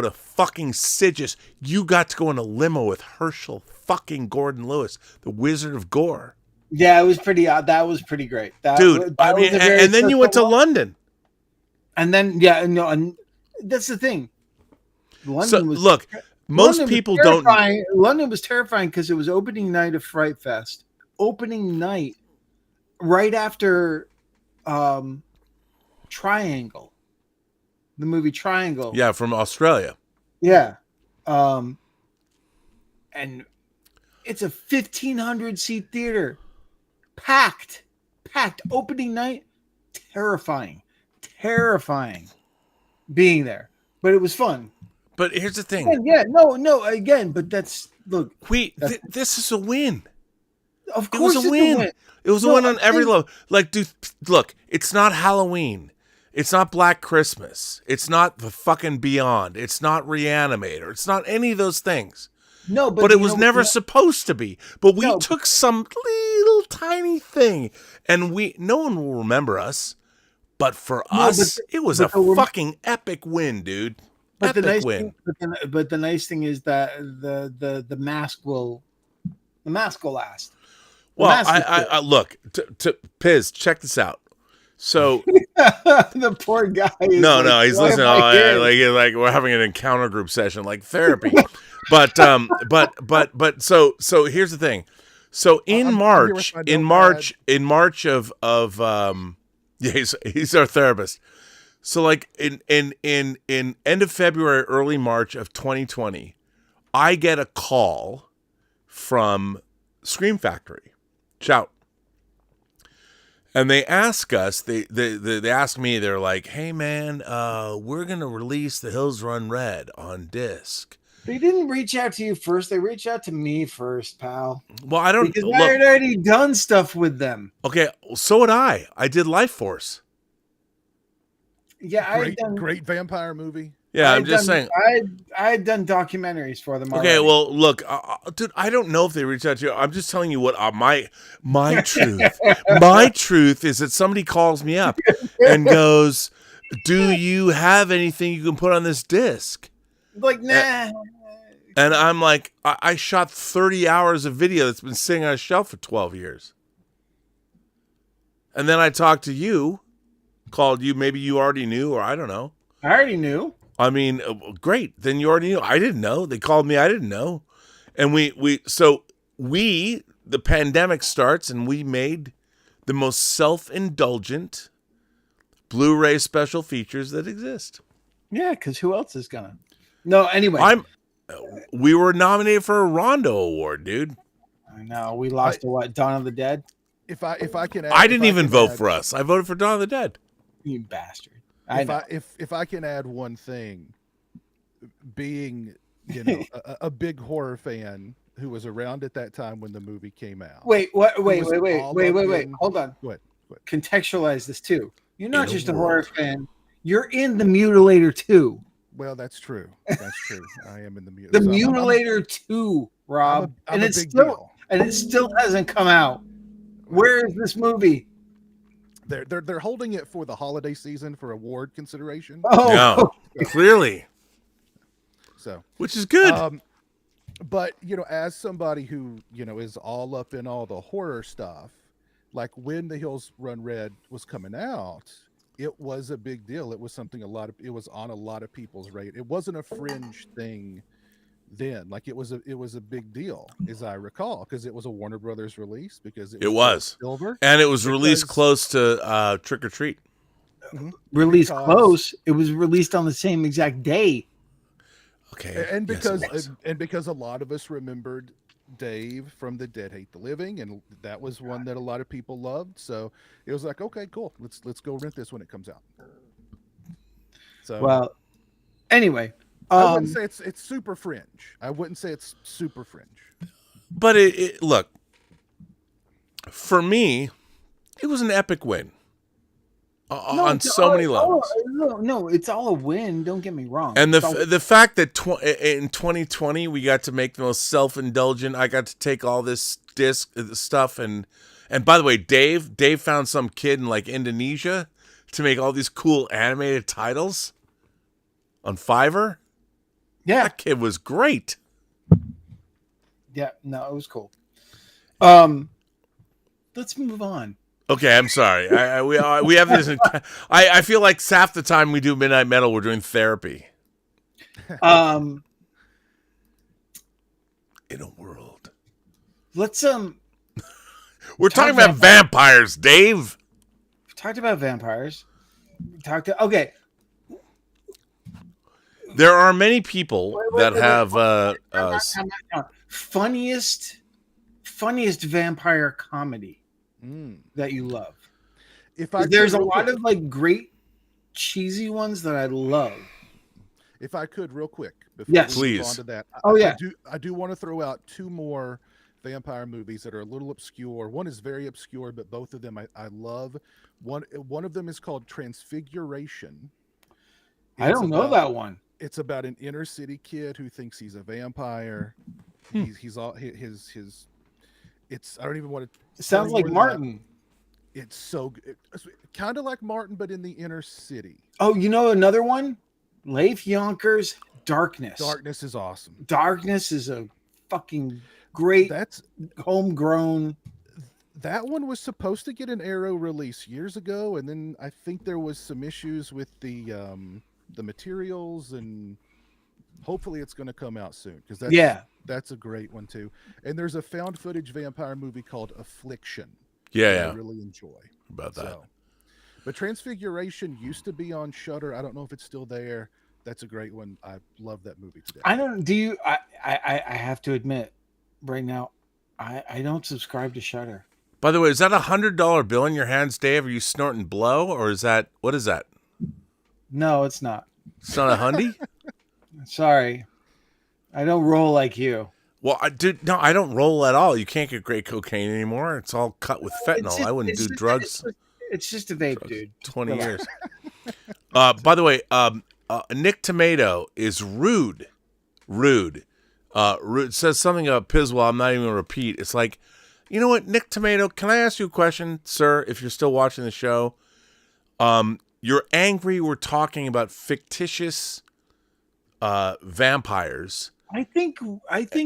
to fucking Sigis. You got to go in a limo with Herschel fucking Gordon Lewis, the Wizard of Gore. Yeah, it was pretty odd. That was pretty great. And then you went to London. And then, and that's the thing. London was terrifying because it was opening night of Fright Fest. Opening night, right after Triangle, the movie Triangle. Yeah, from Australia. Yeah, and it's a 1,500 seat theater, packed. Opening night, terrifying being there, but it was fun. But here's the thing. But this is a win. Of course, it was a win. It was a win on every level. Like, dude, look, it's not Halloween. It's not Black Christmas. It's not the fucking Beyond. It's not Reanimator. It's not any of those things. No, but it was never supposed to be. But we took some little tiny thing, and no one will remember us. But for us, it was a fucking epic win, dude. But the nice thing is that the mask will last. Well, I look to Piz. Check this out. So the poor guy. He's listening. Like we're having an encounter group session, like therapy. but so here's the thing. So in March of yeah, he's our therapist. So like in end of February, early March of 2020, I get a call from Scream Factory. Shout. And they ask us, they ask me, they're like, hey man, we're gonna release The Hills Run Red on disc. They didn't reach out to you first. They reached out to me first, pal. Well, I don't because I had already done stuff with them. Okay, so had I. I did Life Force. Yeah, great vampire movie. Yeah, I'm just saying. I had done documentaries for them already. Okay, well, look, dude, I don't know if they reached out to you. I'm just telling you what my truth. My truth is that somebody calls me up and goes, "Do you have anything you can put on this disc?" Like, nah. And I'm like, I shot 30 hours of video that's been sitting on a shelf for 12 years. And then I talked to you, called you. Maybe you already knew, or I don't know. I already knew. I mean, great. Then you already knew. I didn't know. They called me. I didn't know. And the pandemic starts, and we made the most self-indulgent Blu-ray special features that exist. Yeah, because who else is gonna? No, anyway. We were nominated for a Rondo Award, dude. I know. We lost to what? Dawn of the Dead? If I can add, I didn't even vote for us. I voted for Dawn of the Dead. You bastard. If I can add one thing, being a big horror fan who was around at that time when the movie came out. Wait. Hold on. What? Contextualize this too. You're not just a horror fan. You're in the Mutilator 2. Well, that's true. That's true. I am in the Mutilator. The Mutilator 2, Rob. I'm and it still hasn't come out. Where is this movie? They're holding it for the holiday season for award consideration. Oh, no, clearly. So, which is good. But as somebody who is all up in all the horror stuff, like when The Hills Run Red was coming out, it was a big deal. It was something it was on a lot of people's radar. It wasn't a fringe thing then. Like it was a big deal, as I recall, because it was a Warner Brothers release, because It was. silver, And it was released because- close to Trick or Treat. Released Because- close. It was released on the same exact day. Okay. and Yes, it because was. and because a lot of us remembered Dave from The Dead Hate the Living, and that was one that a lot of people loved. So it was like, okay, cool, let's go rent this when it comes out. So Well, anyway, I wouldn't say it's super fringe. I wouldn't say it's super fringe. But it look, for me, it was an epic win on so many levels. No, it's all a win. Don't get me wrong. And It's all- the fact that in 2020 we got to make the most self-indulgent. I got to take all this disc stuff and by the way, Dave found some kid in like Indonesia to make all these cool animated titles on Fiverr. yeah, That kid was great. yeah. No, it was cool. Let's move on. Okay, I'm sorry. We have this. I feel like half the time we do Midnight Metal, we're doing therapy. Um, In a world, let's we're talking about vampires, Dave. we talked about vampires. Okay. There are many people that have Funniest vampire comedy that you love. There's a lot of like great cheesy ones that I love. If I could, real quick, before Yes. we move Please. on to that. Yeah. I do want to throw out two more vampire movies that are a little obscure. One is very obscure, but both of them I love. One of them is called Transfiguration. I don't know that one. It's about an inner city kid who thinks he's a vampire. He's all his. It's I don't even want to. It sounds like Martin. It's so good. Kind of like Martin, but in the inner city. Oh, you know another one? Leif Yonkers, Darkness. Darkness is awesome. Darkness is a fucking great That's homegrown. that one was supposed to get an Arrow release years ago, and then I think there was some issues with the materials, and hopefully it's going to come out soon, because that's a great one too. And there's a found footage vampire movie called Affliction. Yeah. I really enjoy About that. So, but Transfiguration used to be on Shudder. I don't know if it's still there. That's a great one. I love that movie today. I don't. Do you? I have to admit, right now, I don't subscribe to Shudder. By the way, is that $100 bill in your hands, Dave? Are you snorting blow, or is that what is that? No, it's not. It's not a hundy? Sorry, I don't roll like you. Well, I don't roll at all. You can't get great cocaine anymore. It's all cut with fentanyl. I wouldn't do drugs. It's just a vape, dude. 20 years. By the way, Nick Tomato is rude. Rude. It says something about Piswell. I'm not even going to repeat. It's like, you know what, Nick Tomato, can I ask you a question, sir, if you're still watching the show? You're angry we're talking about fictitious vampires. I think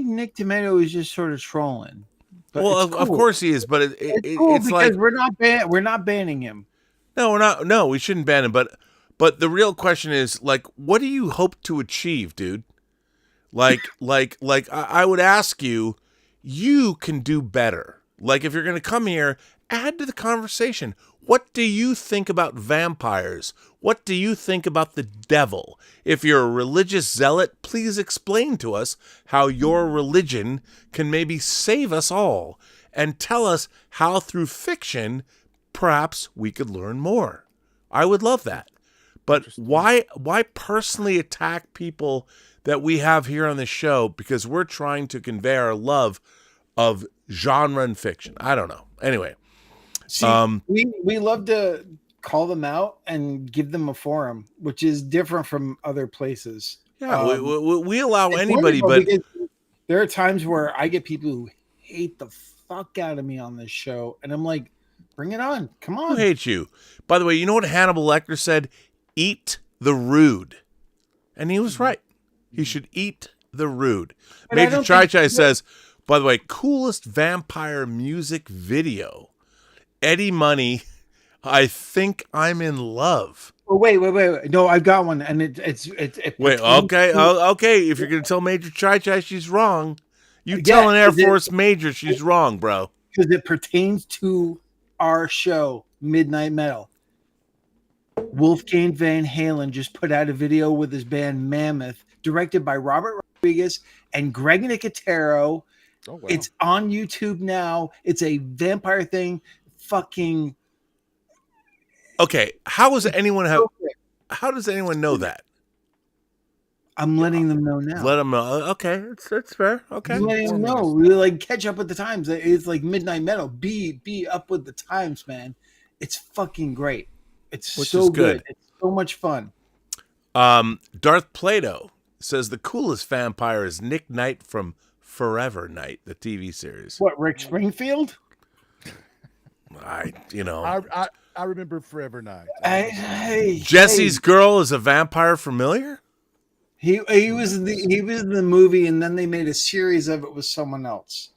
Nick Tomato is just sort of trolling. But Well, it's of cool. course he is, but It's cool it's because like we're not banning him. no, we're not. No, we shouldn't ban him. But the real question is, like, what do you hope to achieve, dude? Like I would ask you, you can do better. Like, if you're going to come here, add to the conversation. What do you think about vampires? What do you think about the devil? If you're a religious zealot, please explain to us how your religion can maybe save us all, and tell us how through fiction perhaps we could learn more. I would love that. But why personally attack people that we have here on the show because we're trying to convey our love of genre and fiction? I don't know. Anyway, See, we love to call them out and give them a forum, which is different from other places. yeah, we allow It's anybody, wonderful but because there are times where I get people who hate the fuck out of me on this show, and I'm like, bring it on, come who on. hates you? By the way, you know what Hannibal Lecter said? Eat the rude. And he was right. He should eat the rude. But I Major don't Chai think- Chai says, by the way, coolest vampire music video. Eddie Money, I think I'm in love. Oh, wait. No, I've got one, and it Wait, pertains okay, to- okay. If you're gonna tell Major Chai Chai she's wrong, you Yeah, tell an Air 'cause it- Force Major she's wrong, bro. because it pertains to our show, Midnight Metal. Wolfgang Van Halen just put out a video with his band Mammoth, directed by Robert Rodriguez and Greg Nicotero. Oh, wow. It's on YouTube now. It's a vampire thing. Fucking. Okay, how does anyone know that? I'm letting them know now. Let them know. Okay, it's fair. Okay. I'm letting them know. We like catch up with the times. It's like Midnight Metal. Be up with the times, man. It's fucking great. It's Which so is good. It's so much fun. Darth Plato says the coolest vampire is Nick Knight from Forever Night, the TV series. What, Rick Springfield? I remember Forever Night. Jesse's girl is a vampire familiar? He was in the movie, and then they made a series of it with someone else.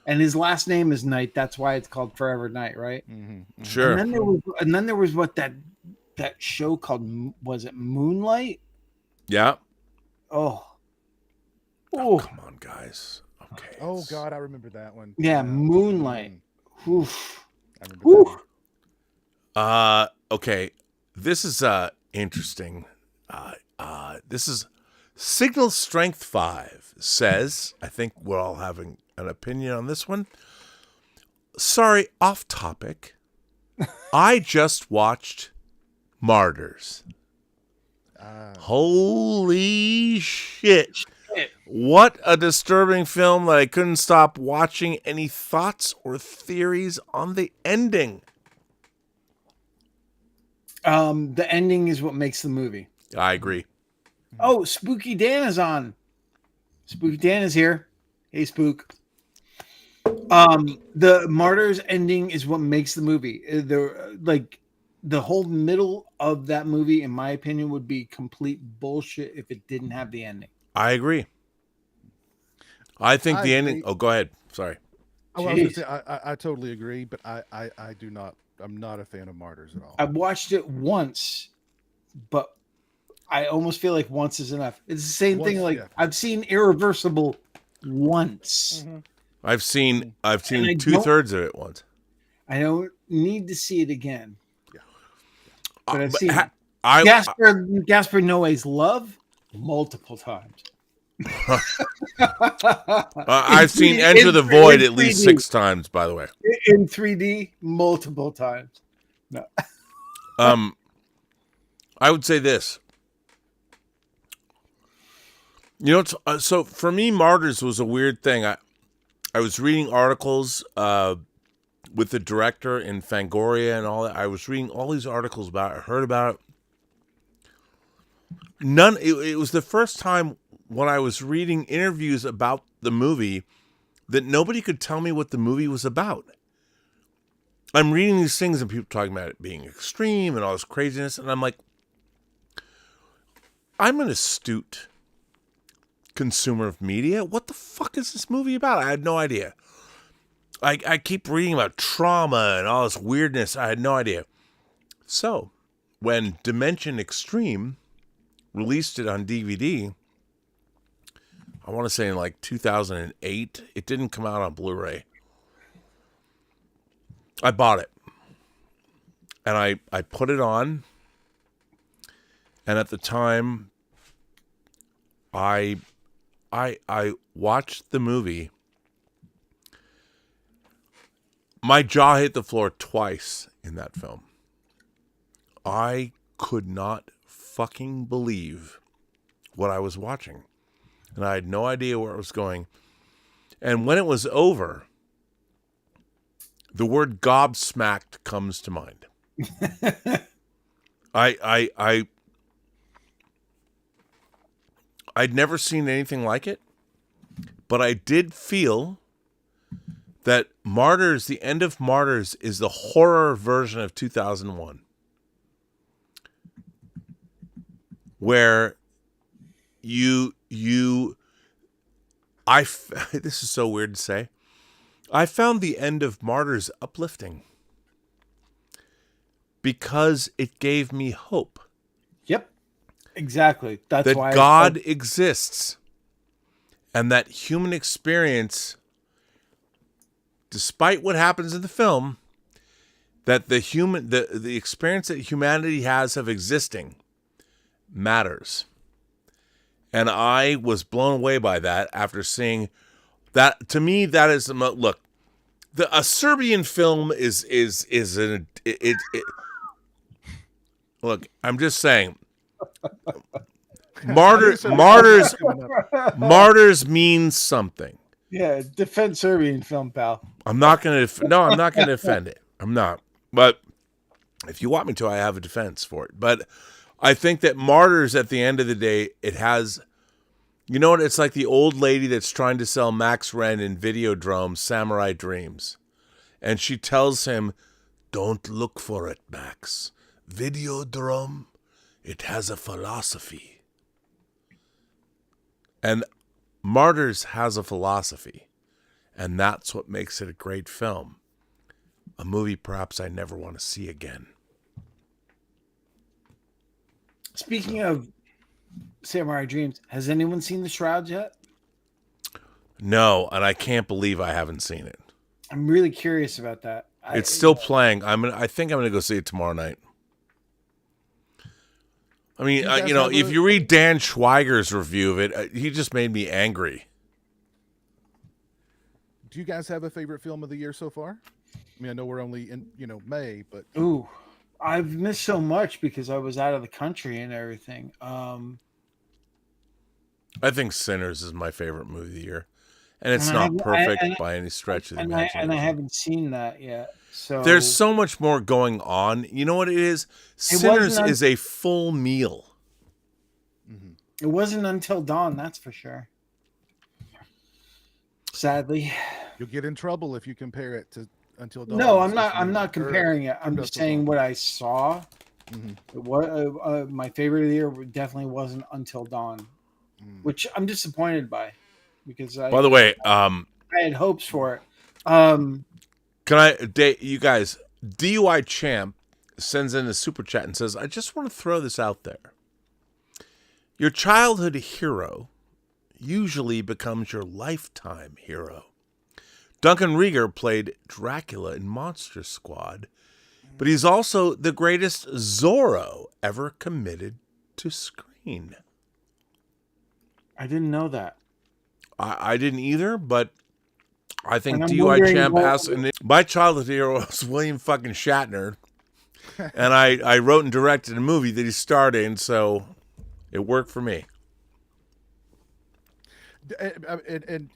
And his last name is Knight. That's why it's called Forever Night, right? Mm-hmm. Sure. And then there was what that show called, was it Moonlight? Yeah. Oh, come on, guys. Okay. Oh God, I remember that one. yeah, Moonlight. Oof. I remember that. Okay. This is interesting. This is Signal Strength 5 says, I think we're all having an opinion on this one. Sorry, off topic. I just watched Martyrs. Holy shit. What a disturbing film that I couldn't stop watching. Any thoughts or theories on the ending? The ending is what makes the movie. I agree. Oh, Spooky Dan is on. Spooky Dan is here. Hey, Spook. The Martyrs ending is what makes the movie. The whole middle of that movie, in my opinion, would be complete bullshit if it didn't have the ending. I agree. I think the ending. agree. Oh, go ahead. Sorry. Oh, I was gonna say, I totally agree, but I do not. I'm not a fan of Martyrs at all. I watched it once, but I almost feel like once is enough. It's the same thing. Like, yeah. I've seen Irreversible once. Mm-hmm. I've seen I 2/3 of it once. I don't need to see it again. Yeah. But I've But seen ha- it. I Gaspar Noé's Love multiple times. I've seen 3D Enter the Void in at least 3D. 6 times. By the way, In 3D multiple times. No. I would say this. You know, so for me, Martyrs was a weird thing. I was reading articles with the director in Fangoria and all that. I was reading all these articles about it. I heard about it. It was the first time when I was reading interviews about the movie that nobody could tell me what the movie was about. I'm reading these things and people talking about it being extreme and all this craziness. And I'm like, I'm an astute consumer of media. What the fuck is this movie about? I had no idea. I keep reading about trauma and all this weirdness. I had no idea. So when Dimension Extreme released it on DVD, I want to say in like 2008, it didn't come out on Blu-ray. I bought it. And I put it on. And at the time, I watched the movie. My jaw hit the floor twice in that film. I could not fucking believe what I was watching. And I had no idea where it was going. And when it was over, the word gobsmacked comes to mind. I'd never seen anything like it, but I did feel that Martyrs, the end of Martyrs, is the horror version of 2001. Where this is so weird to say. I found the end of Martyrs uplifting. because it gave me hope Yep. Exactly. That's that why God exists and that human experience, despite what happens in the film, that the experience that humanity has of existing matters. And I was blown away by that after seeing that. To me, that is look. A Serbian film is look. I'm just saying. Martyrs means something. Yeah, defend Serbian film, pal. I'm not gonna defend it. I'm not. But if you want me to, I have a defense for it. But I think that Martyrs, at the end of the day, it has, you know what? It's like the old lady that's trying to sell Max Wren in Videodrome Samurai Dreams. And she tells him, don't look for it, Max. Videodrome, it has a philosophy. And Martyrs has a philosophy. And that's what makes it a great film. A movie perhaps I never want to see again. Speaking of Samurai Dreams, has anyone seen The Shrouds yet? No, and I can't believe I haven't seen it. I'm really curious about that. It's still playing. I think I'm going to go see it tomorrow night. I mean, if you read Dan Schweiger's review of it, he just made me angry. Do you guys have a favorite film of the year so far? I mean, I know we're only in, May, but Ooh, I've missed so much because I was out of the country and everything. I think Sinners is my favorite movie of the year. And it's And not perfect by any stretch of the imagination. And I haven't seen that yet. So there's so much more going on. You know what it is? Sinners is a full meal. It wasn't Until Dawn, that's for sure. Sadly. you'll get in trouble if you compare it to Until Dawn. No, I'm not comparing it. I'm just saying what I saw. What my favorite of the year definitely wasn't Until Dawn, which I'm disappointed by, because by the way, I had hopes for it. You guys, DUI Champ sends in a super chat and says, I just want to throw this out there. Your childhood hero usually becomes your lifetime hero. Duncan Rieger played Dracula in Monster Squad, but he's also the greatest Zorro ever committed to screen. I didn't know that. I didn't either, but I think DUI Champ has... My childhood hero was William fucking Shatner, and I wrote and directed a movie that he starred in, so it worked for me. And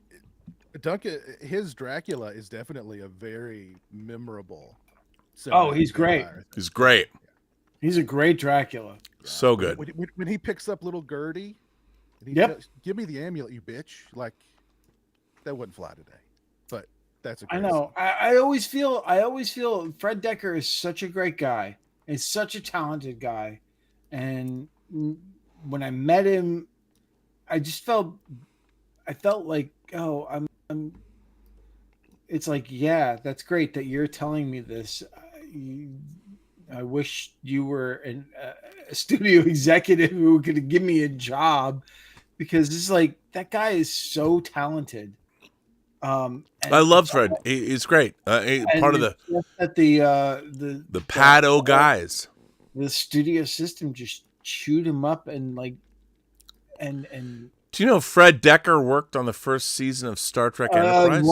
Duncan, his Dracula is definitely a very memorable. Oh, he's great. He's great. He's a great Dracula. So good. When he picks up little Gertie, and he says, give me the amulet, you bitch. Like, that wouldn't fly today. But that's a great know. I always feel Fred Dekker is such a great guy. He's such a talented guy. And when I met him, I felt like, oh, I'm it's like, yeah, that's great that you're telling me this. I wish you were a studio executive who could give me a job, because it's like, that guy is so talented. I love Fred. He's great. Part of the Pado guys. The studio system just chewed him up and do you know Fred Dekker worked on the first season of Star Trek Enterprise?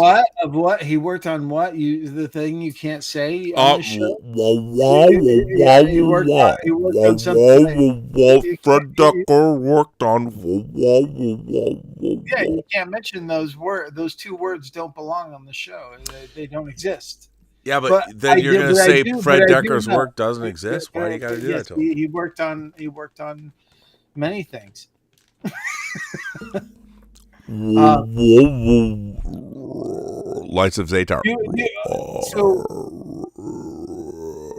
What? He worked on what? The thing you can't say on the show? He worked on something. Fred Dekker worked on... Yeah, you can't mention those words. Those two words don't belong on the show. They don't exist. Yeah, but then you're going to say Fred Decker's work doesn't exist? Why do you got to do that to him? He worked on many things. Lights of Zatar. So,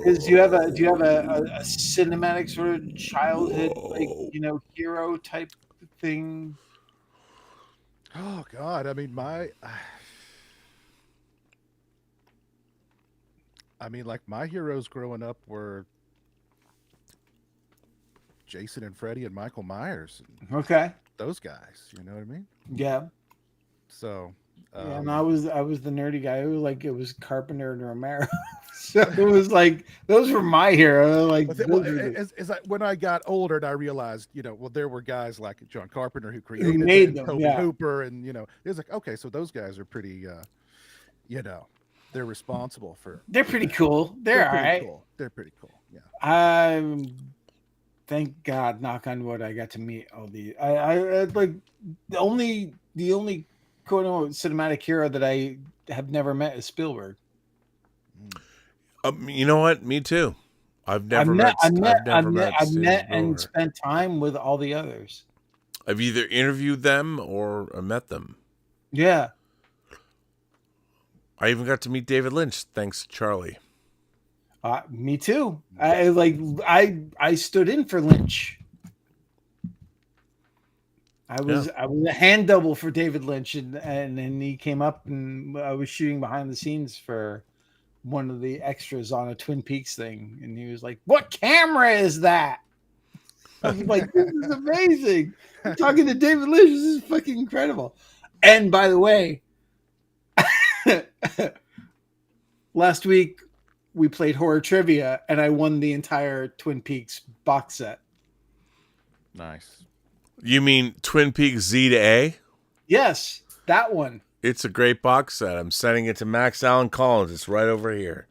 do you have a cinematic sort of childhood, hero type thing? Oh God, I mean, my heroes growing up were Jason and Freddy and Michael Myers and Okay. those guys. You know what I mean? Yeah. So, Yeah, and I was the nerdy guy who like it was Carpenter and Romero. So it was like those were my hero. Like when I got older and I realized, well, there were guys like John Carpenter who created made them, Toby yeah. Hooper, and it was like, okay, so those guys are pretty, they're responsible for. They're pretty cool. They're all right. Cool. They're pretty cool. Yeah. Thank God, knock on wood, I got to meet all the. I like the only quote unquote cinematic hero that I have never met is Spielberg. You know what? Me too. I've met and spent time with all the others. I've either interviewed them or met them. Yeah. I even got to meet David Lynch, thanks to Charlie. Me too. I stood in for Lynch. I was a hand double for David Lynch, and then he came up, and I was shooting behind the scenes for one of the extras on a Twin Peaks thing, and he was like, "What camera is that?" I was like, "This is amazing! I'm talking to David Lynch. This is fucking incredible." And by the way, last week we played horror trivia, and I won the entire Twin Peaks box set. Nice. You mean Twin Peaks Z to A? Yes, that one. It's a great box set. I'm sending it to Max Allen Collins. It's right over here.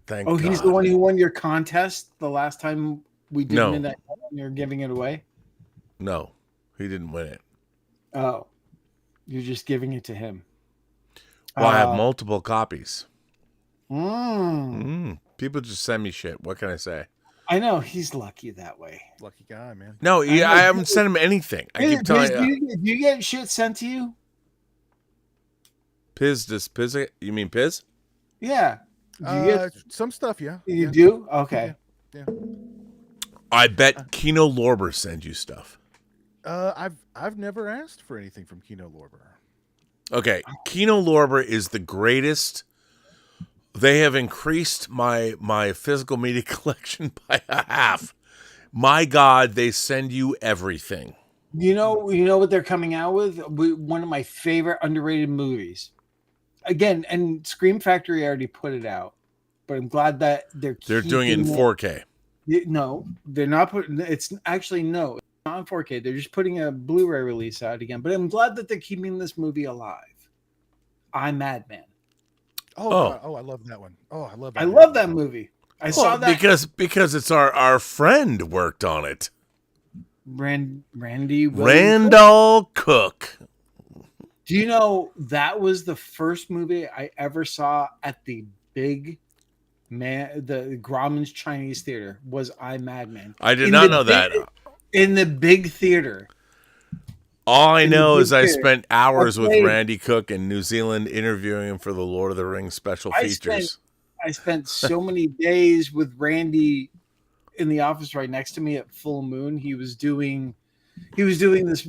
Thank God. He's the one who won your contest the last time we did Midnight and you're giving it away? No, he didn't win it. Oh, you're just giving it to him. Well, I have multiple copies. Mm. People just send me shit. What can I say? I know. He's lucky that way. Lucky guy, man. No, I haven't sent him anything. I keep telling you. Do you get shit sent to you? Piz? You mean Piz? Yeah. Do you get some stuff? Yeah. You do? Okay. Yeah. I bet Kino Lorber sends you stuff. I've never asked for anything from Kino Lorber. Okay, Kino Lorber is the greatest. They have increased my physical media collection by half. My God, they send you everything. You know what they're coming out with? One of my favorite underrated movies. Again, and Scream Factory already put it out, but I'm glad that they're doing it in 4K. No, they're not putting. It's actually no, it's not in 4K. They're just putting a Blu-ray release out again. But I'm glad that they're keeping this movie alive. I'm Madman. Oh, I love that one. Oh, I love that. I love that movie. I saw that because it's our friend worked on it. Randy Randall Cook. Do you know that was the first movie I ever saw at the big the Grauman's Chinese Theater? Was I Madman? I did not know that. In the big theater. All I know is I spent hours with Randy Cook in New Zealand interviewing him for the Lord of the Rings special features. I spent so many days with Randy in the office right next to me at full moon. He was doing this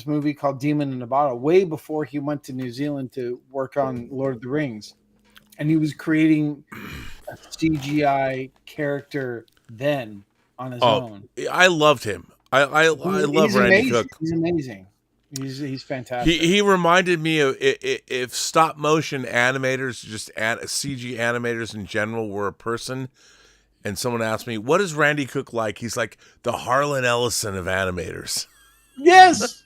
movie called Demon in a Bottle way before he went to New Zealand to work on Lord of the Rings. And he was creating a CGI character then on his own. I loved him. I love Randy Cook. He's amazing. He's fantastic. He reminded me of if stop motion animators, just CG animators in general, were a person, and someone asked me, "What is Randy Cook like?" He's like the Harlan Ellison of animators. Yes,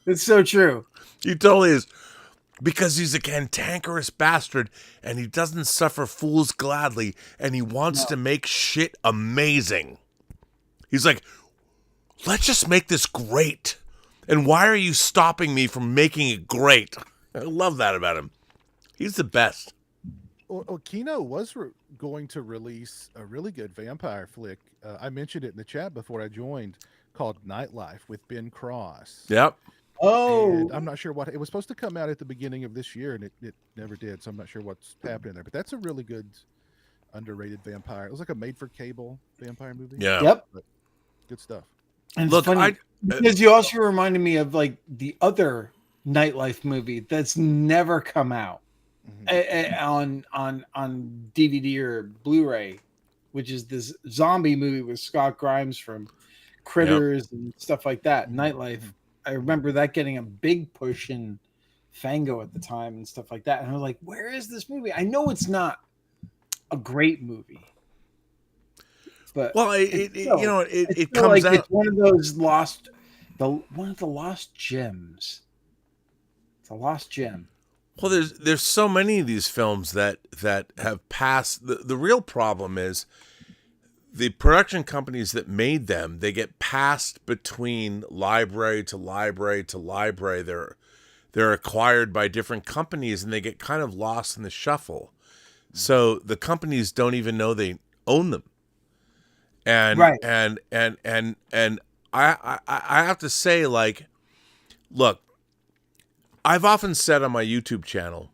it's so true. He totally is, because he's a cantankerous bastard, and he doesn't suffer fools gladly, and he wants to make shit amazing. He's like, let's just make this great. And why are you stopping me from making it great? I love that about him. He's the best. Well, Kino was going to release a really good vampire flick. I mentioned it in the chat before I joined, called Nightlife with Ben Cross. Yep. Oh. And I'm not sure what it was supposed to come out at the beginning of this year, and it never did. So I'm not sure what's happening there. But that's a really good, underrated vampire. It was like a made-for-cable vampire movie. Yeah. Yep. But good stuff. And look, funny, because you also reminded me of like the other Nightlife movie that's never come out on DVD or Blu-ray, which is this zombie movie with Scott Grimes from Critters and stuff like that, Nightlife. I remember that getting a big push in Fango at the time and stuff like that. And I was like, where is this movie? I know it's not a great movie. But well, it comes like out. It's one of those one of the lost gems. It's a lost gem. Well, there's so many of these films that have passed. The real problem is the production companies that made them. They get passed between library to library to library. They're acquired by different companies, and they get kind of lost in the shuffle. So the companies don't even know they own them. And right. and I have to say, like, look, I've often said on my YouTube channel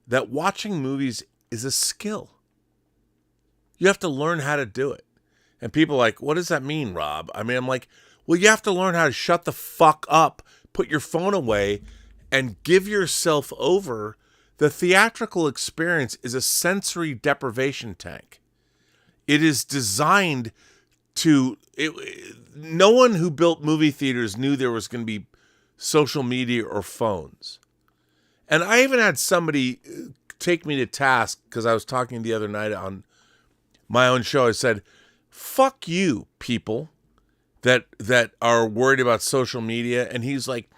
that watching movies is a skill. You have to learn how to do it. And people are like, what does that mean, Rob? I mean, I'm like, well, you have to learn how to shut the fuck up, put your phone away, and give yourself over. The theatrical experience is a sensory deprivation tank. It is designed to... no one who built movie theaters knew there was going to be social media or phones. And I even had somebody take me to task because I was talking the other night on my own show. I said, fuck you, people that are worried about social media. And he's like,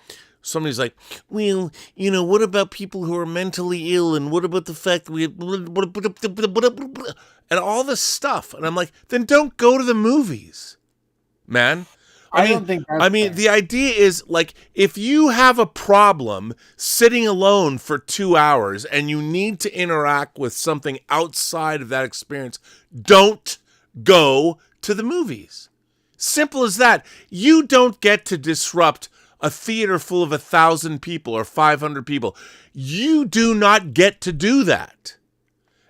somebody's like, well, what about people who are mentally ill? And what about the fact that we have... and all this stuff. And I'm like, then don't go to the movies, man. I mean, the idea is, like, if you have a problem sitting alone for 2 hours and you need to interact with something outside of that experience, don't go to the movies. Simple as that. You don't get to disrupt a theater full of 1,000 people or 500 people. You do not get to do that.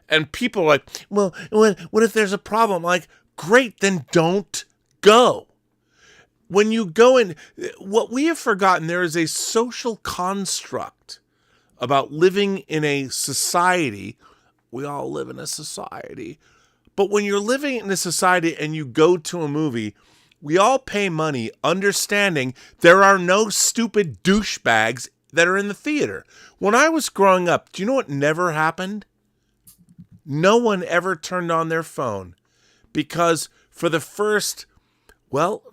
And people are like, well, what if there's a problem? Like, great, then don't go. When you go in, what we have forgotten, there is a social construct about living in a society. We all live in a society. But when you're living in a society and you go to a movie, we all pay money understanding there are no stupid douchebags that are in the theater. When I was growing up, do you know what never happened? No one ever turned on their phone because for the first,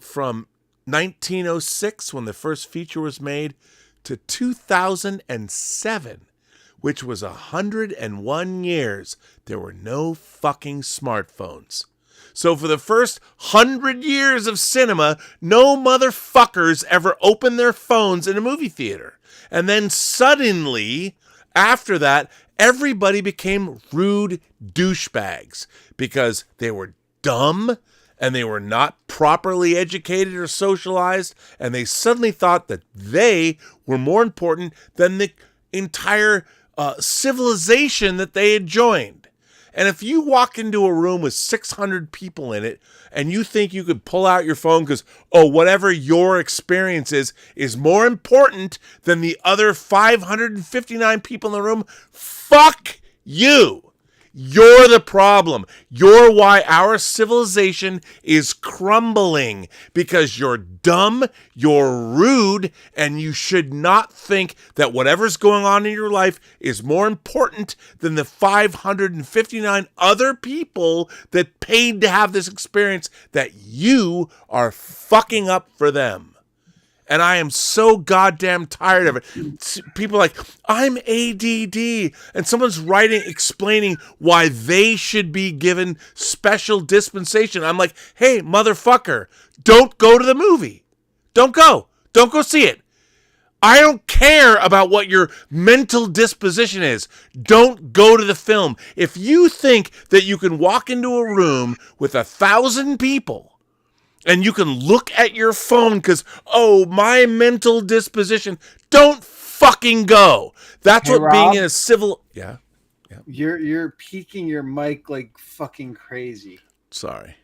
from 1906, when the first feature was made, to 2007, which was 101 years, there were no fucking smartphones. So for the first 100 years of cinema, no motherfuckers ever opened their phones in a movie theater. And then suddenly, after that, everybody became rude douchebags because they were dumb and they were not properly educated or socialized, and they suddenly thought that they were more important than the entire civilization that they had joined. And if you walk into a room with 600 people in it and you think you could pull out your phone because, whatever your experience is more important than the other 559 people in the room, fuck you. You're the problem. You're why our civilization is crumbling, because you're dumb, you're rude, and you should not think that whatever's going on in your life is more important than the 559 other people that paid to have this experience that you are fucking up for them. And I am so goddamn tired of it. People are like, I'm ADD. And someone's explaining why they should be given special dispensation. I'm like, hey, motherfucker, don't go to the movie. Don't go. Don't go see it. I don't care about what your mental disposition is. Don't go to the film. If you think that you can walk into a room with 1,000 people and you can look at your phone because, my mental disposition, don't fucking go. That's what Rob, being in a civil... Yeah. You're peaking your mic like fucking crazy. Sorry.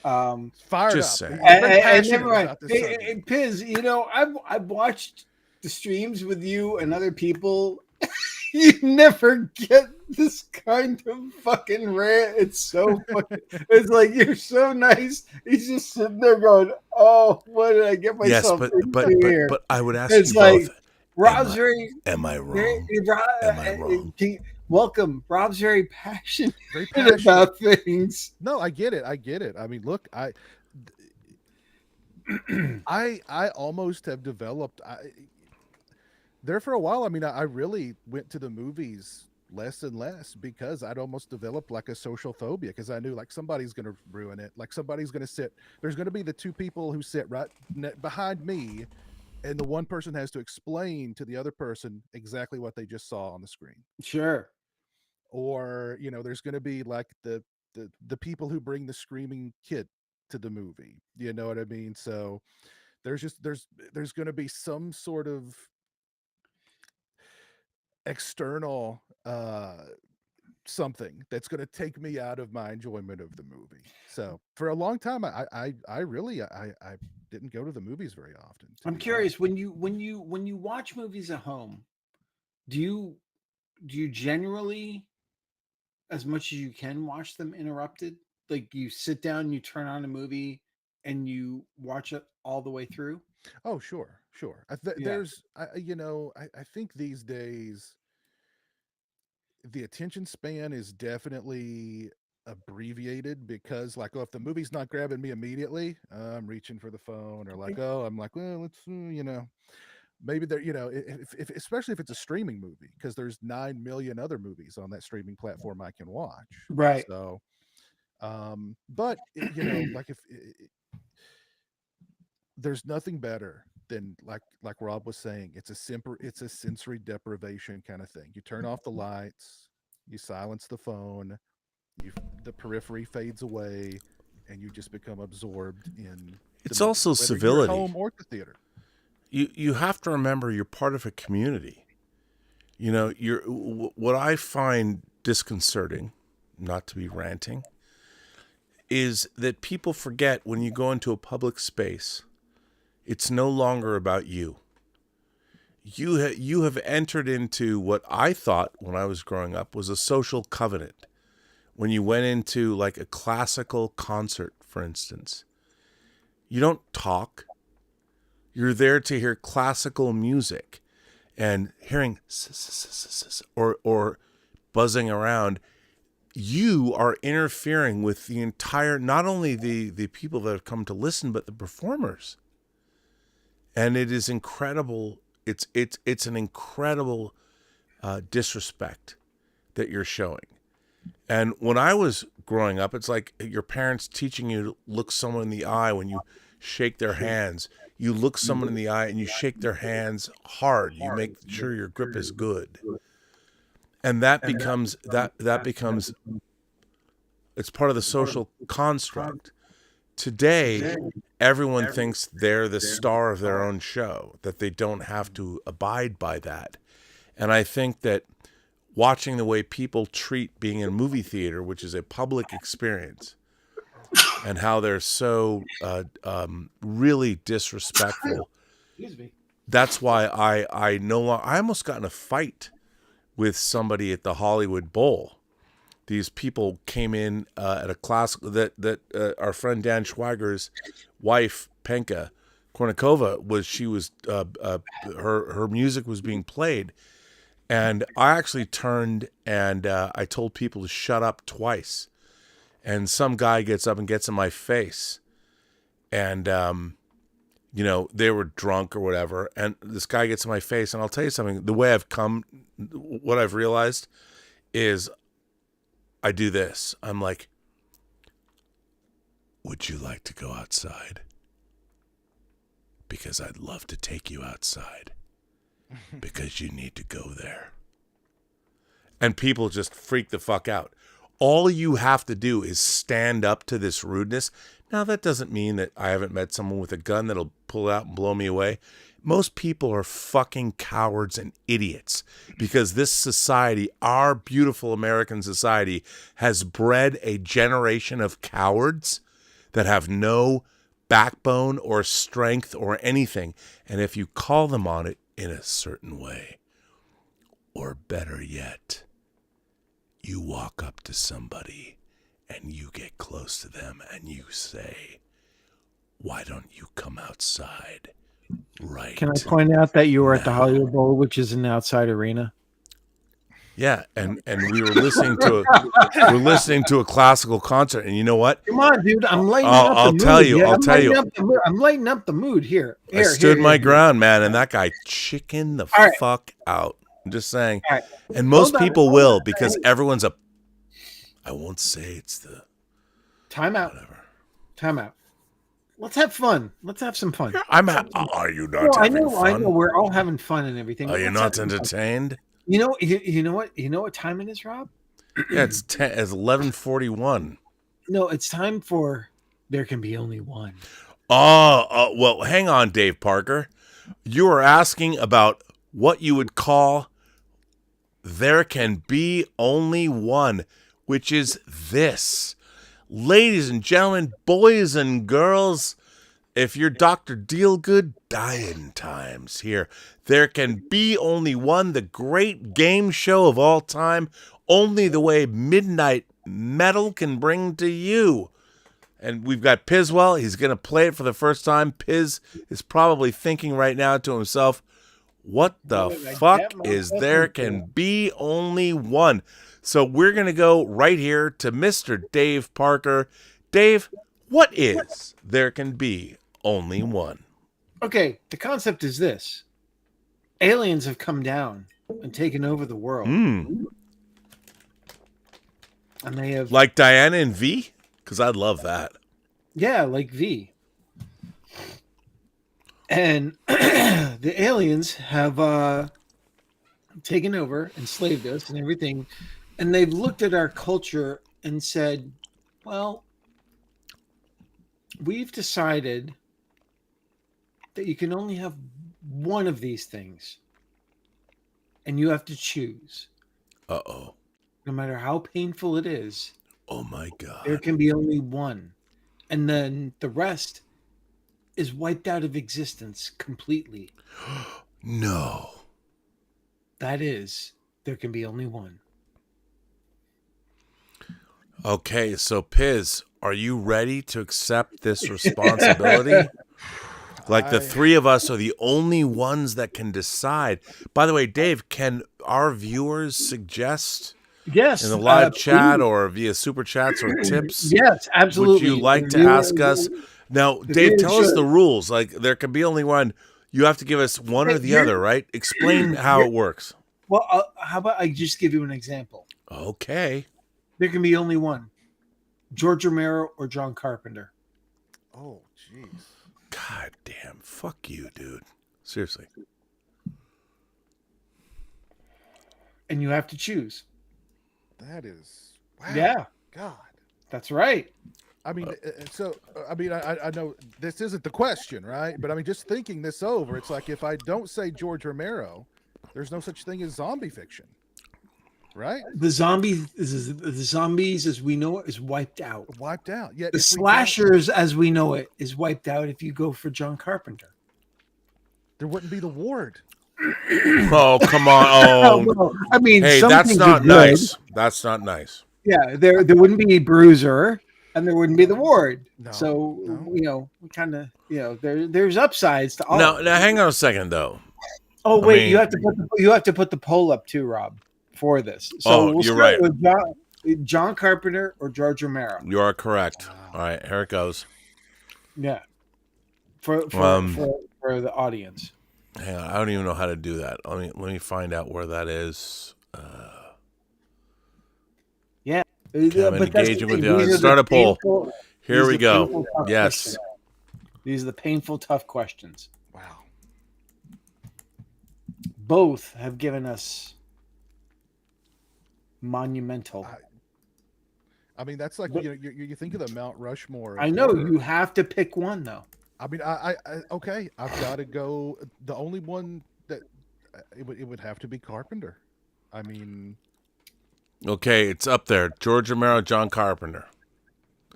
Fired Just up. saying. And never mind. Hey, Piz, I've watched the streams with you and other people. You never get this kind of fucking rant. It's so fucking. It's like you're so nice. He's just sitting there going, "Oh, what did I get Yes, myself but into here?" but I would ask It's you like both. Rob's very. Am I wrong? Am I wrong? Welcome. Rob's very passionate, Very passionate about things. No, I get it. I get it. I mean, look, I almost have developed. There for a while. I mean, I really went to the movies less and less because I'd almost developed like a social phobia because I knew like somebody's going to ruin it. Like somebody's going to sit. There's going to be the two people who sit right behind me, and the one person has to explain to the other person exactly what they just saw on the screen. Sure. Or there's going to be like the people who bring the screaming kid to the movie. You know what I mean? So there's going to be some sort of external something that's going to take me out of my enjoyment of the movie. So for a long time, I really didn't go to the movies very often. I'm curious, when you watch movies at home, do you generally, as much as you can, watch them interrupted? Like you sit down, you turn on a movie, and you watch it all the way through? Oh, sure. Yeah. I think these days the attention span is definitely abbreviated because like, oh, if the movie's not grabbing me immediately, I'm reaching for the phone, or like, oh, I'm like, well, let's maybe there, if especially if it's a streaming movie, because there's 9 million other movies on that streaming platform I can watch. Right. So but like if there's nothing better than like Rob was saying, it's a sensory deprivation kind of thing. You turn off the lights, you silence the phone, the periphery fades away, and you just become absorbed in It's movie, also whether you're at civility. home or the theater. You have to remember you're part of a community. What I find disconcerting, not to be ranting, is that people forget when you go into a public space, it's no longer about you. You have entered into what I thought when I was growing up was a social covenant. When you went into like a classical concert, for instance, you don't talk. You're there to hear classical music, and hearing or buzzing around. You are interfering with the entire, not only the people that have come to listen, but the performers. And it is incredible. It's an incredible disrespect that you're showing. And when I was growing up, it's like your parents teaching you to look someone in the eye when you shake their hands. You look someone in the eye and you shake their hands hard. You make sure your grip is good. And that becomes it's part of the social construct. Today, everyone thinks they're the star of their own show, that they don't have to abide by that. And I think that watching the way people treat being in a movie theater, which is a public experience, and how they're so really disrespectful. Excuse me. That's why I almost got in a fight with somebody at the Hollywood Bowl. These people came in at a class that our friend Dan Schweiger's wife Penka Kornikova her music was being played, and I actually turned and I told people to shut up twice, and some guy gets up and gets in my face, and they were drunk or whatever, and this guy gets in my face, and I'll tell you something, the way what I've realized is I do this. I'm like, would you like to go outside? Because I'd love to take you outside. Because you need to go there. And people just freak the fuck out. All you have to do is stand up to this rudeness. Now, that doesn't mean that I haven't met someone with a gun that'll pull out and blow me away. Most people are fucking cowards and idiots because this society, our beautiful American society, has bred a generation of cowards that have no backbone or strength or anything. And if you call them on it in a certain way, Or better yet, you walk up to somebody and you get close to them and you say, why don't you come outside right Can I point out that you were at the now?" Hollywood Bowl, which is an outside arena? Yeah, and we were listening to a classical concert, and you know what? Come on, dude. I'm lighting I'll- up I'll the tell mood. you, Yeah, I'll tell you. I'm lighting up the mood here. I stood my ground, man, and that guy chickened the All right. fuck out. I'm just saying. All right. And most Hold on, people hold will on. because everyone's a. I won't say it's the Time out. whatever. Time out. Let's have fun. Let's have some fun. Are you not No, I having know. fun? I know. We're all having fun and everything. Are you Let's not have some fun. entertained? You know. You know what? You know what time it is, Rob? Yeah, it's 11:41. No, it's time for There Can Be Only One. Oh, well, hang on, Dave Parker. You are asking about what you would call There Can Be Only One, which is this. Ladies and gentlemen, boys and girls, if you're Dr. Dealgood, dying times here. There can be only one, the great game show of all time, only the way Midnight Metal can bring to you. And we've got Pizwell. He's going to play it for the first time. Piz is probably thinking right now to himself, what the fuck is There Can Be Only One? So we're going to go right here to Mr. Dave Parker. Dave, what is There Can Be Only One? Okay, the concept is this: aliens have come down and taken over the world, and they have, Like Diana and V? Because I'd love that. yeah, like V. And the aliens have taken over, enslaved us, and everything. And they've looked at our culture and said, "Well, we've decided that you can only have one of these things, and you have to choose. Uh-oh. No matter how painful it is, Oh, my God. there can be only one, and then the rest is wiped out of existence completely. No. That is, there can be only one." Okay, so Piz, are you ready to accept this responsibility? Like the three of us are the only ones that can decide. By the way, Dave, can our viewers suggest Yes, in the live chat please. or via super chats or tips? Yes, absolutely. Would you like to ask us? Now, Dave, tell us the rules. Like, there can be only one. You have to give us one or the other, right? Explain how it works. Well, how about I just give you an example? Okay. There can be only one: George Romero or John Carpenter. Oh, jeez. God damn. Fuck you, dude. Seriously. And you have to choose. That is, wow. Yeah, God. that's right. I mean, I know this isn't the question, right? But I mean, just thinking this over, it's like if I don't say George Romero, there's no such thing as zombie fiction, right? The zombies as we know it is wiped out. Wiped out. Yet The if we don't- slashers as we know it is wiped out if you go for John Carpenter. there wouldn't be the Ward. Oh, come on. Oh, Well, I mean, hey, some that's things not are good. nice. That's not nice. Yeah, there wouldn't be Bruiser and there wouldn't be the Ward. No, So no. you know, we kind of there's upsides to all. Now, hang on a second, though. Oh wait, mean- you have to put the poll up too, Rob, for this. So Oh, we'll you're start right. with John Carpenter or George Romero. You are correct. All right, here it goes. Yeah, for the audience. Hang on, I don't even know how to do that. Let me find out where that is. Yeah, I'm but that's engaging the with thing. the audience. These are Start the a poll. painful- Here these we are the go. painful, tough Yes. questions. These are the painful, tough questions. Wow. Both have given us monumental. I mean, that's like you think of the Mount Rushmore. of I know horror. you have to pick one though. I mean, I okay. I've got to go. The only one that it would have to be Carpenter. I mean, Okay, it's up there. George Romero, John Carpenter.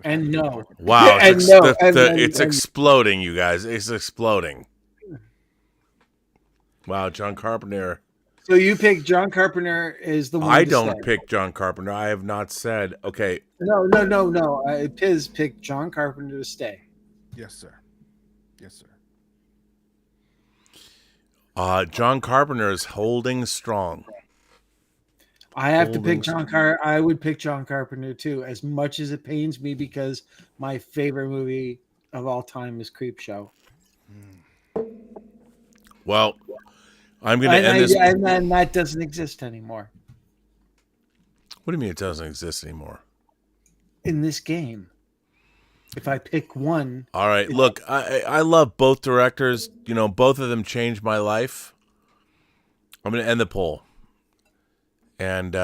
And no, Wow, And it's, no, it's and- exploding, you guys. It's exploding. Wow, John Carpenter So you pick John Carpenter is the one. I to don't stay. pick John Carpenter. I have not said. Okay. No. Piz picked John Carpenter to stay. Yes, sir. Yes, sir. John Carpenter is holding strong. I have to pick John Carpenter. I would pick John Carpenter too, as much as it pains me because my favorite movie of all time is Creepshow. Well, I'm going to end this. And then that doesn't exist anymore What do you mean it doesn't exist anymore? in this game. If I pick one, All right, look, I love both directors. You know, both of them changed my life. I'm going to end the poll. And,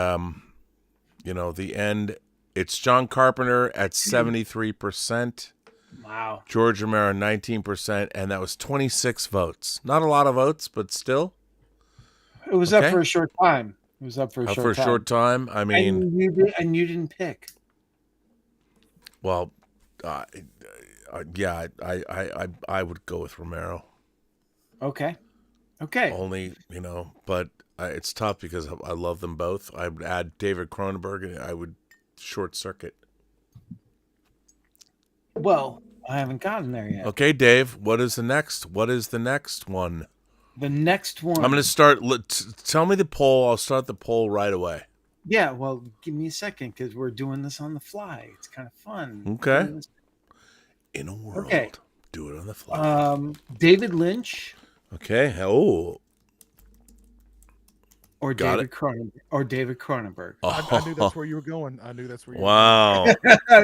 you know, the end, it's John Carpenter at 73%. wow. George Romero, 19%. And that was 26 votes. Not a lot of votes, but still. It was up for a short time. It was up for a short time. I mean, and you didn't pick. well, yeah, I would go with Romero. Okay. Only, you know, but it's tough because I love them both. I would add David Cronenberg, and I would short circuit. Well, I haven't gotten there yet. Okay, Dave, what is the next? What is the next one? The next one. I'm going to start. Tell me the poll. I'll start the poll right away. Yeah, well, give me a second because we're doing this on the fly. It's kind of fun. Okay. In a world. Okay. Do it on the fly. David Lynch Okay. Oh. or Got David Cronenberg or David Cronenberg. I knew that's where you were going. I knew that's where you were Wow.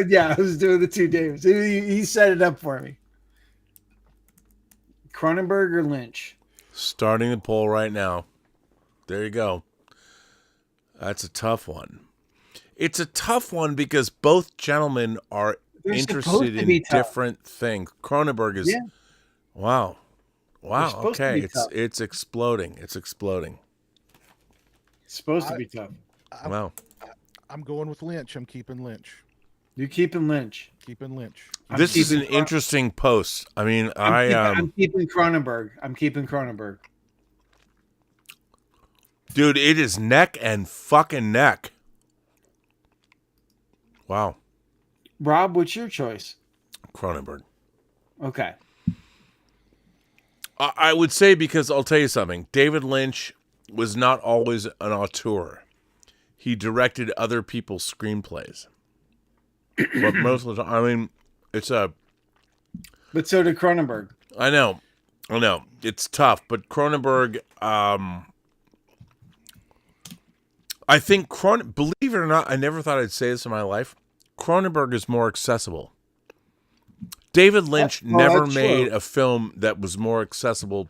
Yeah, I was doing the two Davids. He set it up for me. Cronenberg or Lynch? Starting the poll right now. There you go. That's a tough one. It's a tough one because both gentlemen are They're interested supposed to in be tough. different things. Cronenberg is Yeah. wow. Wow. supposed to Okay. be tough. It's exploding. It's exploding. It's supposed to be tough. Wow. I'm going with Lynch. I'm keeping Lynch. You're keeping Lynch. Keeping Lynch. This is an keeping interesting post. I mean, I'm keeping Cronenberg. I'm keeping Cronenberg. dude, it is neck and fucking neck. Wow. Rob, what's your choice? Cronenberg. Okay. I would say because I'll tell you something. David Lynch was not always an auteur. He directed other people's screenplays. But most of the time, I mean, it's a... But so did Cronenberg. I know. It's tough. But Cronenberg, I think, believe it or not, I never thought I'd say this in my life. Cronenberg is more accessible. David Lynch never made a film that was more accessible.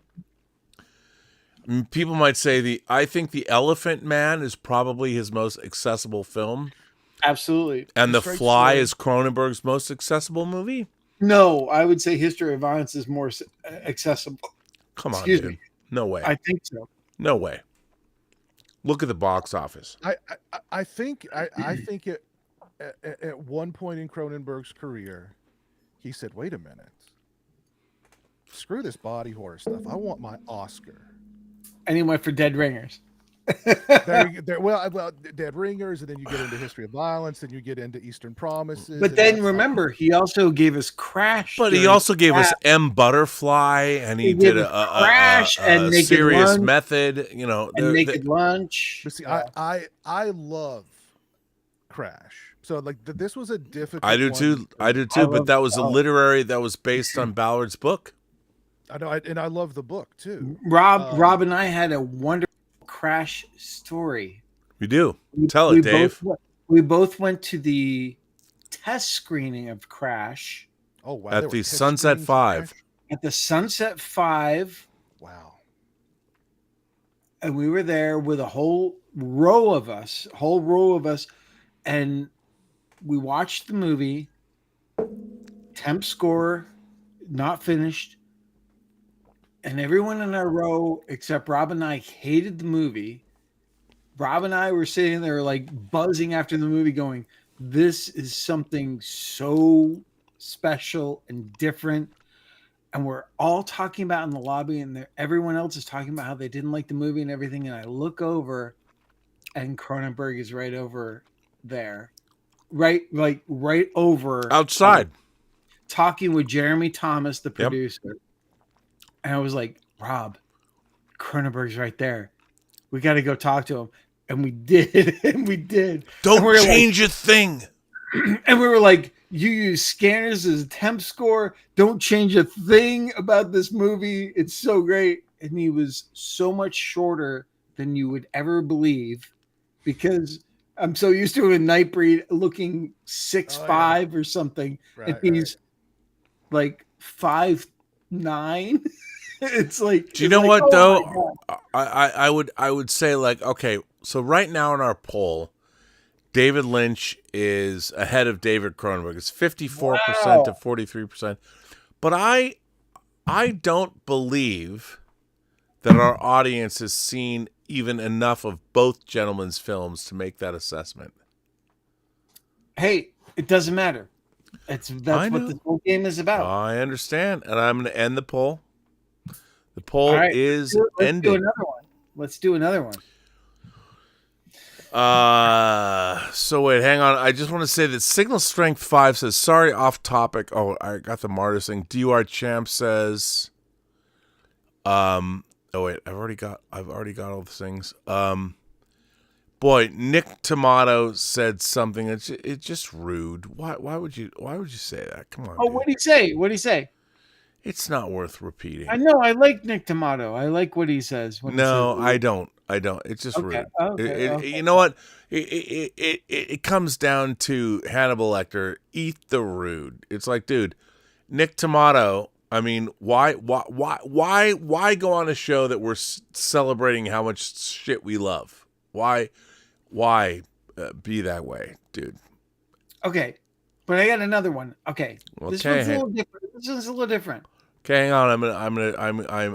I mean, people might say I think The Elephant Man is probably his most accessible film. Absolutely. And The Fly is Cronenberg's most accessible movie? No, I would say History of Violence is more accessible. Come on, Excuse dude. me. No way. I think so. No way. Look at the box office. I think it at one point in Cronenberg's career, he said, "Wait a minute, screw this body horror stuff. I want my Oscar." And he went for Dead Ringers. Well, Dead Ringers, and then you get into History of Violence, and you get into Eastern Promises. But then remember, he also gave us Crash. But he also gave us M. Butterfly, and he did a Crash and Naked Serious Lunch, Method. You know, and Naked Lunch. But see, I love Crash. So like this was a difficult. I do too. But that was that was based on Ballard's book. I know, and I love the book too. Rob and I had a wonderful Crash story. We do. Tell it, Dave. We both went to the test screening of Crash. Oh wow! At the Sunset 5. At the Sunset 5. Wow. And we were there with a whole row of us, and we watched the movie. Temp score, not finished. And everyone in our row, except Rob and I, hated the movie. Rob and I were sitting there like buzzing after the movie going, this is something so special and different. and we're all talking about in the lobby, and everyone else is talking about how they didn't like the movie and everything. And I look over, and Cronenberg is right over there, right over Outside. talking with Jeremy Thomas, the producer. And I was like, Rob, Cronenberg's right there. We got to go talk to him. And we did. And we did. Don't change a thing. And we were like, you use scanners as a temp score. Don't change a thing about this movie. It's so great. And he was so much shorter than you would ever believe, because I'm so used to a Nightbreed looking 6'5" or something. Right, and he's like 5'9". It's like, do you know what though? I would say, like, okay, so right now in our poll, David Lynch is ahead of David Cronenberg. It's 54% to 43%. But I don't believe that our audience has seen even enough of both gentlemen's films to make that assessment. Hey, it doesn't matter. That's what this whole game is about. I understand, and I'm going to end the poll. The poll is ended. Let's do another one. So wait, hang on. I just want to say that Signal Strength 5 says, sorry, off topic. Oh, I got the Martyrs thing. DUR Champ says, oh wait, I've already got all the things. Boy, Nick Tomato said something. It's just rude. Why would you say that? Come on. Oh, what'd he say? It's not worth repeating. I know. I like Nick Tomato. I like what he says. I don't. It's just rude. Okay. You know what? It comes down to Hannibal Lecter. Eat the rude. It's like, dude, Nick Tomato. I mean, why go on a show that we're celebrating how much shit we love? Why be that way, dude? Okay, but I got another one. Okay, this one's a little different. This one's a little different. Okay, hang on.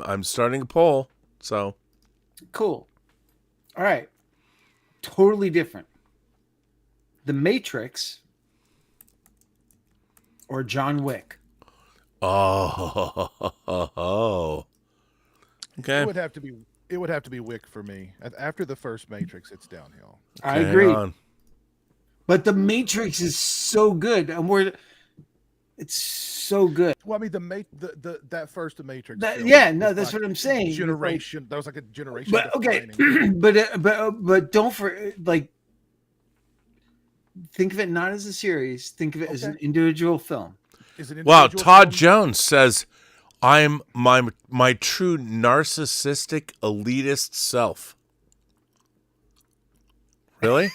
I'm starting a poll. So cool. All right, totally different. The Matrix or John Wick? Oh. Okay. It would have to be Wick for me. After the first Matrix, it's downhill. Okay, I agree. But the Matrix is so good, and it's so good. Well, I mean, that first Matrix. That's like what I'm saying. Generation. That was like a generation. But okay, but don't think of it not as a series. Think of it as an individual film. Wow, Todd Jones says, I'm my true narcissistic elitist self. Really?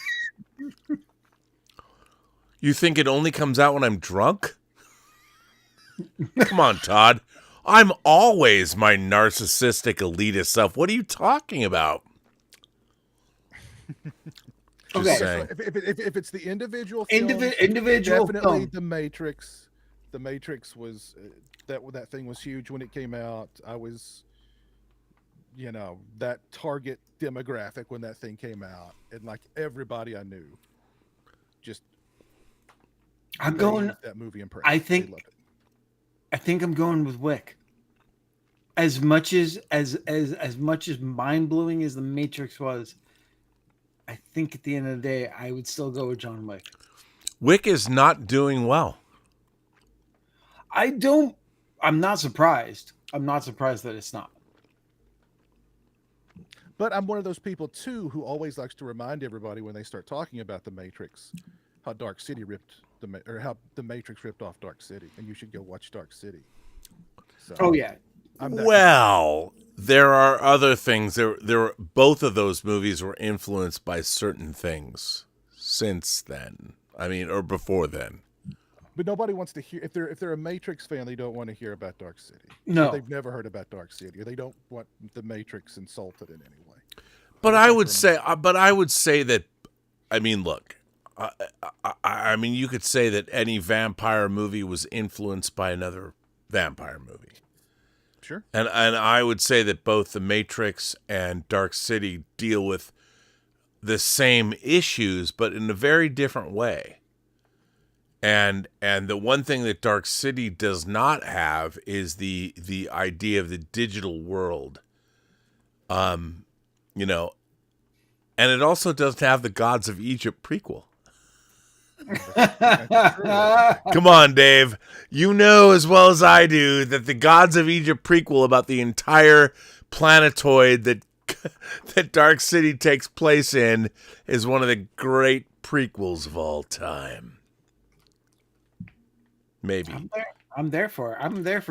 You think it only comes out when I'm drunk? Come on, Todd. I'm always my narcissistic elitist self. What are you talking about? Just saying. If it's the individual film, individual definitely film. The Matrix. The Matrix was that thing was huge when it came out. I was, that target demographic when that thing came out, and like everybody I knew, just that movie impressed. I think I'm going with Wick. As much as mind blowing as the Matrix was, I think at the end of the day, I would still go with John Wick. Wick is not doing well. I'm not surprised. I'm not surprised that it's not. But I'm one of those people too who always likes to remind everybody when they start talking about the Matrix, how Dark City how the Matrix ripped off Dark City, and you should go watch Dark City. So, oh yeah. Well, there are other things. There both of those movies were influenced by certain things since then. I mean, or before then. But nobody wants to hear if they're a Matrix fan, they don't want to hear about Dark City. No, they've never heard about Dark City, or they don't want the Matrix insulted in any way. But I would say that. I mean, look. I mean, you could say that any vampire movie was influenced by another vampire movie. Sure. And I would say that both The Matrix and Dark City deal with the same issues, but in a very different way. And the one thing that Dark City does not have is the idea of the digital world. You know, and it also doesn't have the Gods of Egypt prequel. Come on, Dave. You know as well as I do that the Gods of Egypt prequel about the entire planetoid that Dark City takes place in is one of the great prequels of all time. Maybe. I'm there for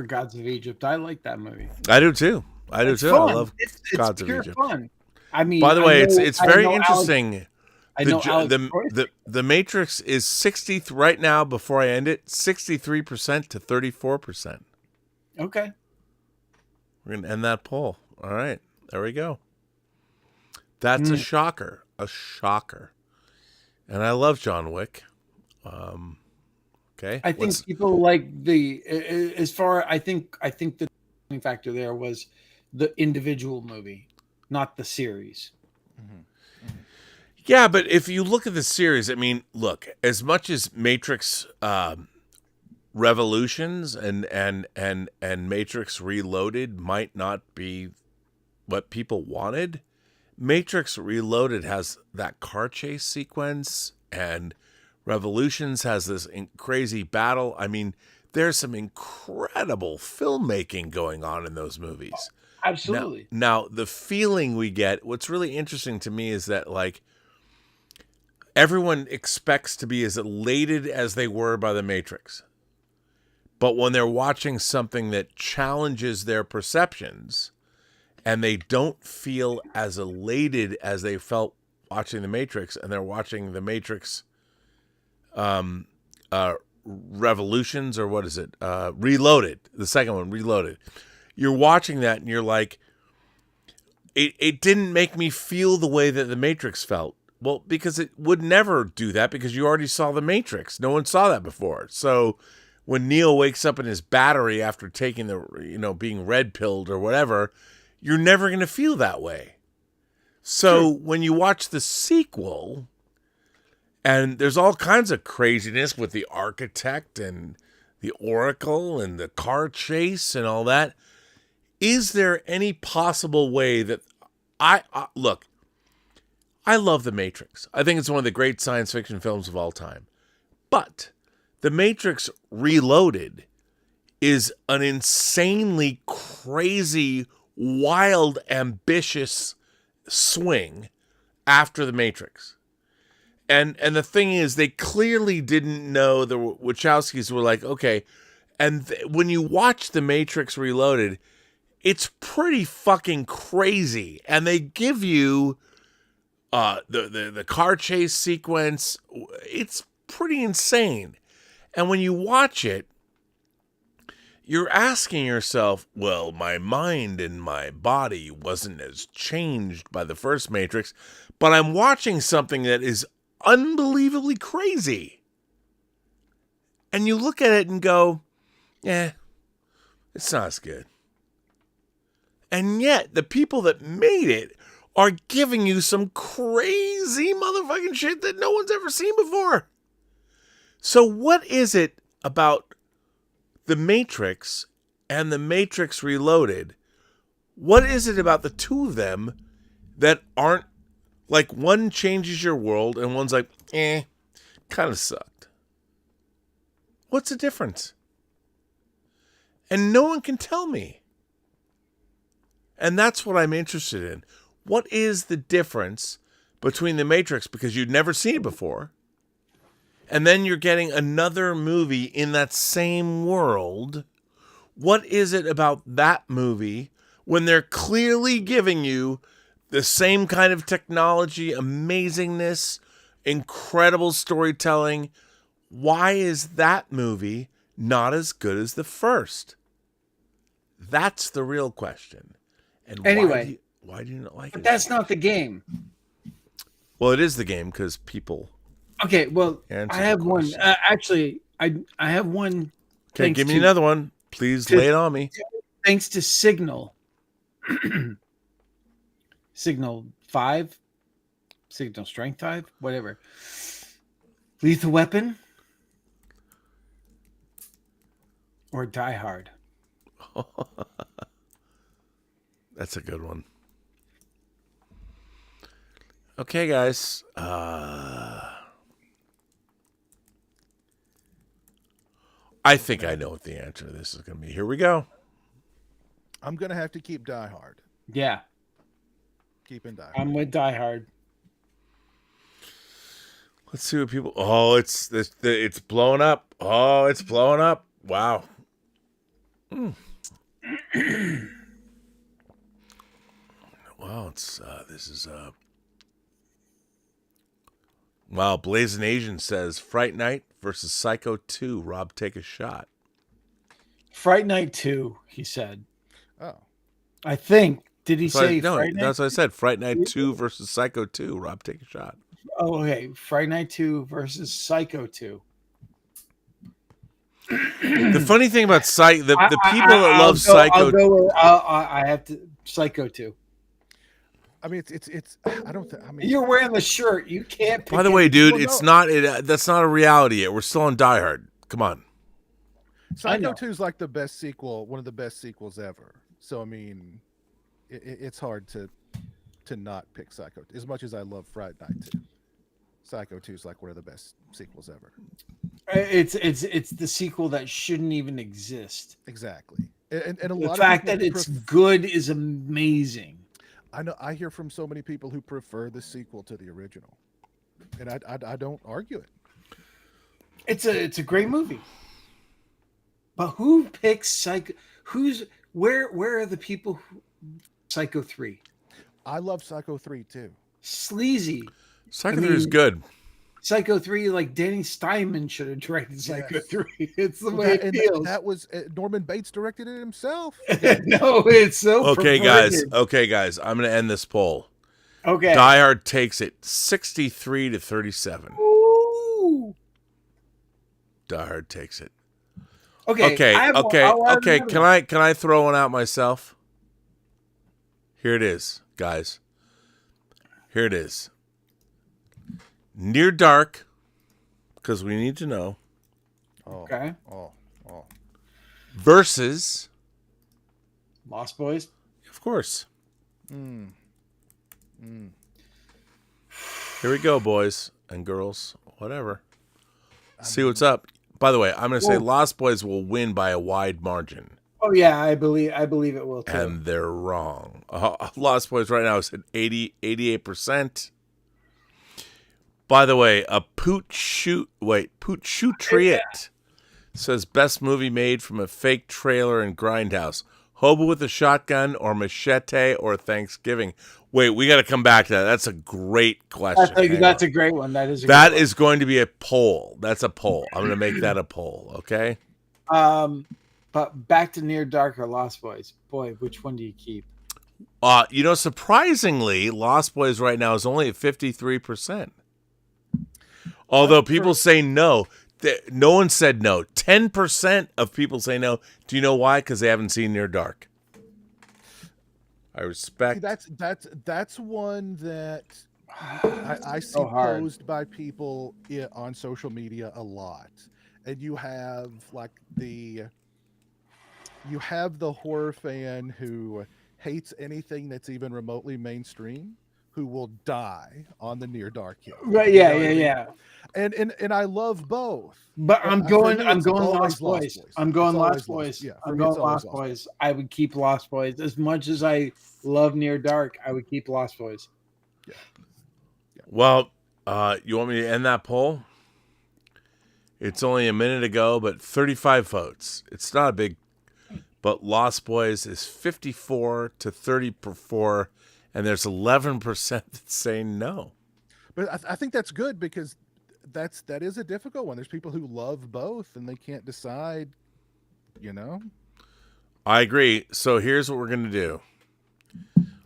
Gods of Egypt. I like that movie. I do too. It's I fun. love It's Gods of pure Egypt. fun. I mean, By the way, I know- it's I very know interesting. Alex, The Matrix is 60 right now. Before I end it, 63% to 34%. okay. We're gonna end that poll. All right, there we go. That's a shocker. And I love John Wick. Okay, I think people like I think the factor there was the individual movie, not the series. Yeah, but if you look at the series, I mean, look, as much as Matrix Revolutions and Matrix Reloaded might not be what people wanted, Matrix Reloaded has that car chase sequence, and Revolutions has this crazy battle. I mean, there's some incredible filmmaking going on in those movies. Absolutely. Now, the feeling we get, what's really interesting to me is that, like, everyone expects to be as elated as they were by the Matrix. But when they're watching something that challenges their perceptions and they don't feel as elated as they felt watching the Matrix, and they're watching the Matrix Revolutions, or what is it? Reloaded, the second one, Reloaded. You're watching that and you're like, it didn't make me feel the way that the Matrix felt. Well, because it would never do that, because you already saw the Matrix. No one saw that before. So when Neo wakes up in his battery after taking being red pilled or whatever, you're never going to feel that way. So when you watch the sequel, and there's all kinds of craziness with the architect and the Oracle and the car chase and all that, is there any possible way that look, I love The Matrix. I think it's one of the great science fiction films of all time. But The Matrix Reloaded is an insanely crazy, wild, ambitious swing after The Matrix. And the thing is, they clearly didn't know. The Wachowskis were like, okay. And when you watch The Matrix Reloaded, it's pretty fucking crazy. And they give you the car chase sequence. It's pretty insane. And when you watch it, you're asking yourself, well, my mind and my body wasn't as changed by the first Matrix, but I'm watching something that is unbelievably crazy. And you look at it and go, it's not as good. And yet, the people that made it are giving you some crazy motherfucking shit that no one's ever seen before. So what is it about The Matrix and The Matrix Reloaded? What is it about the two of them that aren't, like, one changes your world and one's like, kind of sucked? What's the difference? And no one can tell me. And that's what I'm interested in. What is the difference between The Matrix, because you'd never seen it before, and then you're getting another movie in that same world? What is it about that movie when they're clearly giving you the same kind of technology, amazingness, incredible storytelling? Why is that movie not as good as the first? That's the real question. And Anyway, why do you not like but it? that's not the game. Well, it is the game, because people. Okay, well, Answer I the have one. question. Actually, I have one. Okay, thanks give me to- another one. Please lay it on me. Thanks to Signal. Signal 5, Signal Strength 5, whatever. Lethal Weapon. Or Die Hard. That's a good one. Okay, guys. I think I know what the answer to this is going to be. Here we go. I'm gonna have to keep Die Hard. Yeah, Keeping Die Hard. I'm with Die Hard. Let's see what people. Oh, it's blowing up. Oh, it's blowing up. Wow. Wow, this is wow. Blazing Asian says Fright Night versus Psycho 2. Rob, take a shot. Fright Night 2, he said. Oh, I think. Did he So say no, Fright Night? that's what I said. Fright Night 2 versus Psycho 2. Rob, take a shot. Oh, okay. Fright Night 2 versus Psycho 2. The funny thing about the people that love Psycho, I have to Psycho 2. I mean, it's. I don't. I mean, You're wearing the shirt. You can't. Pick by the way, dude, Well, it's no. not. That's not a reality yet. We're still on Die Hard. Come on. Psycho 2 is like the best sequel, one of the best sequels ever. So I mean, it's hard to not pick Psycho. As much as I love Fright Night 2, Psycho 2 is like one of the best sequels ever. It's the sequel that shouldn't even exist. Exactly, and a The lot fact of that it's good is amazing. I know. I hear from so many people who prefer the sequel to the original, and I don't argue it. It's a great movie. But who picks Psycho? Where are the people who Psycho 3? I love Psycho 3 too. Sleazy. Psycho 3 is good. Psycho 3, like Danny Steinman should have directed Psycho Yes. 3. It's the way it feels. That was Norman Bates directed it himself. No, it's so Okay, perverted. guys. I'm going to end this poll. Okay. Die Hard takes it 63 to 37. Ooh. Die Hard takes it. Okay. Okay. Okay. Can I throw one out myself? Here it is, guys. Here it is. Near Dark, because we need to know, Oh, Okay. Oh. versus, Lost Boys. of course. Mm. Here we go, boys and girls, whatever. See what's up. By the way, I'm going to say Whoa. Lost Boys will win by a wide margin. Oh yeah, I believe it will too. And they're wrong. Lost Boys right now is at 88%. By the way, a Poot Triet says best movie made from a fake trailer and grindhouse. Hobo with a shotgun or machete or Thanksgiving. Wait, we got to come back to that. That's a great question. That's a great one. That is. That is going to be a poll. That's a poll. I'm going to make that a poll. Okay. But back to Near Dark or Lost Boys. Boy, which one do you keep? Surprisingly, Lost Boys right now is only at 53%. Although people say no. No one said no. 10% of people say no. Do you know why? Because they haven't seen Near Dark. I respect. See, that's one that I see hard. posed by people on social media a lot, and you have the horror fan who hates anything that's even remotely mainstream, who will die on the Near Dark hill. Right? You Yeah, know what I mean? yeah. And I love both. But I'm going it's Lost always Boys. I'm going It's Lost always Boys. Yeah, for I'm me, going it's always Lost Boys. I would keep Lost Boys. As much as I love Near Dark, I would keep Lost Boys. Well, you want me to end that poll? It's only a minute ago, but 35 votes. It's not a big, but Lost Boys is 54 to 34, and there's 11% that's saying no. But I think that's good because that is a difficult one. There's people who love both and they can't decide, you know. I agree. So here's what we're going to do.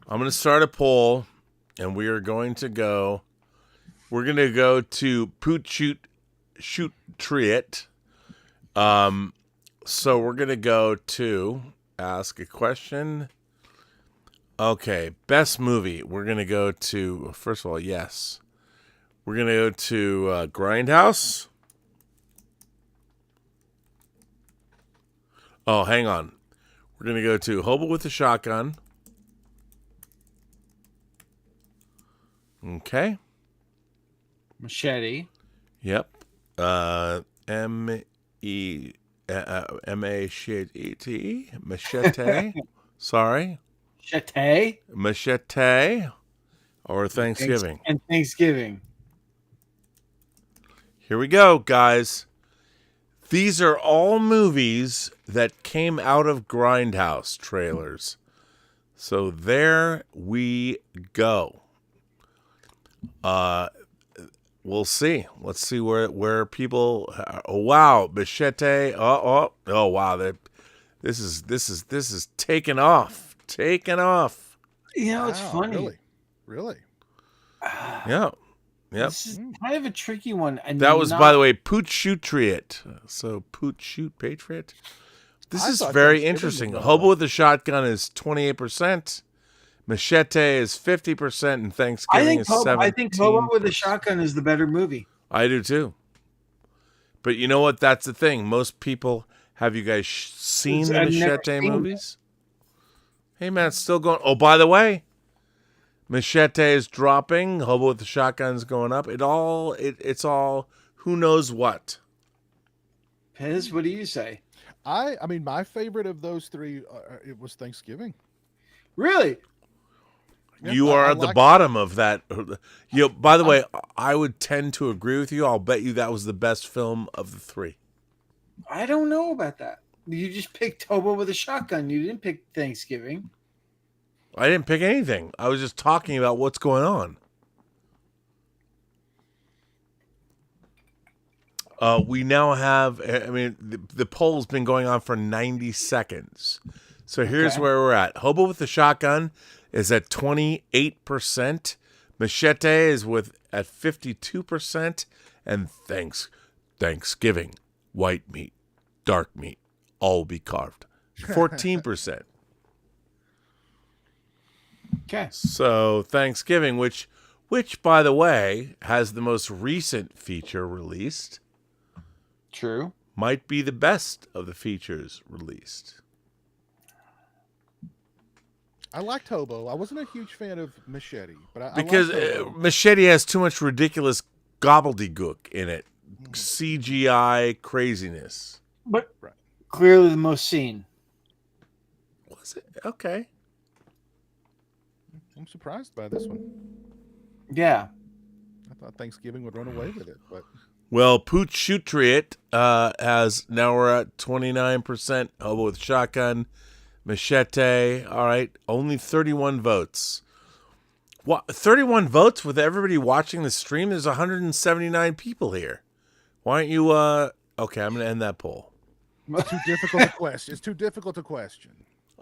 I'm going to start a poll, and we are going to go. We're going to go to Poot Shoot Triet. So we're going to go to ask a question. Okay, best movie. We're going to go to, first of all, yes. We're going to go to Grindhouse. Oh, hang on. We're going to go to Hobo with a Shotgun. Okay. Machete. Yep. M-A-C-H-E-T. Machete. Sorry. Machete. Machete. Or Thanksgiving. And Thanksgiving. Here we go, guys. These are all movies that came out of Grindhouse trailers. So there we go. We'll see. Let's see where people. Oh wow, Machete. Oh wow. This is taking off. Taking off. You know, it's funny. Really. Yeah. Yep. This is kind of a tricky one. And That was, by the way, Poot Shoot Triot. So Poot Shoot Patriot. This is very interesting. Hobo with a Shotgun is 28%. Machete is 50%, and Thanksgiving is 17%. I think Hobo with a Shotgun is the better movie. I do too. But you know what? That's the thing. Most people, have you guys seen the Machete movies? Hey man, it's still going. Oh, by the way, Machete is dropping. Hobo with the Shotgun is going up. It's all who knows what. Piz, what do you say? I mean, my favorite of those three, it was Thanksgiving. Really? You are at the bottom of that. By the way, I would tend to agree with you. I'll bet you that was the best film of the three. I don't know about that. You just picked Hobo with a Shotgun. You didn't pick Thanksgiving. I didn't pick anything. I was just talking about what's going on. We now have, I mean, the poll's been going on for 90 seconds. So here's where we're at. Hobo with the Shotgun is at 28%. Machete is at 52%. And Thanksgiving, white meat, dark meat, all be carved. 14%. Okay. So Thanksgiving, which by the way, has the most recent feature released. True. Might be the best of the features released. I liked Hobo. I wasn't a huge fan of Machete, but because Machete has too much ridiculous gobbledygook in it, CGI craziness. But clearly the most seen. Was it? Okay. I'm surprised by this one. Yeah. I thought Thanksgiving would run away with it, but well, Poot Shoot Triot has now we're at 29%. Hobo with Shotgun, Machete. All right, only 31 votes. What? 31 votes with everybody watching the stream? There's 179 people here. Why aren't you? Okay, I'm gonna end that poll. It's too difficult to question. It's too difficult to question.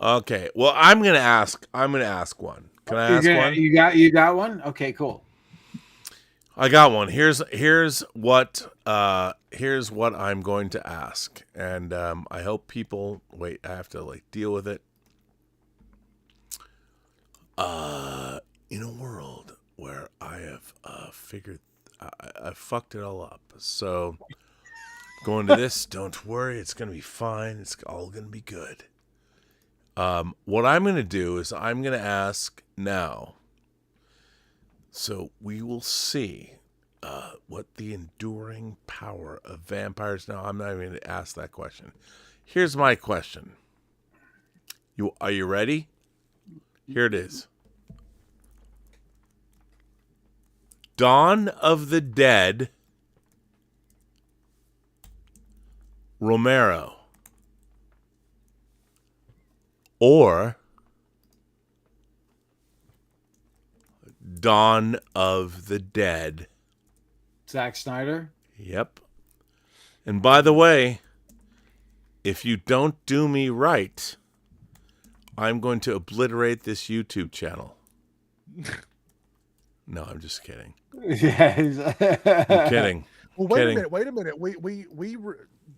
Okay, well, I'm gonna ask one. Can I ask one? You got one? Okay, cool. I got one. Here's what I'm going to ask, and I hope people wait. I have to deal with it. In a world where I have I fucked it all up. So going to this, don't worry, it's gonna be fine. It's all gonna be good. What I'm gonna do is I'm gonna ask now. So we will see what the enduring power of vampires. Now, I'm not even going to ask that question. Here's my question. Are you ready? Here it is. Dawn of the Dead, Romero, or Dawn of the Dead, Zack Snyder. Yep. And by the way, if you don't do me right, I'm going to obliterate this YouTube channel. No, I'm just kidding. Yeah, I'm kidding. Well, wait a minute.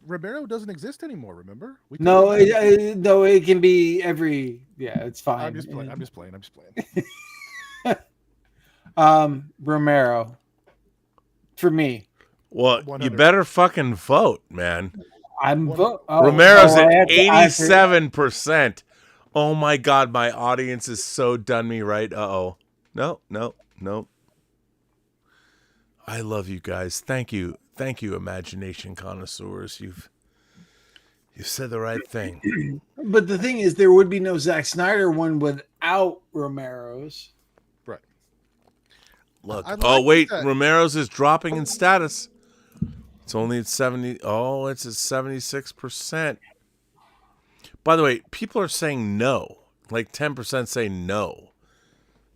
Romero doesn't exist anymore. Remember? No, it can be every. Yeah, it's fine. I'm just playing. Romero. For me. Well, 100. you better fucking vote, man. Romero's at I have to- 87%. Oh my God, my audience is so done me right. Uh-oh. No. I love you guys. Thank you, imagination connoisseurs. You've said the right thing. But the thing is, there would be no Zack Snyder one without Romero's. Right. Look. I like Oh wait, that. Romero's is dropping in status. It's only at 70. Oh, it's at 76%. By the way, people are saying no. Like 10% say no.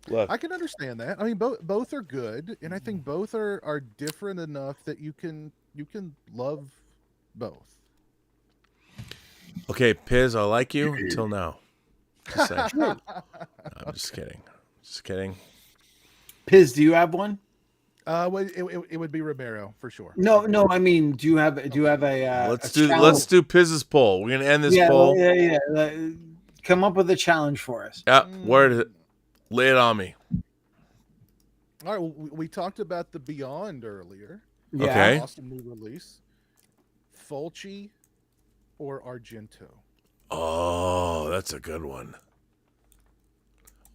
Look. I can understand that. I mean, both are good, and I think both are different enough that you can love both. Okay, Piz, I like you until now. Just saying. No, I'm just kidding. Piz, do you have one? Well, it would be Romero for sure. No. I mean, do you have a? Let's a do Piz's poll. We're gonna end this poll. Yeah. Come up with a challenge for us. Yeah, where is it? Lay it on me. All right. Well, we talked about the Beyond earlier. Yeah. Okay. Awesome new release. Fulci or Argento? Oh, that's a good one.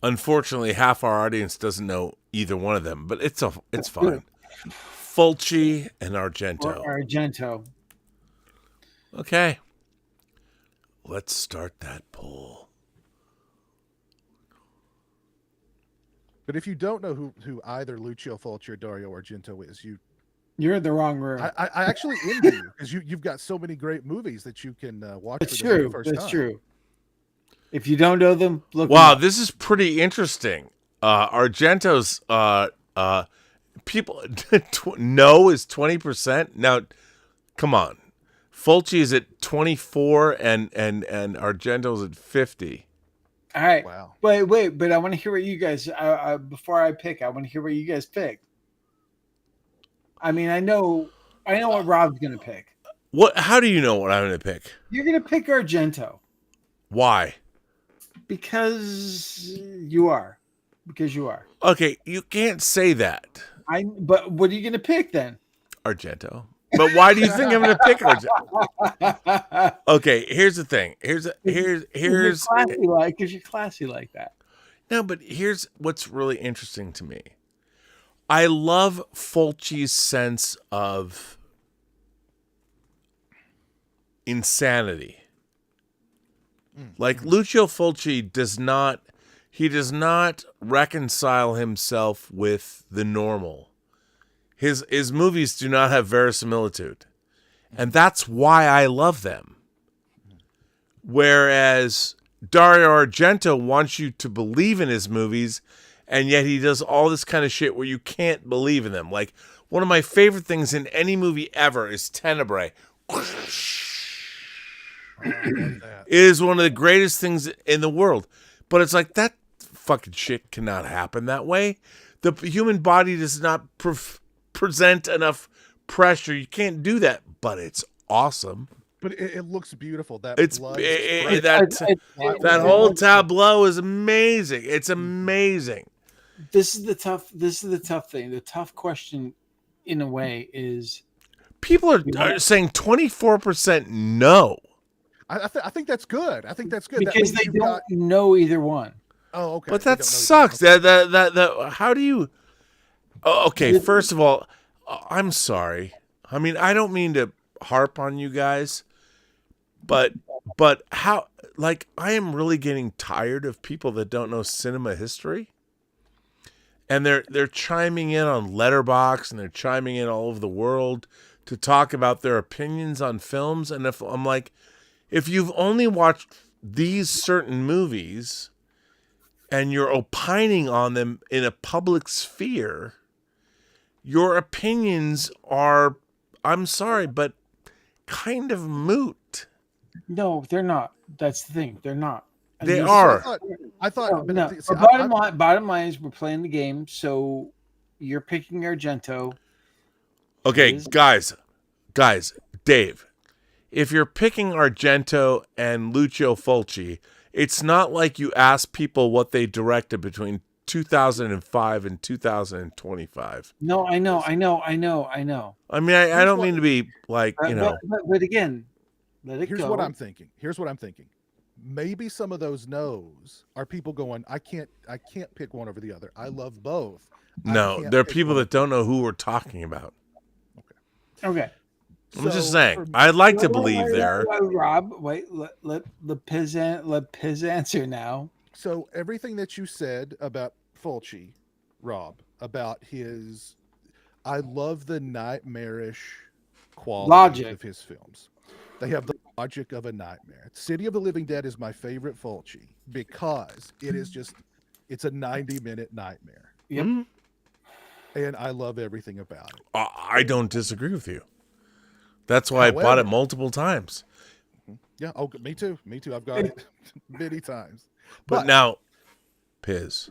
Unfortunately, half our audience doesn't know either one of them, but it's fine. Fulci and Argento. Or Argento. Okay. Let's start that poll. But if you don't know who either Lucio Fulci or Dario Argento is, You're in the wrong room. I actually envy you because you've got so many great movies that you can watch. That's for the very true. first That's time. true. If you don't know them, look. Wow, them up. this is pretty interesting. Argento's people no is 20%. Now, come on, Fulci is at 24 and Argento's at 50. All right. Wow. Wait, but I want to hear what you guys. Before I pick, I want to hear what you guys pick. I mean, I know what Rob's gonna pick. What? How do you know what I'm going to pick? You're gonna pick Argento Why? because you are. Okay, you can't say that, But what are you gonna pick then? Argento. But why do you think I'm going to pick Argento? Okay, here's the thing. Here's You're classy like that. No, but here's what's really interesting to me. I love Fulci's sense of insanity. Like Lucio Fulci does not reconcile himself with the normal. His movies do not have verisimilitude. And that's why I love them. Whereas Dario Argento wants you to believe in his movies, and yet he does all this kind of shit where you can't believe in them. Like, one of my favorite things in any movie ever is Tenebrae. It is one of the greatest things in the world. But it's like, that fucking shit cannot happen that way. The human body does not present enough pressure. You can't do that, but it's awesome. But it looks beautiful. That whole tableau is amazing. It's amazing. This is the tough thing. The tough question, in a way, is people are saying 24% no. I think that's good. I think that's good because they don't know either one. Oh, okay. But that sucks. That how do you? Oh, okay, first of all, I'm sorry. I mean, I don't mean to harp on you guys, but how? Like, I am really getting tired of people that don't know cinema history, and they're chiming in on Letterboxd and they're chiming in all over the world to talk about their opinions on films. And if I'm like, if you've only watched these certain movies and you're opining on them in a public sphere, your opinions are, I'm sorry, but kind of moot. No, they're not. That's the thing. They're not. They are. I thought. No. See, Bottom line is we're playing the game. So you're picking Argento. Okay, guys, Dave, if you're picking Argento and Lucio Fulci, it's not like you ask people what they directed between 2005 and 2025. No, I know. I mean, I don't mean to be like, But again, Let it Here's go. what I'm thinking. Maybe some of those no's are people going, I can't pick one over the other. I love both. I No, can't there are pick people one that don't know who we're talking about. Okay. I'm just So, saying. for- I'd like to Wait, believe there. Rob, wait. Let Piz answer now. So everything that you said about Fulci, Rob, about his, I love the nightmarish qualities Logic. of his films. They have the logic of a nightmare. City of the Living Dead is my favorite Fulci because it's a 90-minute nightmare. Yep. Mhm. And I love everything about it. I don't disagree with you. That's why I bought it However- multiple times. Yeah, oh, me too. I've got it many times. But now, Piz.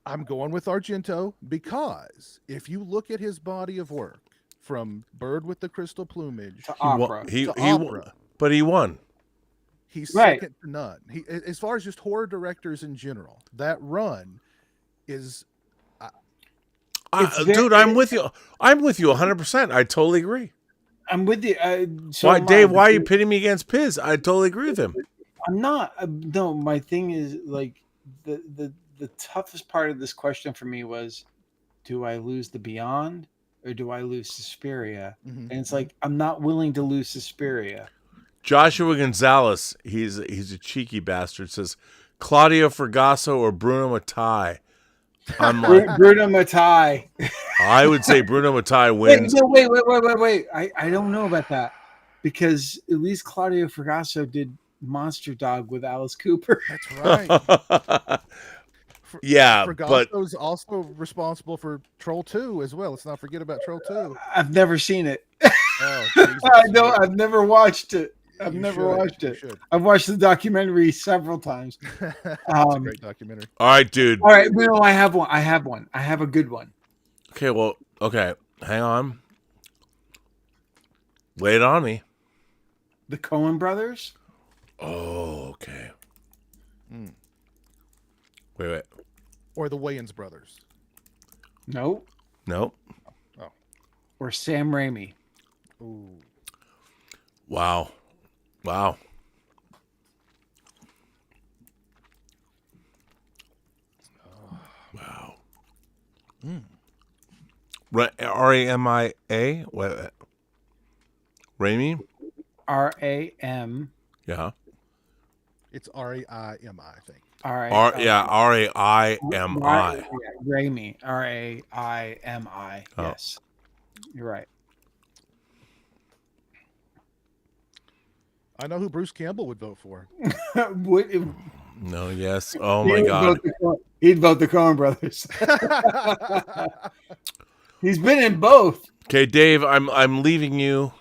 I'm going with Argento because if you look at his body of work from Bird with the Crystal Plumage To He won, opera. he to won, opera, but he won. he's Right. second to none. He, as far as just horror directors in general, that run is Dude, I'm with you. I'm with you 100%. I totally agree. I'm with you. So Why, am I, Dave? Why are you because pitting me against Piz? I totally agree with him. I'm not. No, my thing is like the toughest part of this question for me was, do I lose the Beyond or do I lose Suspiria? Mhm. And it's like I'm not willing to lose Suspiria. Joshua Gonzalez, he's a cheeky bastard, says Claudio Fragasso or Bruno Mattei. I'm like, Bruno Mattei. I would say Bruno Mattei Wait, wins. no, wait. I don't know about that because at least Claudio Fragasso did Monster Dog with Alice Cooper. that's right. Yeah, but Fragosso's also responsible for Troll 2 as well. Let's not forget about Troll 2. I've never seen it. Oh, Jesus. I know. I've never watched it. I've You never should. watched You it. should. I've watched the documentary several times. It's a great documentary. all right, dude. All right, no, I have one. I have a good one. Okay, well, okay, hang on. Lay it on me. The Coen brothers. Oh, okay. Wait. Or the Wayans brothers. Nope. Nope. Or Sam Raimi. Ooh. Wow. Oh. Wow. R-A-M-I-A? What? Raimi? R-A-M. Yeah. It's R-A-I-M-I, I think. R-A-I-M-I. R-A-I-M-I. Yeah, Raimi. R-A-I-M-I. Oh. Yes. You're right. I know who Bruce Campbell would vote for. No, yes. Oh, my God. He'd vote the Coen brothers. He's been in both. Okay, Dave, I'm leaving you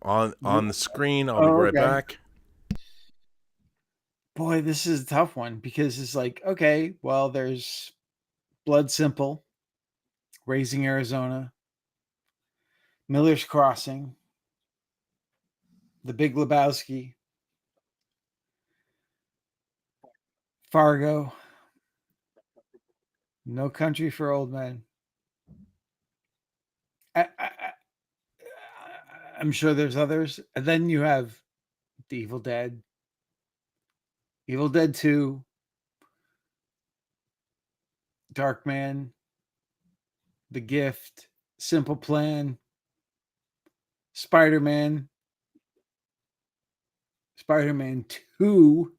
on the screen. I'll be right okay. back. Boy, this is a tough one because it's like, okay, well, there's Blood Simple, Raising Arizona, Miller's Crossing, The Big Lebowski, Fargo, No Country for Old Men. I'm sure there's others. And then you have The Evil Dead, Evil Dead 2, Darkman, The Gift, Simple Plan, Spider-Man 2.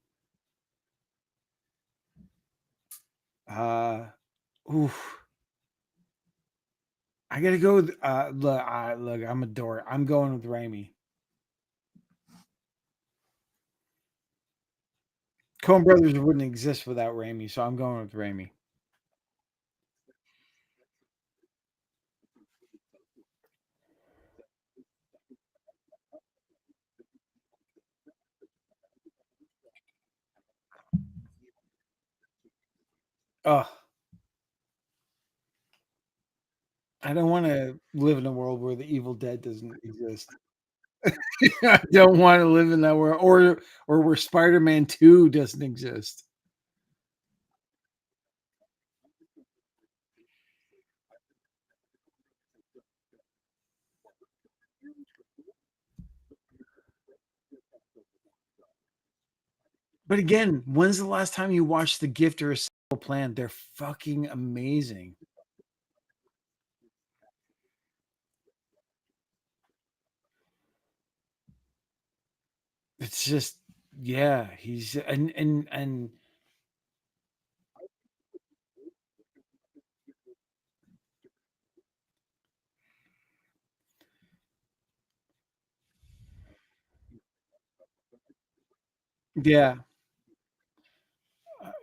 Oof. I gotta go with look, I'm a dork. I'm going with Raimi. Coen Brothers wouldn't exist without Raimi, so I'm going with Raimi. Oh, I don't want to live in a world where the Evil Dead doesn't exist. I don't want to live in that world, or where Spider-Man 2 doesn't exist. But again, when's the last time you watched The Gift or A Simple Plan? They're fucking amazing. It's just, yeah, he's and yeah,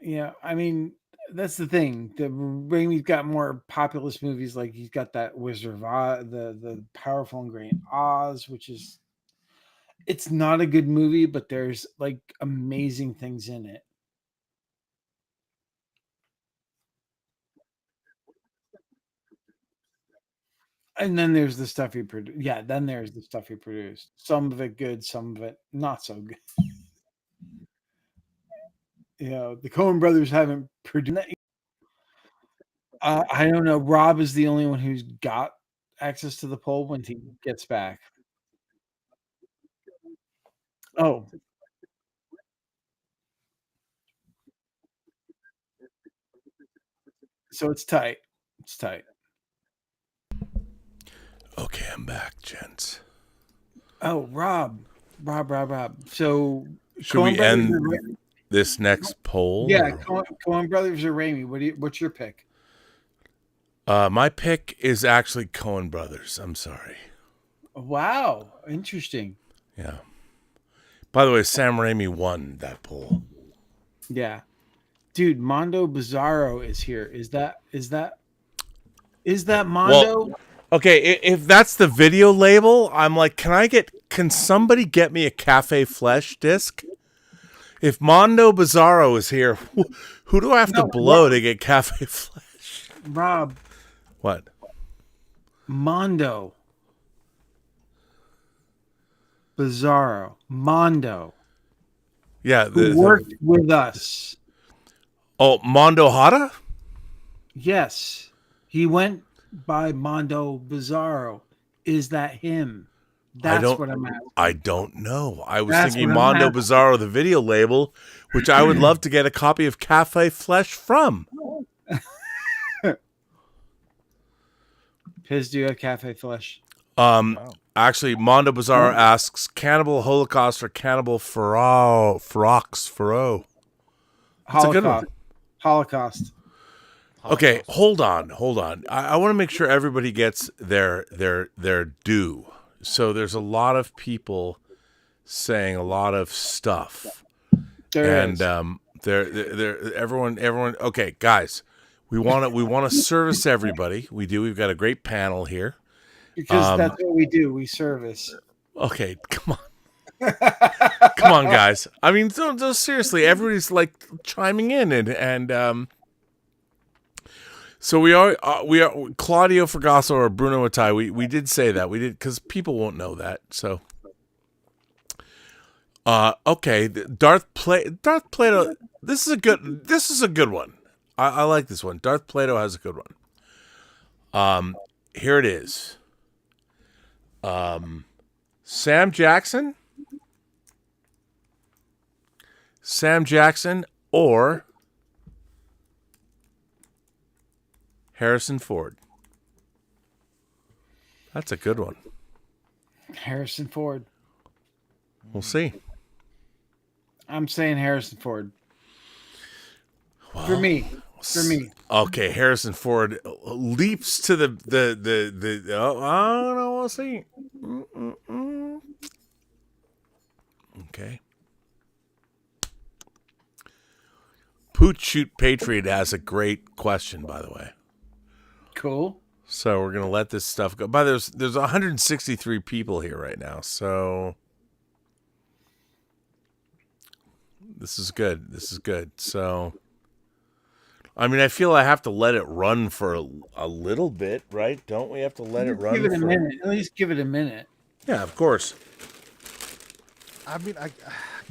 yeah. I mean, that's the thing. The Raimi's got more populist movies, like he's got that Wizard of Oz, the Powerful and Great Oz, which is it's not a good movie, but there's like amazing things in it. And then there's the stuff he produced. Yeah, then there's the stuff he produced. Some of it good, some of it not so good. You know, the Coen brothers haven't produced. I don't know. Rob is the only one who's got access to the poll when he gets back. Oh, so it's tight. It's tight. Okay, I'm back, gents. Oh, Rob. So Should we end this next poll? Yeah, Coen brothers or Raimi? What's your pick? My pick is actually Coen Brothers. I'm sorry. Wow, interesting. Yeah. By the way, Sam Raimi won that poll. Yeah, dude, Mondo Bizarro is here. Is that Mondo? Well, okay, if that's the video label, I'm like, can somebody get me a Cafe Flesh disc? If Mondo Bizarro is here, who do I have to blow to get Cafe Flesh? Rob. What? Mondo Bizarro. Mondo. Yeah, Who worked with us. Oh, Mondo Hada? Yes. He went by Mondo Bizarro. Is that him? That's what I'm asking. I don't know. I was thinking Mondo Bizarro, the video label, which I would love to get a copy of Cafe Flesh from. Piz, do you have Cafe Flesh? Actually, Mondo Bizarro asks, Cannibal Holocaust or Cannibal Ferox? That's a good one. Holocaust. Okay, hold on. I want to make sure everybody gets their due. So there's a lot of people saying a lot of stuff. Everyone. Okay, guys, we want to service everybody. We do. We've got a great panel here. Because that's what we do. We service. Okay, come on. Come on, guys. I mean, so seriously, everybody's like chiming in and so we are Claudio Fragasso or Bruno Attai. We did say that. We did because people won't know that. So okay, Darth Plato. This is a good one. I like this one. Darth Plato has a good one. Here it is. Sam Jackson or Harrison Ford. That's a good one. Harrison Ford. We'll see. I'm saying Harrison Ford. Well, for me. Okay, Harrison Ford leaps to the I don't know, we'll see. Okay. Poot Shoot Patriot has a great question, by the way. Cool. So we're gonna let this stuff go. But there's 163 people here right now, so this is good. So I mean, I feel I have to let it run for a little bit, right? Don't we have to let it run? Give it a minute. At least give it a minute. Yeah, of course. I mean, I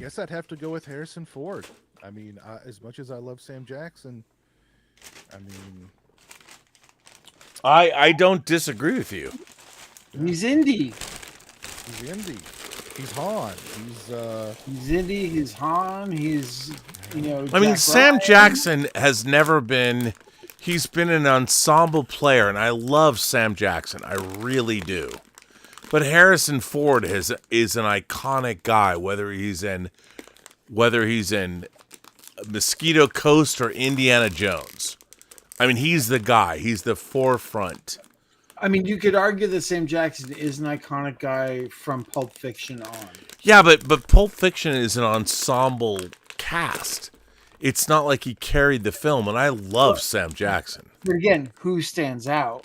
guess I'd have to go with Harrison Ford. I mean, as much as I love Sam Jackson, I mean, I don't disagree with you. He's indie. He's indie. He's Han. He's Indy. He's Han. He's I mean, Jack Sam Ryan. Jackson has never been. He's been an ensemble player, and I love Sam Jackson. I really do. But Harrison Ford is an iconic guy, whether he's in Mosquito Coast or Indiana Jones. I mean, he's the guy. He's the forefront. I mean, you could argue that Sam Jackson is an iconic guy from Pulp Fiction on. Yeah, but Pulp Fiction is an ensemble cast. It's not like he carried the film, and I love Sam Jackson. But again, who stands out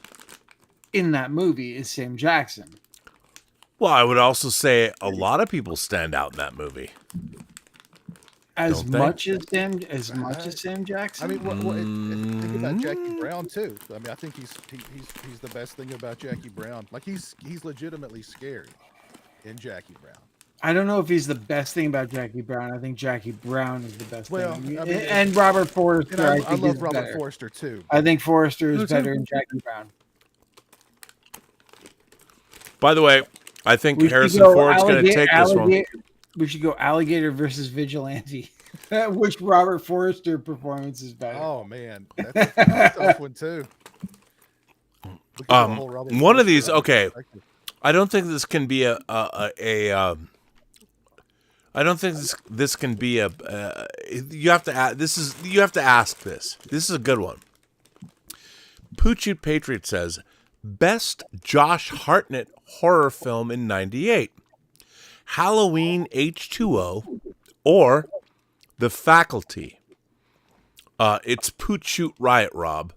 in that movie is Sam Jackson. Well, I would also say a lot of people stand out in that movie. As Don't they? much as Sam Jackson. I mean, think about Jackie Brown too. I mean, I think he's the best thing about Jackie Brown. Like he's legitimately scary in Jackie Brown. I don't know if he's the best thing about Jackie Brown. I think Jackie Brown is the best thing. I mean, and Robert Forster. And I think love is Robert better. Forster too. I think Forster is Me too. better than Jackie Brown. By the way, I think We should Harrison go Ford's going to take this one. We should go Alligator versus Vigilante. Which Robert Forster performance is better? Oh man, that's a tough one too. We could do a whole Robert One of Forster these. Okay, perspective. I don't think this can be I don't think this can be a. You have to. You have to ask this. This is a good one. Poochie Patriot says, best Josh Hartnett horror film in '98, Halloween H2O, or The Faculty. It's Poot Shoot Riot, Rob.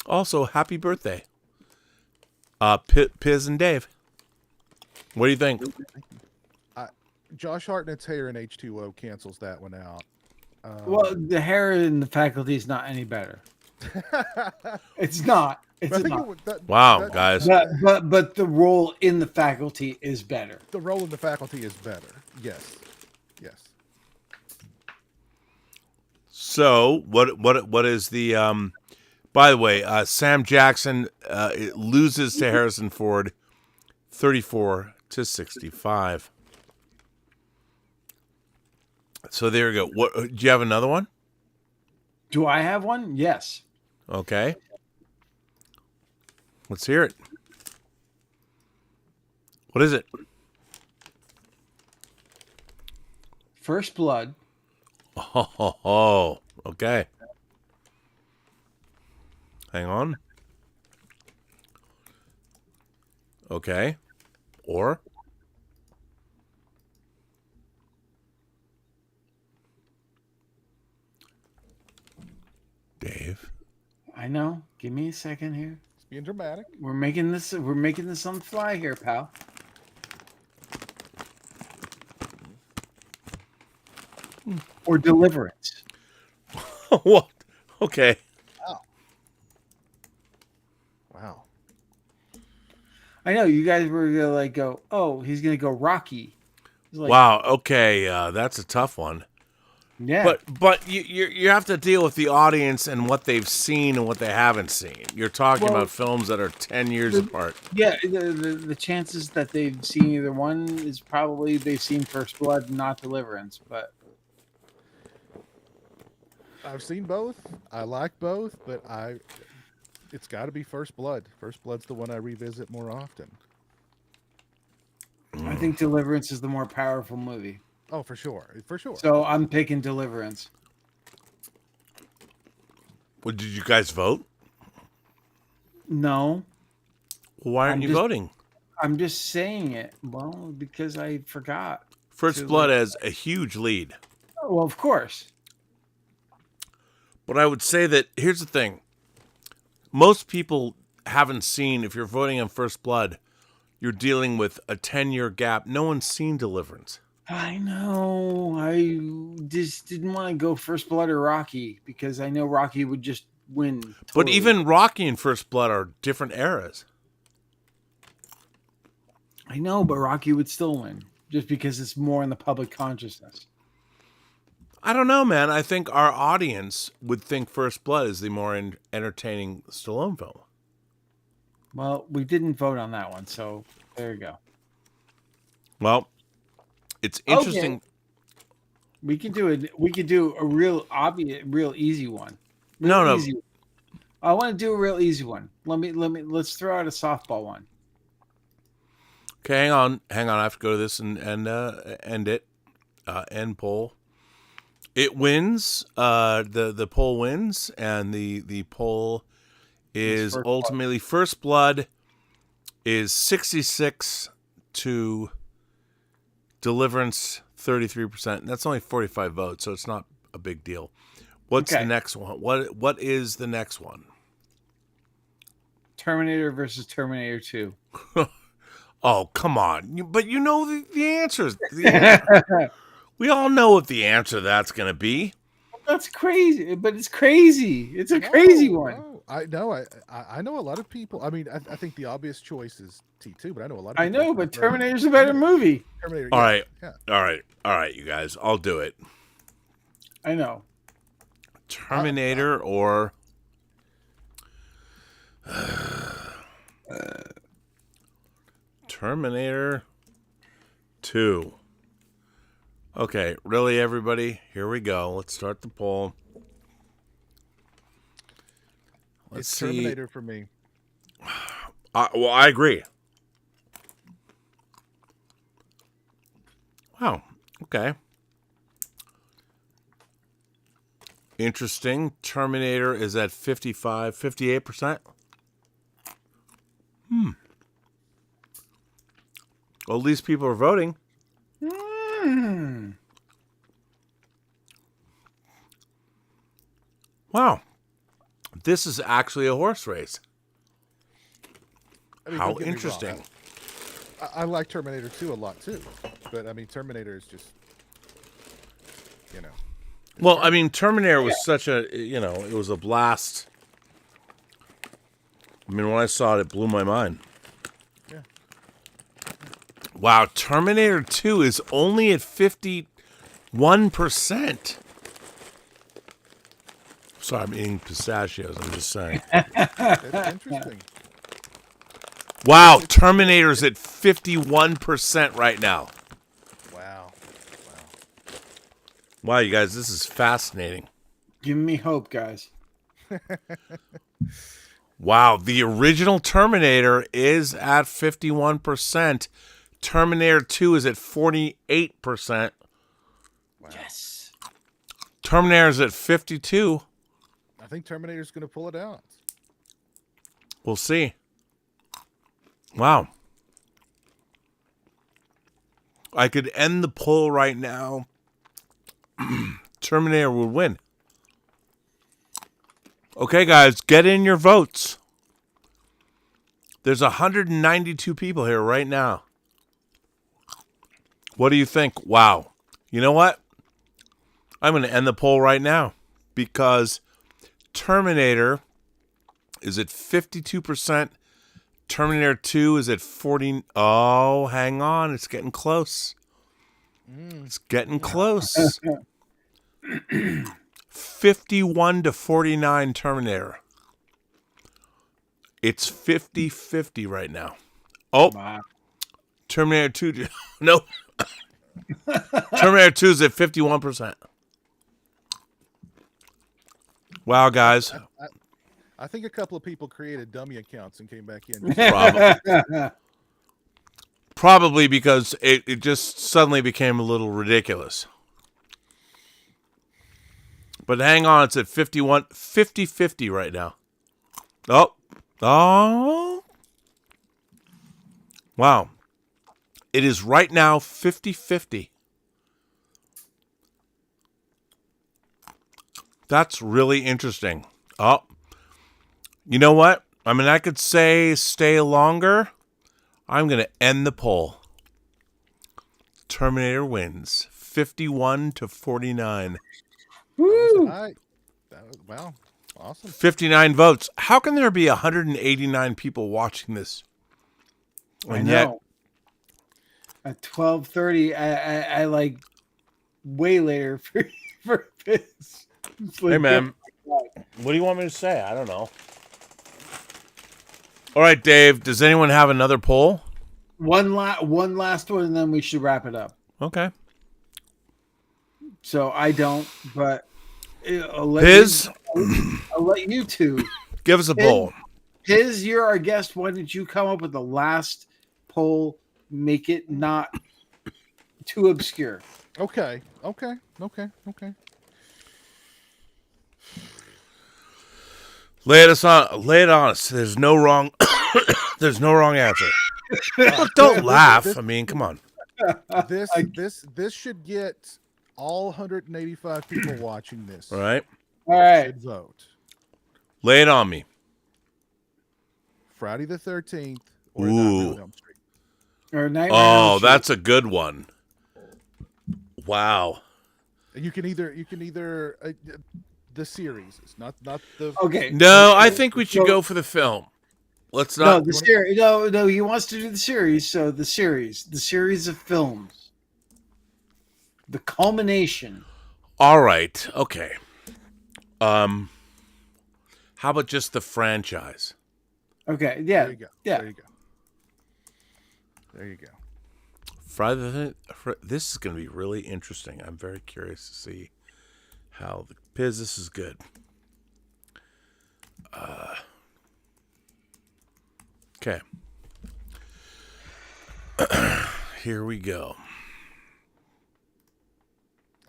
Also, happy birthday, Piz and Dave. What do you think? Josh Hartnett's hair in H2O cancels that one out. Well, the hair in The Faculty is not any better. It's not. It's not. Wow, guys. But the role in The Faculty is better. The role in The Faculty is better. Yes. So what is the? By the way, Sam Jackson loses to Harrison Ford, 34-65. So there you go. What do you have another one? Do I have one? Yes. Okay. Let's hear it. What is it? First Blood. Oh, okay. Hang on. Okay. Or? Dave. I know. Give me a second here. It's being dramatic. We're making this on the fly here, pal. Or Deliverance. What? Okay. Wow. I know you guys were gonna go. Oh, he's gonna go Rocky. Like, Wow. Okay. That's a tough one. Yeah. But you have to deal with the audience and what they've seen and what they haven't seen. You're talking about films that are 10 years apart. Yeah, the chances that they've seen either one is probably they've seen First Blood, not Deliverance. But I've seen both. I like both, but it's got to be First Blood. First Blood's the one I revisit more often. I think Deliverance is the more powerful movie. Oh, for sure. So I'm picking Deliverance. Well, did you guys vote? No. Well, why aren't you voting? I'm just saying it. Well, because I forgot. First Blood has a huge lead. Well, of course. But I would say that here's the thing. Most people haven't seen, if you're voting on First Blood, you're dealing with a 10-year gap. No one's seen Deliverance. I know. I just didn't want to go First Blood or Rocky because I know Rocky would just win. Totally. But even Rocky and First Blood are different eras. I know, but Rocky would still win just because it's more in the public consciousness. I don't know, man. I think our audience would think First Blood is the more entertaining Stallone film. Well, we didn't vote on that one, so there you go. Well, It's interesting. Okay. We can do it. We could do a real obvious, real easy one. No. Easy. I want to do a real easy one. Let's throw out a softball one. Okay, hang on. I have to go to this and end it. End poll. It wins. The poll wins, and the poll is ultimately First Blood is 66 to Deliverance 33%. That's only 45 votes, so it's not a big deal. What's the next one? What is the next one? Terminator versus Terminator 2. Oh, come on. But you know the answers. We all know what the answer to that's going to be. That's crazy, but it's crazy. It's a crazy one. No. I know a lot of people. I mean, I think the obvious choice is T2, but I know a lot of people. I know, but Terminator's a better movie. Terminator. All right. All right, you guys. I'll do it. I know. Terminator or Terminator 2. Okay, really, everybody? Here we go. Let's start the poll. Let's It's see. Terminator for me. Well, I agree. Wow. Okay. Interesting. Terminator is at 58%. Well, at least people are voting. Wow. This is actually a horse race. I mean, How don't get me wrong, interesting. I like Terminator 2 a lot too, but I mean, Terminator is just, you know. Well, I mean, Terminator was such a, it was a blast. I mean, when I saw it, it blew my mind. Yeah. Wow, Terminator 2 is only at 51%. Sorry, I'm eating pistachios, I'm just saying. That's interesting. Wow, Terminator's at 51% right now. Wow. Wow, you guys, this is fascinating. Give me hope, guys. Wow, the original Terminator is at 51%. Terminator 2 is at 48%. Wow. Yes. Terminator's at 52. I think Terminator's going to pull it out. We'll see. Wow. I could end the poll right now. Terminator would win. Okay, guys, get in your votes. There's 192 people here right now. What do you think? Wow. You know what? I'm going to end the poll right now because Terminator is at 52%. Terminator 2 is at 40. Oh, hang on. It's getting close. It's getting close. 51 to 49 Terminator. It's 50-50 right now. Oh, Wow. Terminator 2. No. Terminator 2 is at 51%. Wow, guys. I think a couple of people created dummy accounts and came back in. Probably because it just suddenly became a little ridiculous. But hang on, it's at 50-50 right now. Oh. Wow. It is right now 50-50. That's really interesting. Oh. You know what? I mean, I could say stay longer. I'm going to end the poll. Terminator wins 51 to 49. Woo! Wow. Awesome. 59 votes. How can there be 189 people watching this? And I know. At 12:30, I like way later for this. Hey, man. What do you want me to say? I don't know. All right, Dave. Does anyone have another poll? One last one, and then we should wrap it up. Okay. So I don't, but I'll Piz, let you two. give us a poll. Piz, you're our guest. Why didn't you come up with the last poll? Make it not too obscure. Okay. Lay it on us. There's no wrong. There's no wrong answer. Look, don't laugh. I mean, come on. This should get all 185 people watching this. All right. All right. Should vote. Lay it on me. Friday the 13th or Ooh. Nightmare on Elm Street. Or Nightmare on Elm Oh, Street. that's a good one. Wow. And you can either the series, not the Okay. No, I think we should go for the film. Let's No, not. the series. No, he wants to do the series. So the series of films, the culmination. All right. Okay. How about just the franchise? Okay. Yeah. There you go. Yeah. There you go. Friday. This is going to be really interesting. I'm very curious to see how the Piz. This is good. Okay. Here we go.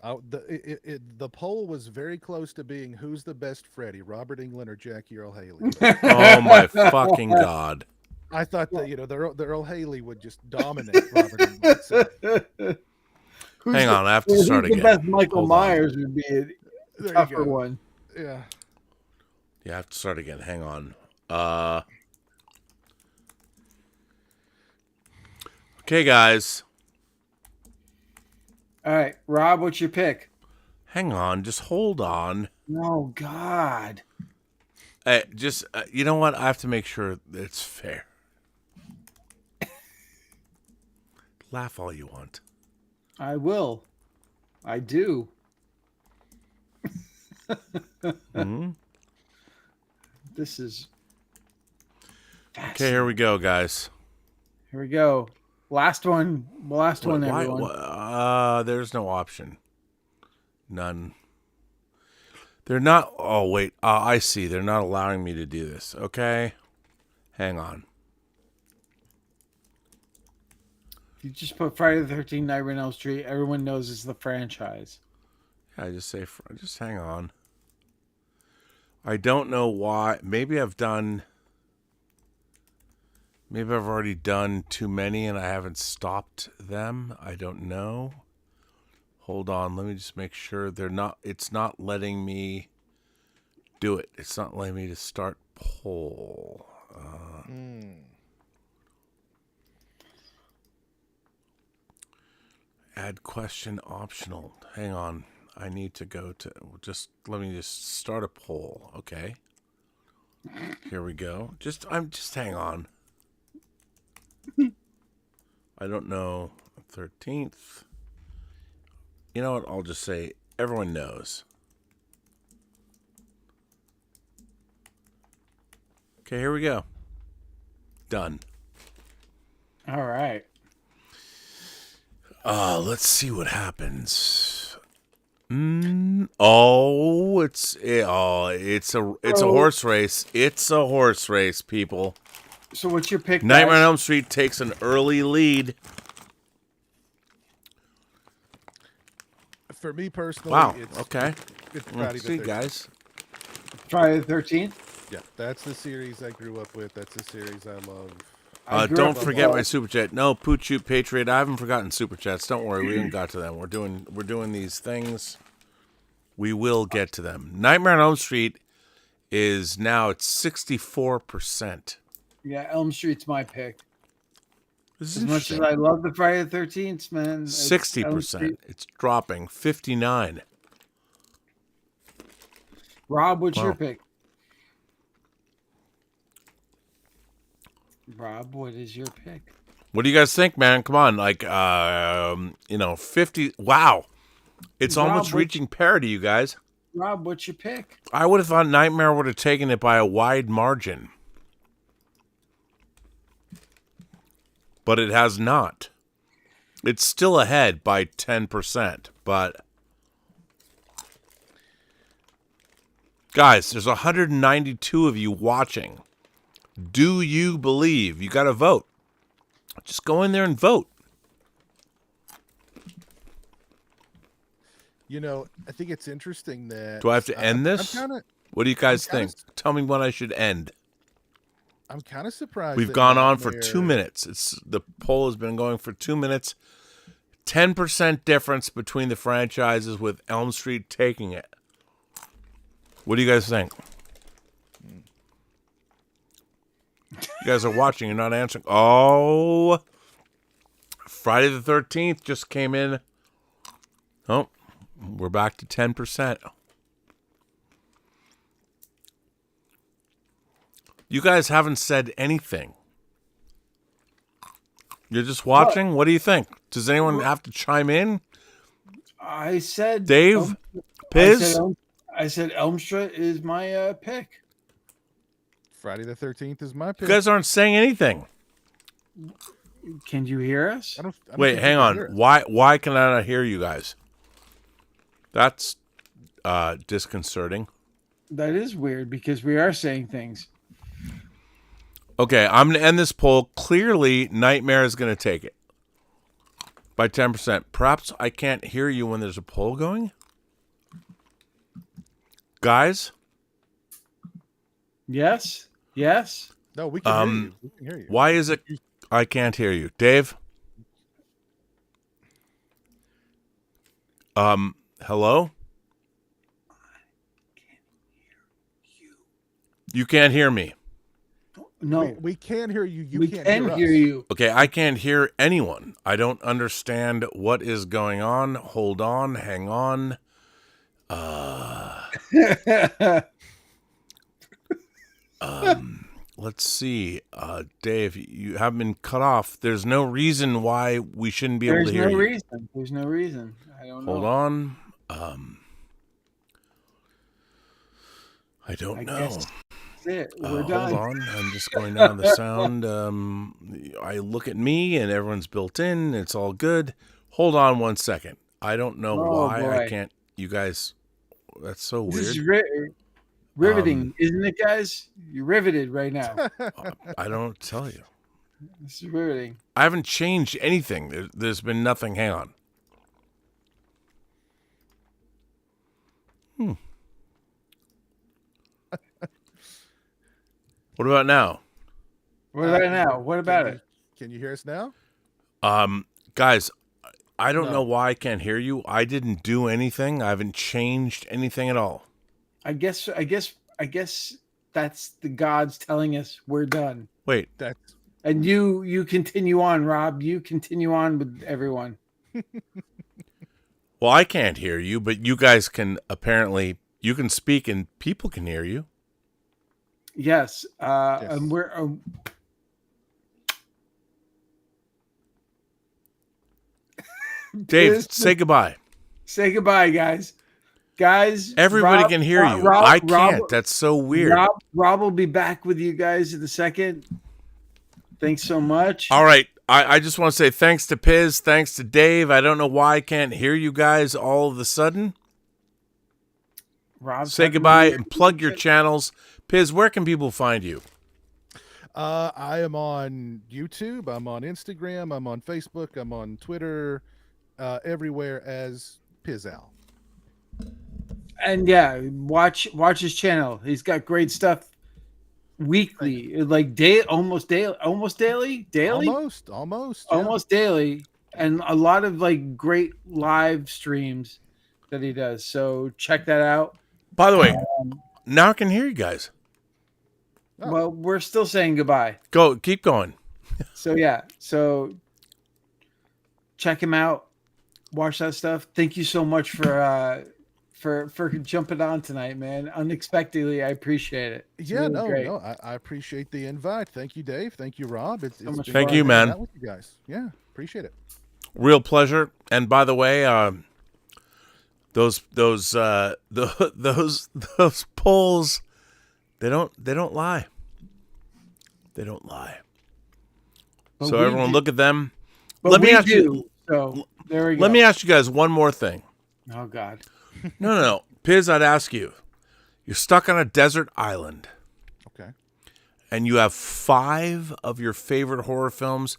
The poll was very close to being who's the best Freddy, Robert Englund or Jackie Earl Haley. Oh my fucking god! I thought that the Earl Haley would just dominate Robert Englund. So, Hang on, I have to start The again. best Michael Hold on. Myers would be a there you tougher go. one. Yeah. Yeah, I have to start again. Hang on. Okay, guys. All right, Rob, what's your pick? Hang on. Just hold on. Oh God. Hey, just you know what? I have to make sure that it's fair. Laugh all you want. I will. I do. Hmm? This is. Okay, here we go, guys. Here we go. Last one. Last one, Why- everyone. there's no option. None. They're not. Oh wait. I see. They're not allowing me to do this. Okay. Hang on. You just put Friday the 13th, Nightmare on Elm Street. Everyone knows it's the franchise. I just say. Just hang on. I don't know why. Maybe I've already done too many and I haven't stopped them. I don't know. Hold on. Let me just make sure it's not letting me do it. It's not letting me to start poll. Add question optional. Hang on. I need to go to let me just start a poll. Okay. Here we go. Just hang on. I don't know. 13th. You know what? I'll just say everyone knows. Okay, here we go. Done. All right. Let's see what happens. Oh, it's a horse race. It's a horse race, people. So what's your pick? Nightmare on guys? Elm Street takes an early lead. For me personally, Wow. it's Okay. It's Let's Friday see, the 13th. guys. Friday the 13th. Yeah, that's the series I grew up with. That's the series I love. I grew Don't up forget with- my super chat. No, Poot Shoot Patriot. I haven't forgotten super chats. Don't worry, we haven't got to them. We're doing these things. We will get to them. Nightmare on Elm Street is now at 64%. Yeah, Elm Street's my pick. This is As much as interesting. I love the Friday the 13th, man. it's Elm 60%. Street. It's dropping. 59. Rob, what's your Wow. pick? Rob, what is your pick? What do you guys think, man? Come on, 50. Wow, it's Rob, almost what- reaching parity, you guys. Rob, what's your pick? I would have thought Nightmare would have taken it by a wide margin, but it has not. It's still ahead by 10%, but guys, there's 192 of you watching. Do you believe? You got to vote. Just go in there and vote. You know, I think it's interesting that. Do I have to end this? What do you guys think? Tell me when I should end. I'm kind of surprised. We've gone on for 2 minutes. The poll has been going for 2 minutes. 10% difference between the franchises with Elm Street taking it. What do you guys think? You guys are watching. You're not answering. Oh, Friday the 13th just came in. Oh, we're back to 10%. You guys haven't said anything. You're just watching? What do you think? Does anyone have to chime in? I said Dave? Piz? I said Elm Street is my pick. Friday the 13th is my pick. You guys aren't saying anything. Can you hear us? I don't Wait, think hang you can on. hear it. Why can I not hear you guys? That's disconcerting. That is weird because we are saying things. Okay, I'm going to end this poll. Clearly, Nightmare is going to take it by 10%. Perhaps I can't hear you when there's a poll going? Guys? Yes? Yes? No, we can hear you. We can hear you. Why is it I can't hear you? Dave? Hello? You can't hear me. No. We can hear you. You we can't can hear us. you. Okay, I can't hear anyone. I don't understand what is going on. Hold on, hang on. Let's see. Dave, you haven't been cut off. There's no reason why we shouldn't be able to hear you. There's no reason. I don't know. Hold on. I don't know. That's it. We're done. Hold on. I'm just going down the sound. I look at me and everyone's built in. It's all good. Hold on 1 second. I don't know why boy. I can't. You guys, that's so weird. This is riveting, isn't it, guys? You're riveted right now. I don't tell you. This is riveting. I haven't changed anything. There's been nothing. Hang on. What about now? What about now? What about it? Can you hear us now? Guys, I don't know why I can't hear you. I didn't do anything. I haven't changed anything at all. I guess that's the gods telling us we're done. Wait, And you continue on, Rob. You continue on with everyone. well, I can't hear you, but you guys can apparently. You can speak and people can hear you. Yes. Yes. And we're Dave, say goodbye. say goodbye, guys. Guys, Everybody Rob- can hear you. Rob- I can't. Rob- That's so weird. Rob will be back with you guys in a second. Thanks so much. All right. I just want to say thanks to Piz. Thanks to Dave. I don't know why I can't hear you guys all of a sudden. Rob, Say goodbye and plug your channels. Piz, where can people find you? I am on YouTube. I'm on Instagram. I'm on Facebook. I'm on Twitter. Everywhere as Pizal. And yeah, watch his channel. He's got great stuff weekly, like almost daily, almost daily, almost daily, and a lot of like great live streams that he does. So check that out. By the way, now I can hear you guys. Oh. Well, we're still saying goodbye. Keep going. So yeah, so check him out. Watch that stuff. Thank you so much for jumping on tonight, man. Unexpectedly, I appreciate it. It's Yeah, really great. I appreciate the invite. Thank you, Dave. Thank you, Rob. It's much been Thank fun you, hanging man. out with you guys. Yeah, appreciate it. Real pleasure. And by the way, those polls, they don't lie. They don't lie. But So we everyone do- look at them. But Let me we ask do. you. So there we go. Let me ask you guys one more thing. Oh God. No. Piz, I'd ask you. You're stuck on a desert island. Okay. And you have 5 of your favorite horror films.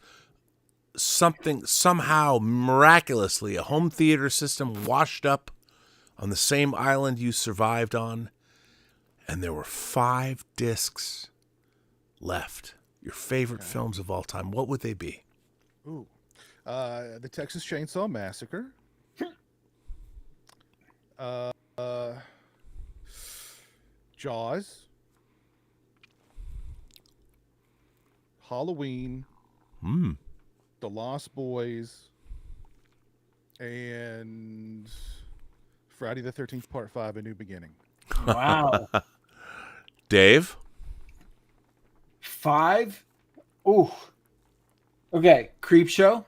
Somehow, miraculously, a home theater system washed up on the same island you survived on. And there were 5 discs left. Your favorite films of all time. What would they be? Ooh. The Texas Chainsaw Massacre. Jaws. Halloween. The Lost Boys. And Friday the 13th Part 5, A New Beginning. Wow. Dave? 5. Ooh. Okay. Creep Show.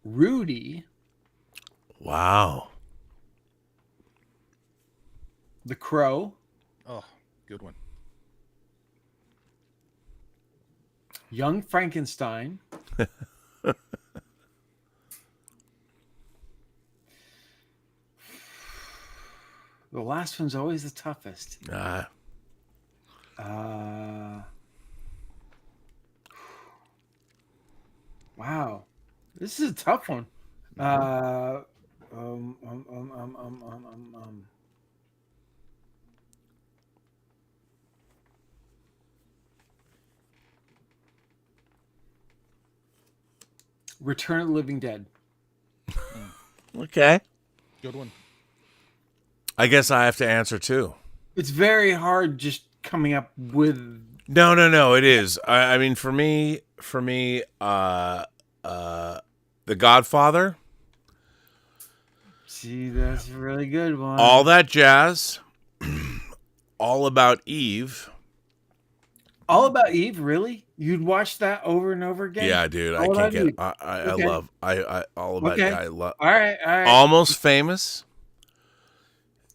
Rudy. Wow. The Crow. Oh, good one. Young Frankenstein. The last one's always the toughest. Wow, this is a tough one. Return of the Living Dead. Okay. Good one. I guess I have to answer too. It's very hard just coming up with. No. It is. I mean, for me, The Godfather. See, that's a really good one. All That Jazz. All About Eve. All About Eve, really? You'd watch that over and over again? Yeah, dude. I All can't About get. Eve. I Okay. love. I All About. Okay. I love. All right. Almost Famous.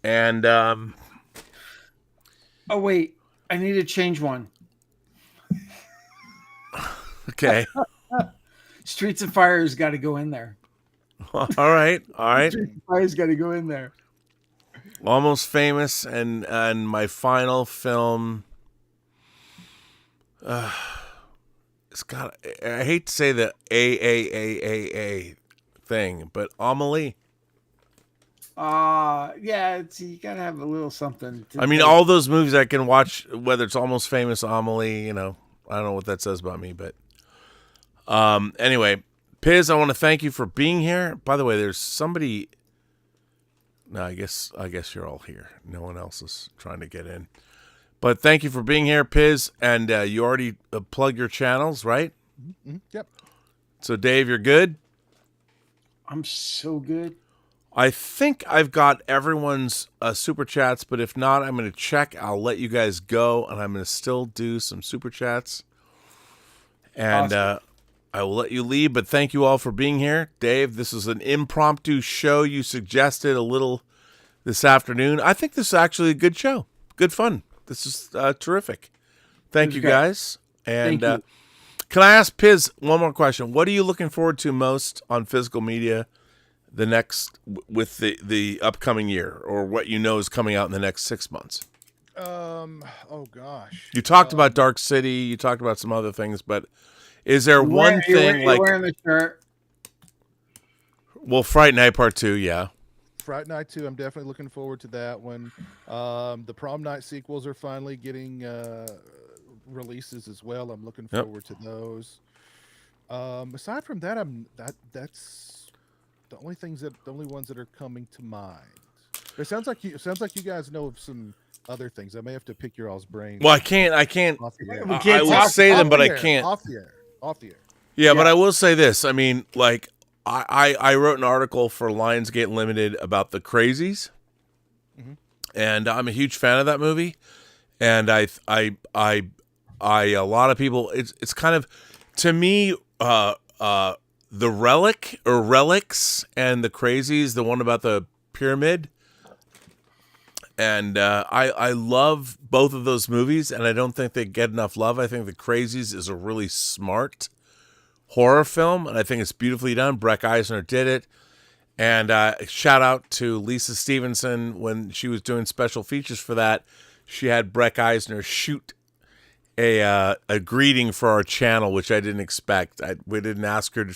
And Oh wait, I need to change one. okay. Streets of Fire's got to go in there. All right. Streets of Fire's got to go in there. Almost Famous, and my final film. It's got. I hate to say the A thing, but Amelie. Yeah, you gotta have a little something. I mean, all those movies I can watch, whether it's Almost Famous, Amelie. I don't know what that says about me, but anyway, Piz, I want to thank you for being here. By the way, there's somebody. No, I guess you're all here. No one else is trying to get in. But thank you for being here, Piz. And you already plugged your channels, right? Mm-hmm. Yep. So, Dave, you're good? I'm so good. I think I've got everyone's super chats, but if not, I'm going to check. I'll let you guys go, and I'm going to still do some super chats. And Awesome. I will let you leave, but thank you all for being here. Dave, this is an impromptu show you suggested a little this afternoon. I think this is actually a good show. Good fun. This is terrific. Thank you, great. guys. And Thank you. can I ask Piz one more question? What are you looking forward to most on physical media with the upcoming year, or what you know is coming out in the next 6 months? Oh gosh. You talked about Dark City. You talked about some other things, but is there one thing You're like? wearing the shirt. Well, Fright Night Part 2, yeah. Fright Night 2, I'm definitely looking forward to that one. The Prom Night sequels are finally getting releases as well. I'm looking forward to those. Aside from that, that's the only ones that are coming to mind. It sounds like you guys know of some other things. I may have to pick your all's brain. Well, I can't. Off the air. We can't I will talk say them, Off but the I air. can't. Off the air. Yeah, but I will say this. I mean, like, I wrote an article for Lionsgate Limited about the Crazies, and I'm a huge fan of that movie. And a lot of people. It's kind of, to me, the Relic or Relics and the Crazies, the one about the pyramid. And I love both of those movies, and I don't think they get enough love. I think the Crazies is a really smart horror film, and I think it's beautifully done. Breck Eisner did it. And shout out to Lisa Stevenson when she was doing special features for that. She had Breck Eisner shoot a greeting for our channel, which I didn't expect. We didn't ask her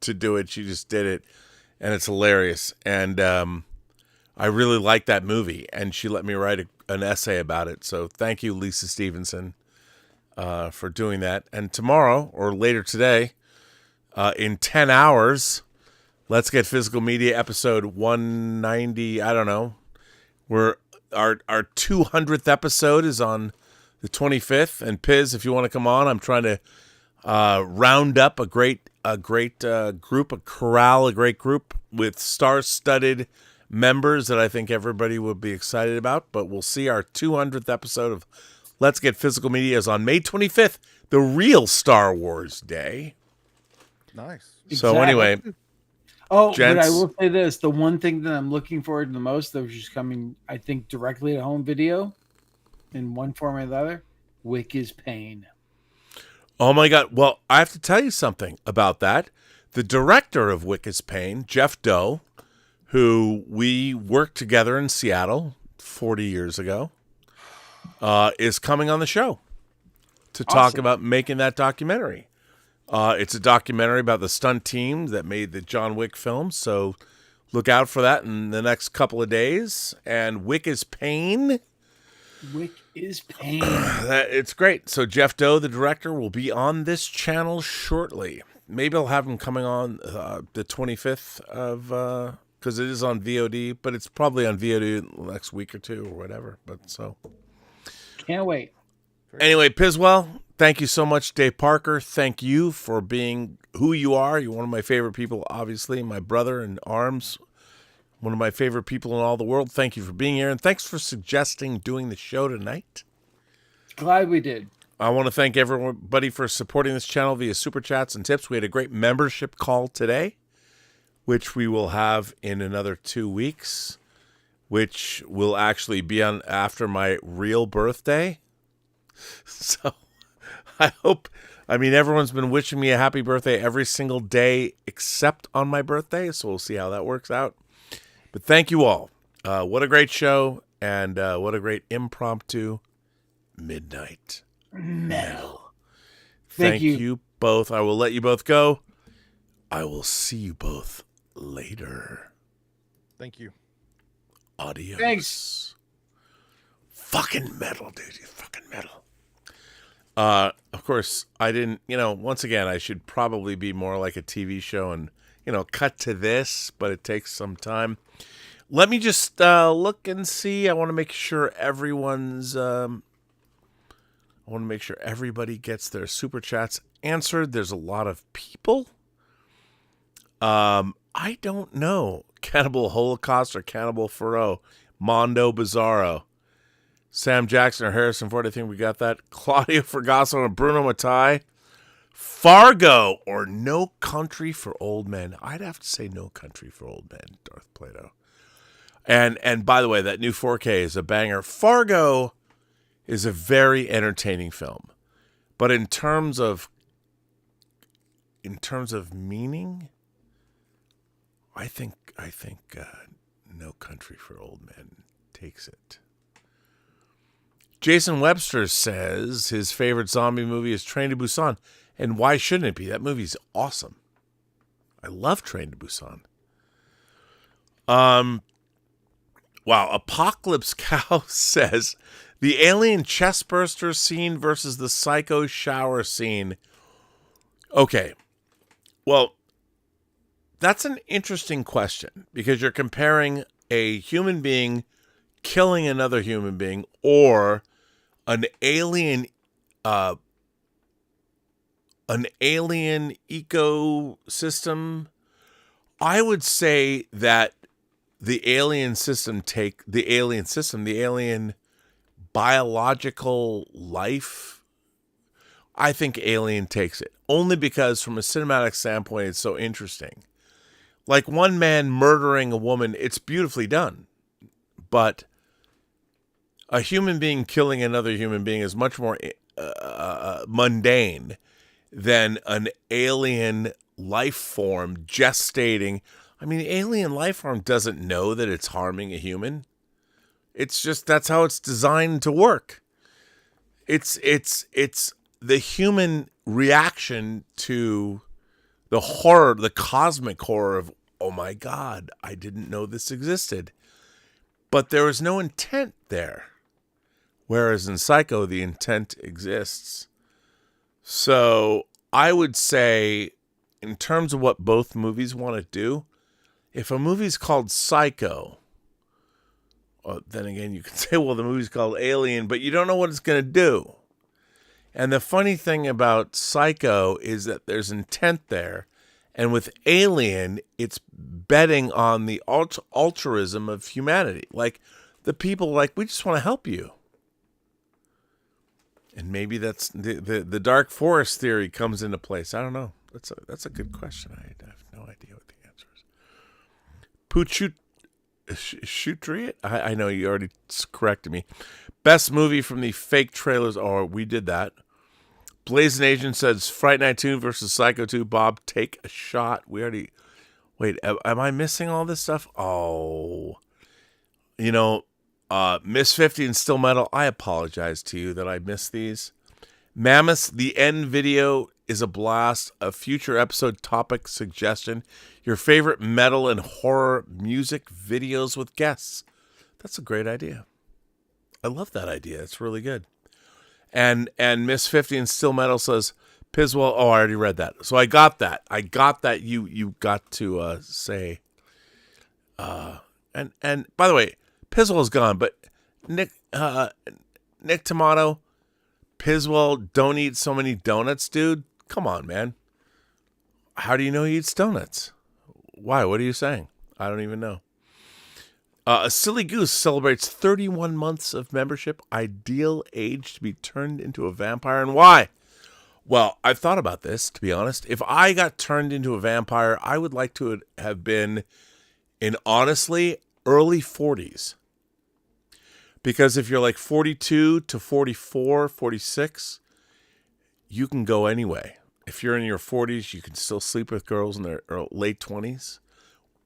to do it. She just did it, and it's hilarious. And I really like that movie, and she let me write an essay about it. So thank you, Lisa Stevenson, for doing that. And tomorrow, or later today, in 10 hours... Let's Get Physical Media episode 190. I don't know. Our 200th episode is on the 25th. And Piz, if you want to come on, I'm trying to round up a great group, corral a great group with star-studded members that I think everybody would be excited about. But we'll see. Our 200th episode of Let's Get Physical Media is on May 25th, the real Star Wars Day. Nice. So anyway. Oh, Gents. but I will say this. The one thing that I'm looking forward to the most, that was just coming, I think, directly to home video in one form or the other, Wick is Pain. Oh, my God. Well, I have to tell you something about that. The director of Wick is Pain, Jeff Doe, who we worked together in Seattle 40 years ago, is coming on the show to talk about making that documentary. It's a documentary about the stunt team that made the John Wick film, so look out for that in the next couple of days. And Wick is Pain. Wick is Pain. It's great. So Jeff Doe, the director, will be on this channel shortly. Maybe I'll have him coming on the 25th of, because it is on VOD, but it's probably on VOD next week or two or whatever. But so. Can't wait. Anyway, Piswell, thank you so much. Dave Parker, thank you for being who you are. You're one of my favorite people, obviously. My brother in arms, one of my favorite people in all the world. Thank you for being here, and thanks for suggesting doing the show tonight. Glad we did. I want to thank everybody for supporting this channel via Super Chats and tips. We had a great membership call today, which we will have in another 2 weeks, which will actually be on after my real birthday. So I hope, everyone's been wishing me a happy birthday every single day except on my birthday. So we'll see how that works out. But thank you all. What a great show, and what a great impromptu midnight metal. Thank you both. I will let you both go. I will see you both later. Thank you. Adios. Thanks. Fucking metal, dude. You fucking metal. Of course, I didn't, once again, I should probably be more like a TV show and, cut to this, but it takes some time. Let me just look and see. I want to make sure everybody gets their Super Chats answered. There's a lot of people. I don't know. Cannibal Holocaust or Cannibal Furrow. Mondo Bizarro. Sam Jackson or Harrison Ford, I think we got that. Claudio Fergaso and Bruno Mattei. Fargo or No Country for Old Men. I'd have to say No Country for Old Men, Darth Plato. And by the way, that new 4K is a banger. Fargo is a very entertaining film. But in terms of meaning, I think No Country for Old Men takes it. Jason Webster says his favorite zombie movie is Train to Busan. And why shouldn't it be? That movie's awesome. I love Train to Busan. Wow. Apocalypse Cow says the alien chestburster scene versus the psycho shower scene. Okay. Well, that's an interesting question because you're comparing a human being killing another human being or an alien ecosystem. I would say that the alien biological life, I think Alien takes it. Only because from a cinematic standpoint, it's so interesting. Like one man murdering a woman, it's beautifully done. But a human being killing another human being is much more mundane. than an alien life form gestating. I mean, the alien life form doesn't know that it's harming a human. It's just, that's how it's designed to work. It's the human reaction to the horror, the cosmic horror of, oh my God, I didn't know this existed. But there was no intent there. Whereas in Psycho, the intent exists. So I would say, in terms of what both movies want to do, if a movie's called Psycho, well, then again, you can say, well, the movie's called Alien, but you don't know what it's going to do. And the funny thing about Psycho is that there's intent there. And with Alien, it's betting on the altruism of humanity. Like, the people, like, we just want to help you. And maybe that's the dark forest theory comes into place. I don't know. That's a good question. I have no idea what the answer is. Shoot, I know you already corrected me. Best movie from the fake trailers. Oh, we did that. Blazing Agent says Fright Night 2 versus Psycho 2. Bob, take a shot. We already... Wait, am I missing all this stuff? Oh. You know, Miss 50 and Still Metal, I apologize to you that I missed these. Mammoth, the end video is a blast. A future episode topic suggestion. Your favorite metal and horror music videos with guests. That's a great idea. I love that idea. It's really good. And Miss 50 and Still Metal says, Piswell, oh, I already read that. So I got that. You got to say. And by the way, Piswell's gone, but Nick Tomato, Piswell, don't eat so many donuts, dude. Come on, man. How do you know he eats donuts? Why? What are you saying? I don't even know. A Silly Goose celebrates 31 months of membership. Ideal age to be turned into a vampire, and why? Well, I've thought about this, to be honest. If I got turned into a vampire, I would like to have been in, honestly, early 40s. Because if you're like 42 to 44, 46, you can go anyway. If you're in your 40s, you can still sleep with girls in their late 20s.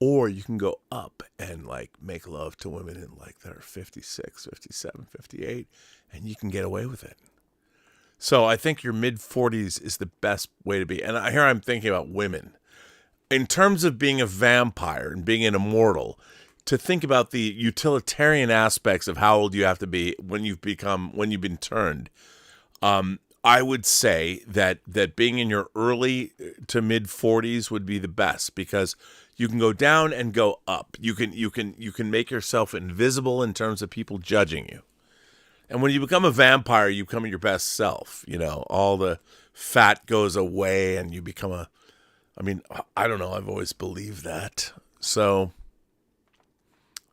Or you can go up and like make love to women in like that are 56, 57, 58, and you can get away with it. So I think your mid 40s is the best way to be. And here I'm thinking about women. In terms of being a vampire and being an immortal, to think about the utilitarian aspects of how old you have to be when you've been turned, I would say that being in your early to mid 40s would be the best, because you can go down and go up. You can make yourself invisible in terms of people judging you. And when you become a vampire, you become your best self. You know, all the fat goes away and you become I don't know. I've always believed that. So,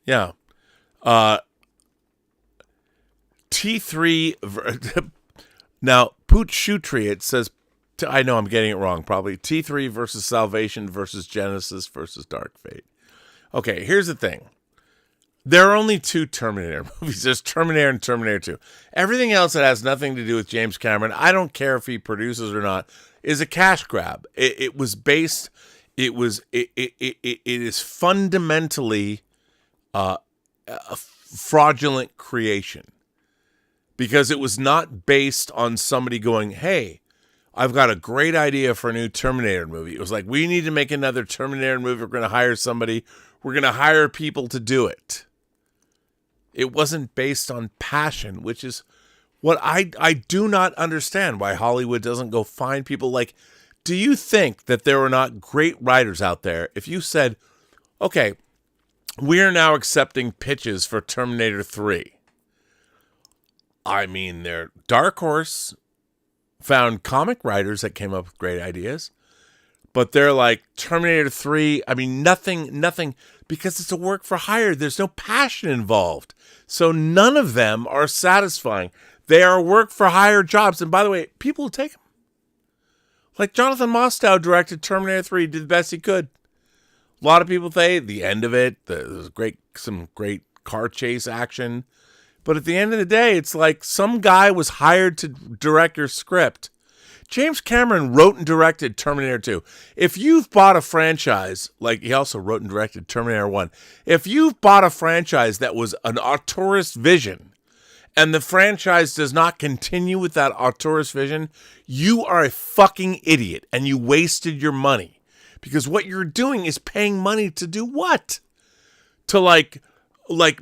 yeah. T3, now, Pooch Shootry, it says, I know I'm getting it wrong, probably. T3 versus Salvation versus Genesis versus Dark Fate. Okay, here's the thing. There are only two Terminator movies. There's Terminator and Terminator 2. Everything else that has nothing to do with James Cameron, I don't care if he produces or not, is a cash grab. It is fundamentally a fraudulent creation, because it was not based on somebody going, hey, I've got a great idea for a new Terminator movie. It was like, we need to make another Terminator movie. We're going to hire somebody. We're going to hire people to do it. It wasn't based on passion, which is what I do not understand, why Hollywood doesn't go find people. Like, do you think that there are not great writers out there? If you said, okay, we are now accepting pitches for Terminator 3. I mean, Dark Horse found comic writers that came up with great ideas, but they're like, Terminator 3, I mean, nothing, because it's a work for hire. There's no passion involved. So none of them are satisfying. They are work for hire jobs. And by the way, people will take them. Like Jonathan Mostow directed Terminator 3, did the best he could. A lot of people say the end of it, there's some great car chase action. But at the end of the day, it's like some guy was hired to direct your script. James Cameron wrote and directed Terminator 2. If you've bought a franchise, like he also wrote and directed Terminator 1, if you've bought a franchise that was an auteurist vision and the franchise does not continue with that auteurist vision, you are a fucking idiot and you wasted your money. Because what you're doing is paying money to do what? To like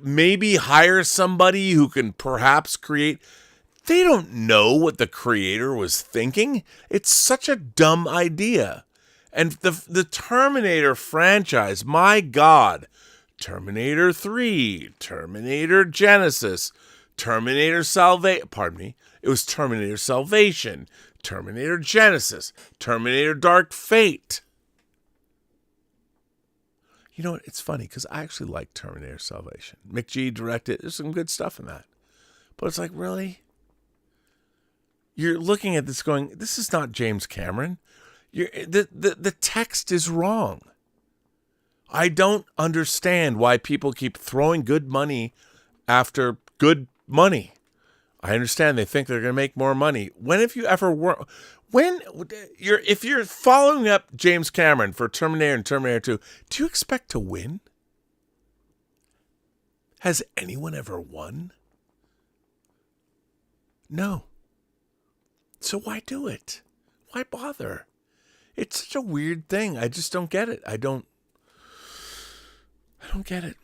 maybe hire somebody who can perhaps create... They don't know what the creator was thinking. It's such a dumb idea. And the Terminator franchise, my God, Terminator 3, Terminator Genesis, Terminator Salvation, pardon me, it was Terminator Salvation, Terminator Genesis, Terminator Dark Fate. You know what? It's funny because I actually like Terminator Salvation. McG directed. There's some good stuff in that. But it's like, really? You're looking at this going, this is not James Cameron. The text is wrong. I don't understand why people keep throwing good money after good money. I understand they think they're going to make more money. When have you ever worked? If you're following up James Cameron for Terminator and Terminator 2, do you expect to win? Has anyone ever won? No. So why do it? Why bother? It's such a weird thing. I just don't get it. I don't get it.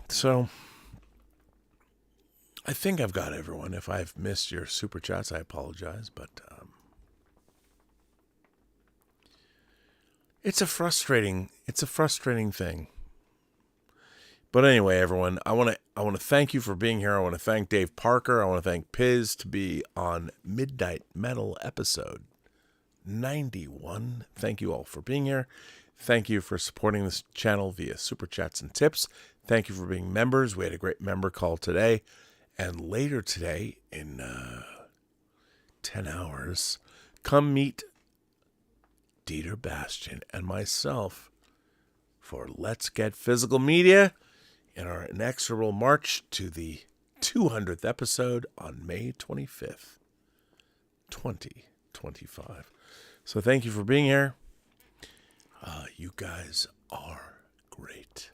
So I think I've got everyone. If I've missed your super chats, I apologize. But it's a frustrating thing. But anyway, everyone, I want to thank you for being here. I want to thank Dave Parker. I want to thank Piz to be on Midnight Metal episode 91. Thank you all for being here. Thank you for supporting this channel via super chats and tips. Thank you for being members. We had a great member call today. And later today, in 10 hours, come meet Dieter Bastian and myself for Let's Get Physical Media in our inexorable march to the 200th episode on May 25th, 2025. So thank you for being here. You guys are great.